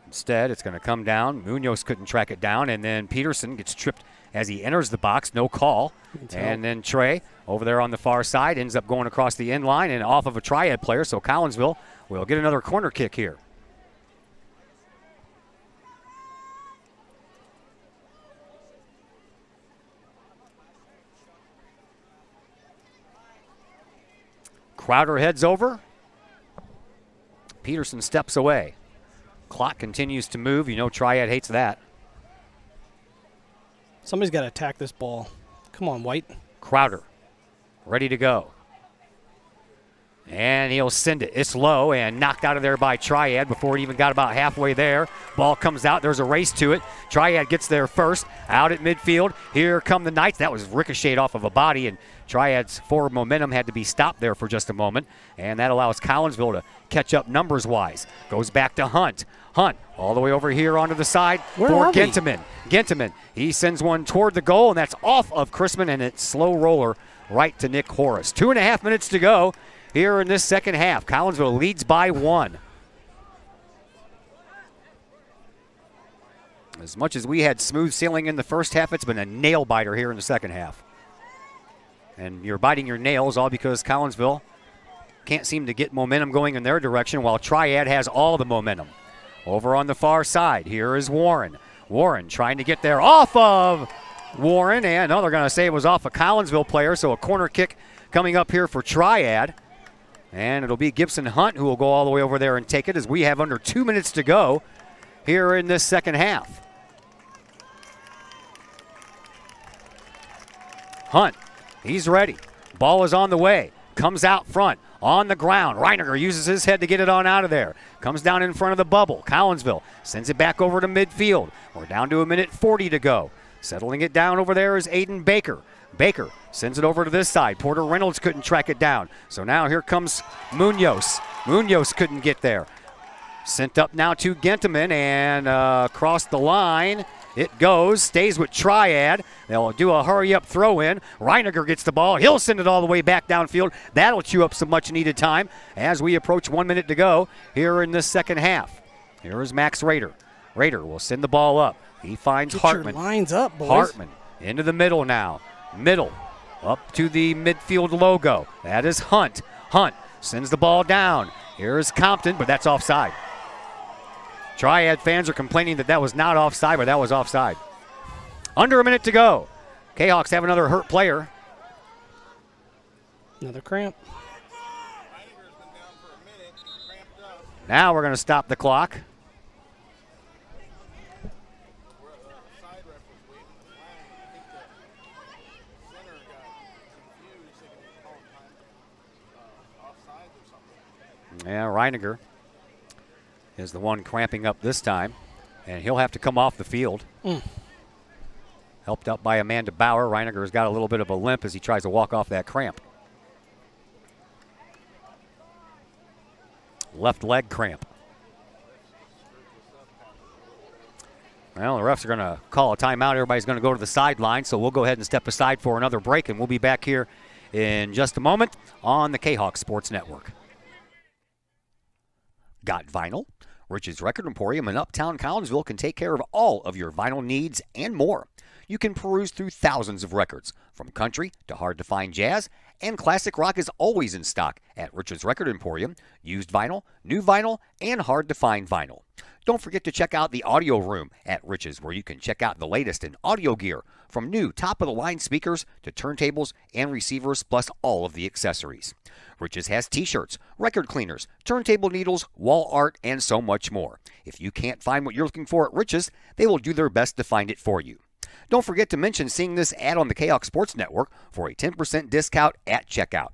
Instead, it's going to come down. Munoz couldn't track it down, and then Peterson gets tripped as he enters the box. No call. And then Trey, over there on the far side, ends up going across the end line and off of a Triad player, so Collinsville will get another corner kick here. Crowder heads over. Peterson steps away. Clock continues to move. You know Triad hates that. Somebody's got to attack this ball. Come on, White. Crowder, ready to go. And he'll send it. It's low and knocked out of there by Triad before it even got about halfway there. Ball comes out. There's a race to it. Triad gets there first. Out at midfield. Here come the Knights. That was ricocheted off of a body, and Triad's forward momentum had to be stopped there for just a moment. And that allows Collinsville to catch up numbers-wise. Goes back to Hunt. Hunt all the way over here onto the side for Ginteman. Ginteman, he sends one toward the goal, and that's off of Chrisman, and it's slow roller right to Nick Horace. 2.5 minutes to go here in this second half. Collinsville leads by 1. As much as we had smooth sailing in the first half, it's been a nail biter here in the second half. And you're biting your nails all because Collinsville can't seem to get momentum going in their direction while Triad has all the momentum. Over on the far side, here is Warren. Warren trying to get there off of Warren, and they're going to say it was off a Collinsville player, so a corner kick coming up here for Triad. And it'll be Gibson Hunt who will go all the way over there and take it as we have under 2 minutes to go here in this second half. Hunt, he's ready. Ball is on the way. Comes out front, on the ground. Reiniger uses his head to get it on out of there. Comes down in front of the bubble. Collinsville sends it back over to midfield. We're down to 1:40 to go. Settling it down over there is Aiden Baker. Baker sends it over to this side. Porter Reynolds couldn't track it down. So now here comes Munoz. Munoz couldn't get there. Sent up now to Ginteman and across the line. It goes, stays with Triad. They'll do a hurry-up throw-in. Reiniger gets the ball. He'll send it all the way back downfield. That'll chew up some much-needed time as we approach 1 minute to go here in this second half. Here is Max Rader. Rader will send the ball up. He finds Hartman. Lines up, boys. Hartman into the middle now. Middle up to the midfield logo. That is Hunt. Hunt sends the ball down. Here is Compton, but that's offside. Triad fans are complaining that that was not offside, but that was offside. Under 1 minute to go. Kahawks have another hurt player. Another cramp. Now we're going to stop the clock. Yeah, Reiniger is the one cramping up this time, and he'll have to come off the field. Helped out by Amanda Bauer. Reiniger's got a little bit of a limp as he tries to walk off that cramp. Left leg cramp. Well, the refs are going to call a timeout. Everybody's going to go to the sideline, so we'll go ahead and step aside for another break, and we'll be back here in just a moment on the Kahok Sports Network. Got vinyl? Rich's Record Emporium in Uptown Collinsville can take care of all of your vinyl needs and more. You can peruse through thousands of records, from country to hard-to-find jazz, and classic rock is always in stock at Rich's Record Emporium. Used vinyl, new vinyl, and hard-to-find vinyl. Don't forget to check out the audio room at Rich's, where you can check out the latest in audio gear, from new top-of-the-line speakers to turntables and receivers, plus all of the accessories. Rich's has t-shirts, record cleaners, turntable needles, wall art, and so much more. If you can't find what you're looking for at Rich's, they will do their best to find it for you. Don't forget to mention seeing this ad on the Kahok Sports Network for a 10% discount at checkout.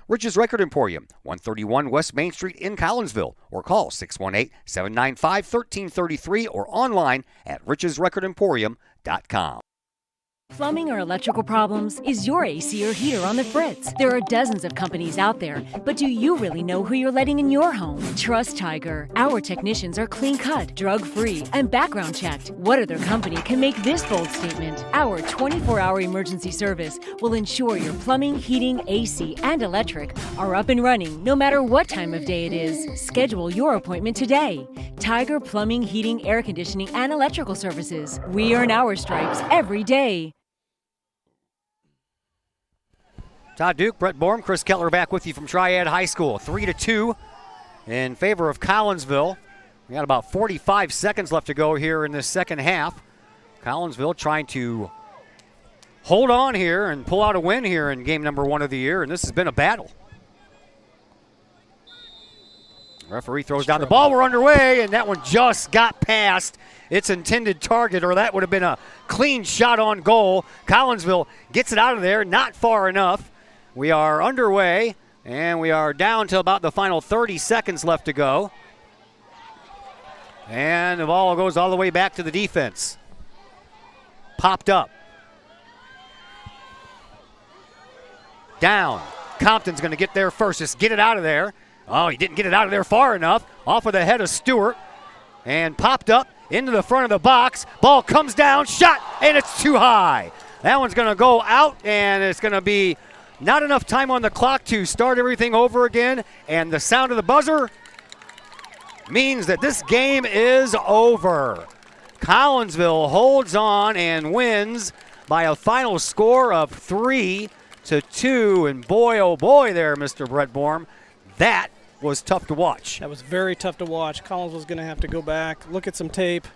Rich's Record Emporium, 131 West Main Street in Collinsville, or call 618-795-1333 or online at richesrecordemporium.com. Plumbing or electrical problems? Is your AC or heater on the fritz? There are dozens of companies out there, but do you really know who you're letting in your home? Trust Tiger. Our technicians are clean-cut, drug-free, and background-checked. What other company can make this bold statement? Our 24-hour emergency service will ensure your plumbing, heating, AC, and electric are up and running no matter what time of day it is. Schedule your appointment today. Tiger Plumbing, Heating, Air Conditioning, and Electrical Services. We earn our stripes every day. Todd Duke, Brett Borm, Chris Kettler back with you from Triad High School. 3-2 in favor of Collinsville. We got about 45 seconds left to go here in this second half. Collinsville trying to hold on here and pull out a win here in game number 1 of the year, and this has been a battle. Referee throws down the ball. We're underway, and that one just got past its intended target, or that would have been a clean shot on goal. Collinsville gets it out of there, not far enough. We are underway, and we are down to about the final 30 seconds left to go. And the ball goes all the way back to the defense. Popped up. Down. Compton's going to get there first. Just get it out of there. Oh, he didn't get it out of there far enough. Off of the head of Stewart. And popped up into the front of the box. Ball comes down, shot, and it's too high. That one's going to go out, and it's going to be not enough time on the clock to start everything over again. And the sound of the buzzer means that this game is over. Collinsville holds on and wins by a final score of 3-2. And boy, oh boy there, Mr. Brett Borm, that was tough to watch. That was very tough to watch. Collinsville's going to have to go back, look at some tape,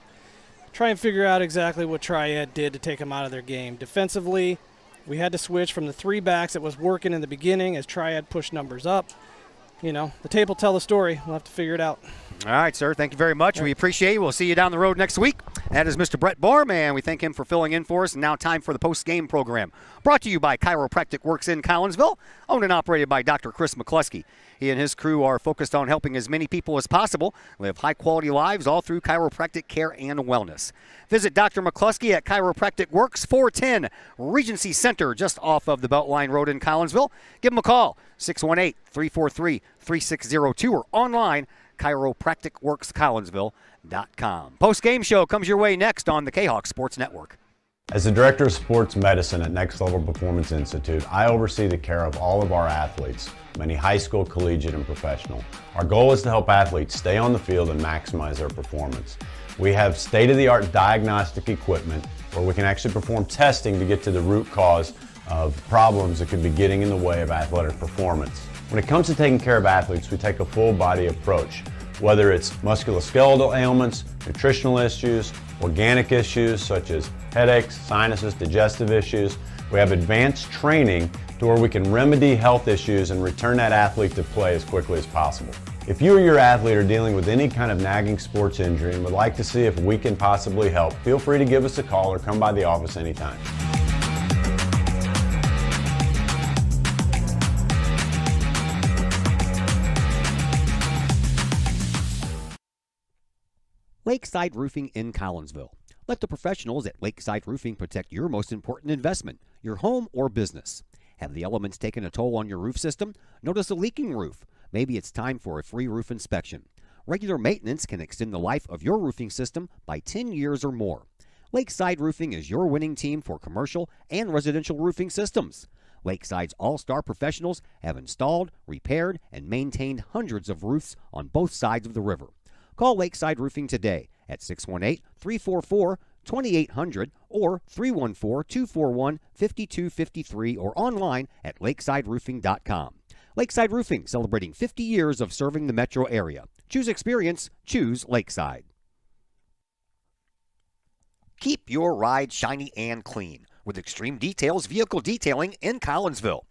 try and figure out exactly what Triad did to take them out of their game. Defensively, we had to switch from the 3 backs that was working in the beginning as Triad pushed numbers up. You know, the tape will tell the story. We'll have to figure it out. All right, sir. Thank you very much. We appreciate you. We'll see you down the road next week. That is Mr. Brett Borm, and we thank him for filling in for us. And now time for the post-game program. Brought to you by Chiropractic Works in Collinsville, owned and operated by Dr. Chris McCluskey. He and his crew are focused on helping as many people as possible live high-quality lives all through chiropractic care and wellness. Visit Dr. McCluskey at Chiropractic Works, 410 Regency Center, just off of the Beltline Road in Collinsville. Give him a call, 618-343-3602, or online, chiropracticworkscollinsville.com. Post-game show comes your way next on the Kahok Sports Network. As the Director of Sports Medicine at Next Level Performance Institute, I oversee the care of all of our athletes, many high school, collegiate, and professional. Our goal is to help athletes stay on the field and maximize their performance. We have state-of-the-art diagnostic equipment where we can actually perform testing to get to the root cause of problems that could be getting in the way of athletic performance. When it comes to taking care of athletes, we take a full-body approach, whether it's musculoskeletal ailments, nutritional issues, organic issues such as headaches, sinuses, digestive issues. We have advanced training to where we can remedy health issues and return that athlete to play as quickly as possible. If you or your athlete are dealing with any kind of nagging sports injury and would like to see if we can possibly help, feel free to give us a call or come by the office anytime. Lakeside Roofing in Collinsville. Let the professionals at Lakeside Roofing protect your most important investment, your home or business. Have the elements taken a toll on your roof system? Notice a leaking roof? Maybe it's time for a free roof inspection. Regular maintenance can extend the life of your roofing system by 10 years or more. Lakeside Roofing is your winning team for commercial and residential roofing systems. Lakeside's all-star professionals have installed, repaired, and maintained hundreds of roofs on both sides of the river. Call Lakeside Roofing today at 618-344-2800 or 314-241-5253 or online at lakesideroofing.com. Lakeside Roofing, celebrating 50 years of serving the metro area. Choose experience, choose Lakeside. Keep your ride shiny and clean with Extreme Details Vehicle Detailing in Collinsville.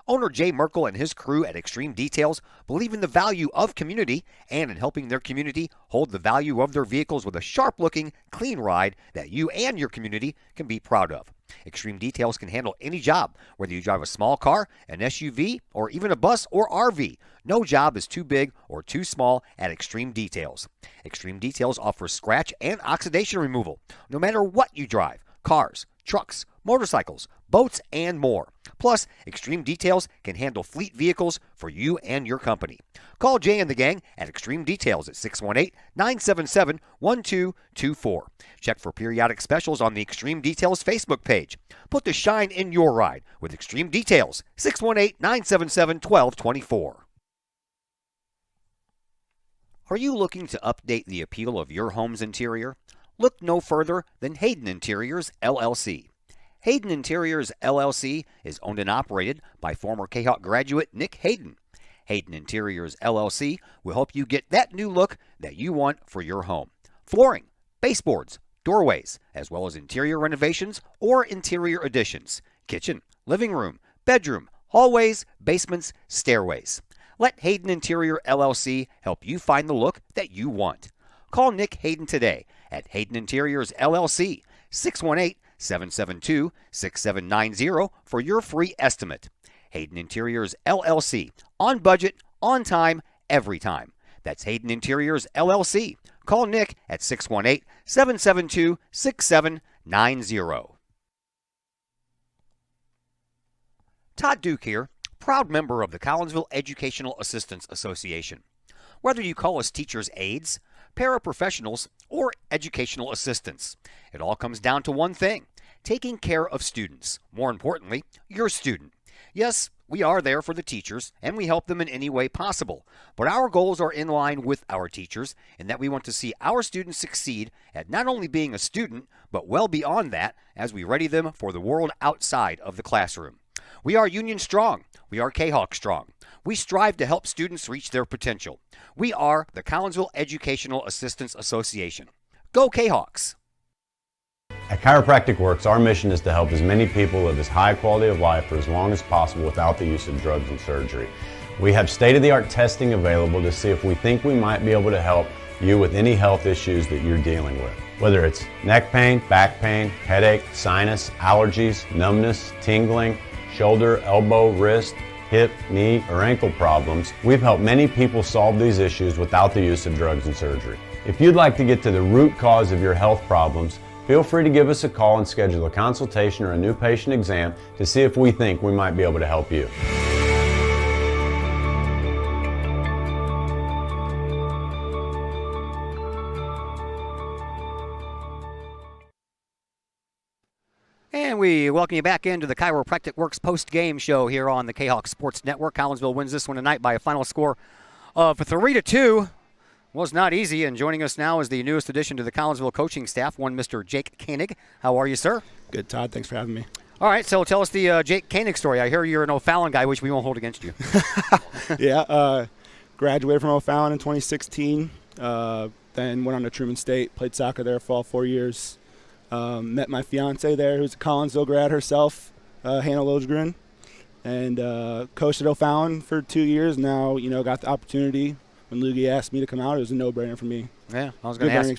Owner Jay Merkel and his crew at Extreme Details believe in the value of community and in helping their community hold the value of their vehicles with a sharp-looking, clean ride that you and your community can be proud of. Extreme Details can handle any job, whether you drive a small car, an SUV, or even a bus or RV. No job is too big or too small at Extreme Details. Extreme Details offers scratch and oxidation removal, no matter what you drive: cars, trucks, motorcycles, boats, and more. Plus, Extreme Details can handle fleet vehicles for you and your company. Call Jay and the gang at Extreme Details at 618-977-1224. Check for periodic specials on the Extreme Details Facebook page. Put the shine in your ride with Extreme Details, 618-977-1224. Are you looking to update the appeal of your home's interior? Look no further than Hayden Interiors, LLC. Hayden Interiors, LLC is owned and operated by former Kahok graduate Nick Hayden. Hayden Interiors, LLC will help you get that new look that you want for your home. Flooring, baseboards, doorways, as well as interior renovations or interior additions. Kitchen, living room, bedroom, hallways, basements, stairways. Let Hayden Interior LLC help you find the look that you want. Call Nick Hayden today at Hayden Interiors LLC, 618-772-6790 for your free estimate. Hayden Interiors LLC, on budget, on time, every time. That's Hayden Interiors LLC. Call Nick at 618-772-6790. Todd Duke here, proud member of the Collinsville Educational Assistance Association. Whether you call us teachers' aides, paraprofessionals, or educational assistants, it all comes down to one thing: taking care of students. More importantly, your student. Yes, we are there for the teachers, and we help them in any way possible. But our goals are in line with our teachers, in that we want to see our students succeed at not only being a student, but well beyond that as we ready them for the world outside of the classroom. We are Union strong. We are Kahok strong. We strive to help students reach their potential. We are the Collinsville Educational Assistance Association. Go Kahawks! At Chiropractic Works, our mission is to help as many people live as high quality of life for as long as possible without the use of drugs and surgery. We have state-of-the-art testing available to see if we think we might be able to help you with any health issues that you're dealing with. Whether it's neck pain, back pain, headache, sinus, allergies, numbness, tingling, shoulder, elbow, wrist, hip, knee, or ankle problems, we've helped many people solve these issues without the use of drugs and surgery. If you'd like to get to the root cause of your health problems, feel free to give us a call and schedule a consultation or a new patient exam to see if we think we might be able to help you. And we welcome you back into the Chiropractic Works post-game show here on the Kahok Sports Network. Collinsville wins this one tonight by a final score of 3-2. Was not easy, and joining us now is the newest addition to the Collinsville coaching staff, one Mr. Jake Koenig. How are you, sir? Good, Todd. Thanks for having me. All right, so tell us the Jake Koenig story. I hear you're an O'Fallon guy, which we won't hold against you. Yeah, graduated from O'Fallon in 2016, then went on to Truman State, played soccer there for all 4 years. Met my fiance there, who's a Collinsville grad herself, Hannah Lojgren, and coached at O'Fallon for 2 years. Now, got the opportunity. When Lugie asked me to come out, it was a no-brainer for me. Yeah, I was going to ask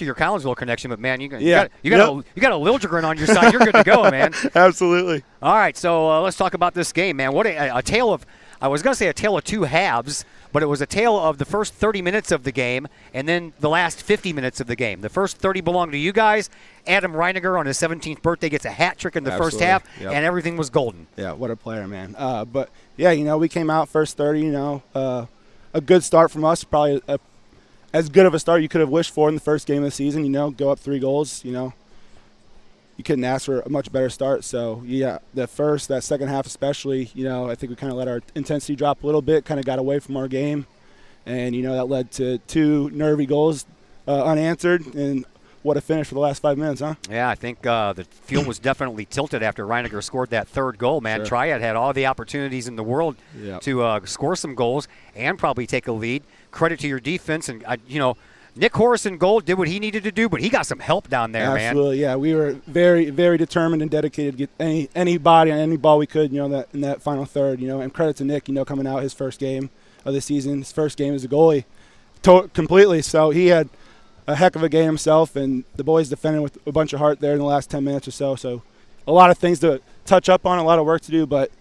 you your Collinsville connection, but man, you got a Lilligren on your side. You're good to go, man. Absolutely. All right, so let's talk about this game, man. What a tale of, I was going to say a tale of two halves, but it was a tale of the first 30 minutes of the game and then the last 50 minutes of the game. The first 30 belonged to you guys. Adam Reiniger on his 17th birthday gets a hat trick in the first half, and everything was golden. Yeah, what a player, man. But yeah, we came out first 30. A good start from us, probably as good of a start you could have wished for in the first game of the season. Go up 3 goals. You couldn't ask for a much better start. So yeah, that second half especially, I think we kind of let our intensity drop a little bit, kind of got away from our game, and that led to 2 nervy goals unanswered, and what a finish for the last 5 minutes, huh? Yeah, I think the field was definitely tilted after Reiniger scored that third goal, man. Sure. Triad had all the opportunities in the world to score some goals and probably take a lead. Credit to your defense. And, Nick Horace in goal did what he needed to do, but he got some help down there, man. Absolutely, yeah. We were very, very determined and dedicated to get any body on any ball we could, in that final third, and credit to Nick, coming out his first game of the season, his first game as a goalie completely. So he had a heck of a game himself, and the boys defended with a bunch of heart there in the last 10 minutes or so. So a lot of things to touch up on, a lot of work to do, but,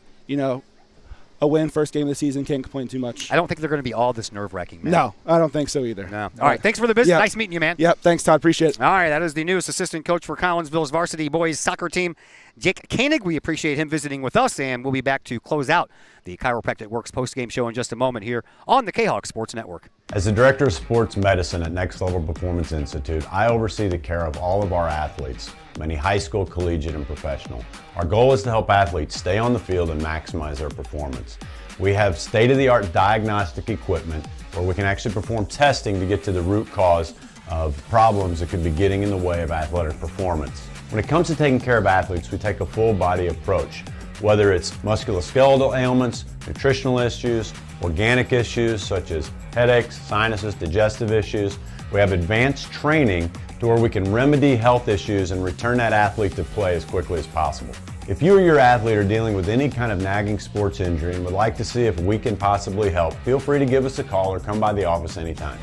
a win first game of the season, can't complain too much. I don't think they're going to be all this nerve-wracking, man. No, I don't think so either. No. All right, thanks for the visit. Yep. Nice meeting you, man. Yep, thanks, Todd. Appreciate it. All right, that is the newest assistant coach for Collinsville's varsity boys soccer team, Jake Koenig. We appreciate him visiting with us, and we'll be back to close out the Chiropractic Works postgame show in just a moment here on the Kahok Sports Network. As the Director of Sports Medicine at Next Level Performance Institute, I oversee the care of all of our athletes, many high school, collegiate, and professional. Our goal is to help athletes stay on the field and maximize their performance. We have state-of-the-art diagnostic equipment where we can actually perform testing to get to the root cause of problems that could be getting in the way of athletic performance. When it comes to taking care of athletes, we take a full-body approach, whether it's musculoskeletal ailments, nutritional issues, organic issues such as headaches, sinuses, digestive issues. We have advanced training to where we can remedy health issues and return that athlete to play as quickly as possible. If you or your athlete are dealing with any kind of nagging sports injury and would like to see if we can possibly help, feel free to give us a call or come by the office anytime.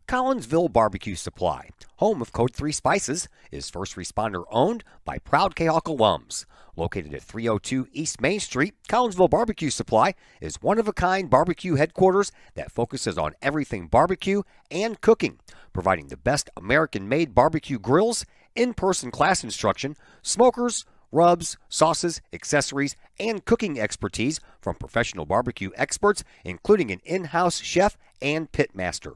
Collinsville Barbecue Supply, home of Code 3 Spices, is first responder owned by proud Kahok alums. Located at 302 East Main Street, Collinsville Barbecue Supply is one-of-a-kind barbecue headquarters that focuses on everything barbecue and cooking, providing the best American-made barbecue grills, in-person class instruction, smokers, rubs, sauces, accessories, and cooking expertise from professional barbecue experts, including an in-house chef and pit master.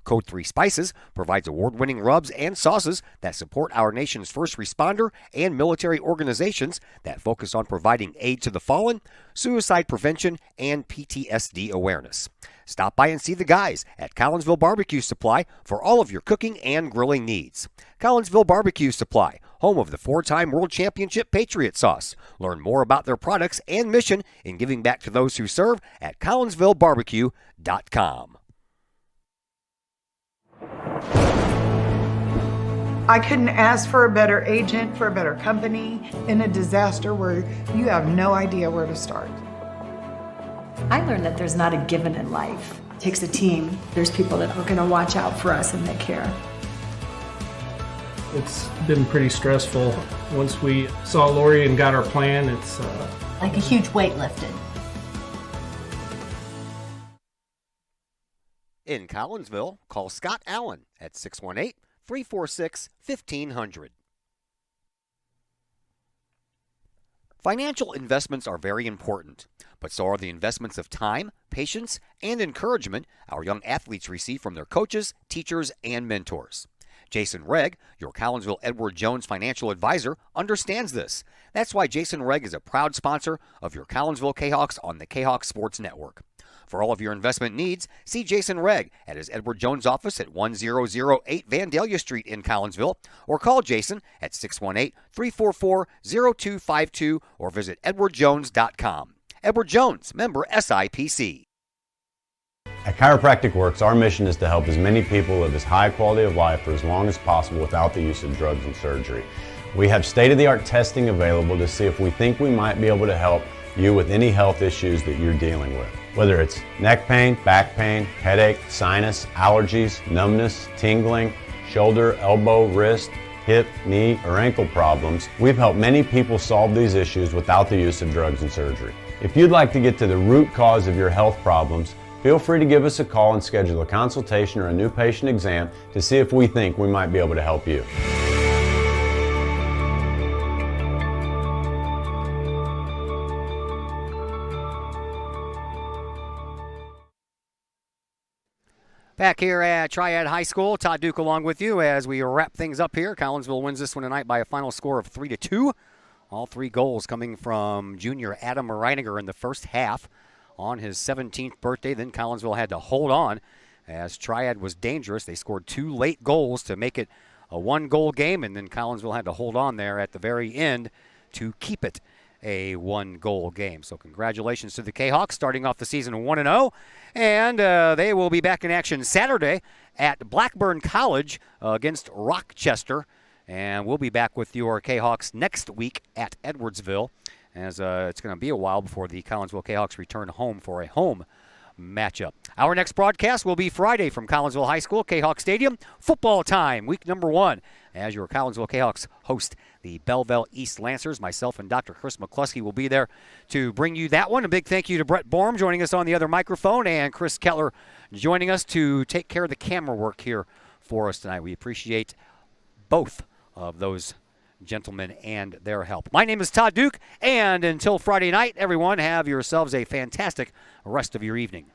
Code 3 Spices provides award-winning rubs and sauces that support our nation's first responder and military organizations that focus on providing aid to the fallen, suicide prevention, and PTSD awareness. Stop by and see the guys at Collinsville Barbecue Supply for all of your cooking and grilling needs. Collinsville Barbecue Supply, home of the 4-time World Championship Patriot Sauce. Learn more about their products and mission in giving back to those who serve at collinsvillebarbecue.com. I couldn't ask for a better agent, for a better company in a disaster where you have no idea where to start. I learned that there's not a given in life. It takes a team. There's people that are going to watch out for us and they care. It's been pretty stressful. Once we saw Lori and got our plan, it's like a huge weight lifted. In Collinsville, call Scott Allen at 618-346-1500. Financial investments are very important, but so are the investments of time, patience, and encouragement our young athletes receive from their coaches, teachers, and mentors. Jason Regg, your Collinsville Edward Jones financial advisor, understands this. That's why Jason Regg is a proud sponsor of your Collinsville Kahawks on the Kahok Sports Network. For all of your investment needs, see Jason Regg at his Edward Jones office at 1008 Vandalia Street in Collinsville, or call Jason at 618-344-0252 or visit edwardjones.com. Edward Jones, member SIPC. At Chiropractic Works, our mission is to help as many people live as high quality of life for as long as possible without the use of drugs and surgery. We have state-of-the-art testing available to see if we think we might be able to help you with any health issues that you're dealing with. Whether it's neck pain, back pain, headache, sinus, allergies, numbness, tingling, shoulder, elbow, wrist, hip, knee, or ankle problems, we've helped many people solve these issues without the use of drugs and surgery. If you'd like to get to the root cause of your health problems, feel free to give us a call and schedule a consultation or a new patient exam to see if we think we might be able to help you. Back here at Triad High School, Todd Duke along with you as we wrap things up here. Collinsville wins this one tonight by a final score of 3-2. All 3 goals coming from junior Adam Reiniger in the first half on his 17th birthday. Then Collinsville had to hold on as Triad was dangerous. They scored 2 late goals to make it a 1-goal game, and then Collinsville had to hold on there at the very end to keep it a 1-goal game. So congratulations to the Kahawks starting off the season 1-0. And they will be back in action Saturday at Blackburn College against Rochester. And we'll be back with your Kahawks next week at Edwardsville, as it's going to be a while before the Collinsville Kahawks return home for a home matchup. Our next broadcast will be Friday from Collinsville High School, Kahawk Stadium. Football time, week number 1, as your Collinsville Kahawks host the Belleville East Lancers. Myself and Dr. Chris McCluskey will be there to bring you that one. A big thank you to Brett Borm joining us on the other microphone, and Chris Kettler joining us to take care of the camera work here for us tonight. We appreciate both of those gentlemen and their help. My name is Todd Duke, and until Friday night, everyone, have yourselves a fantastic rest of your evening.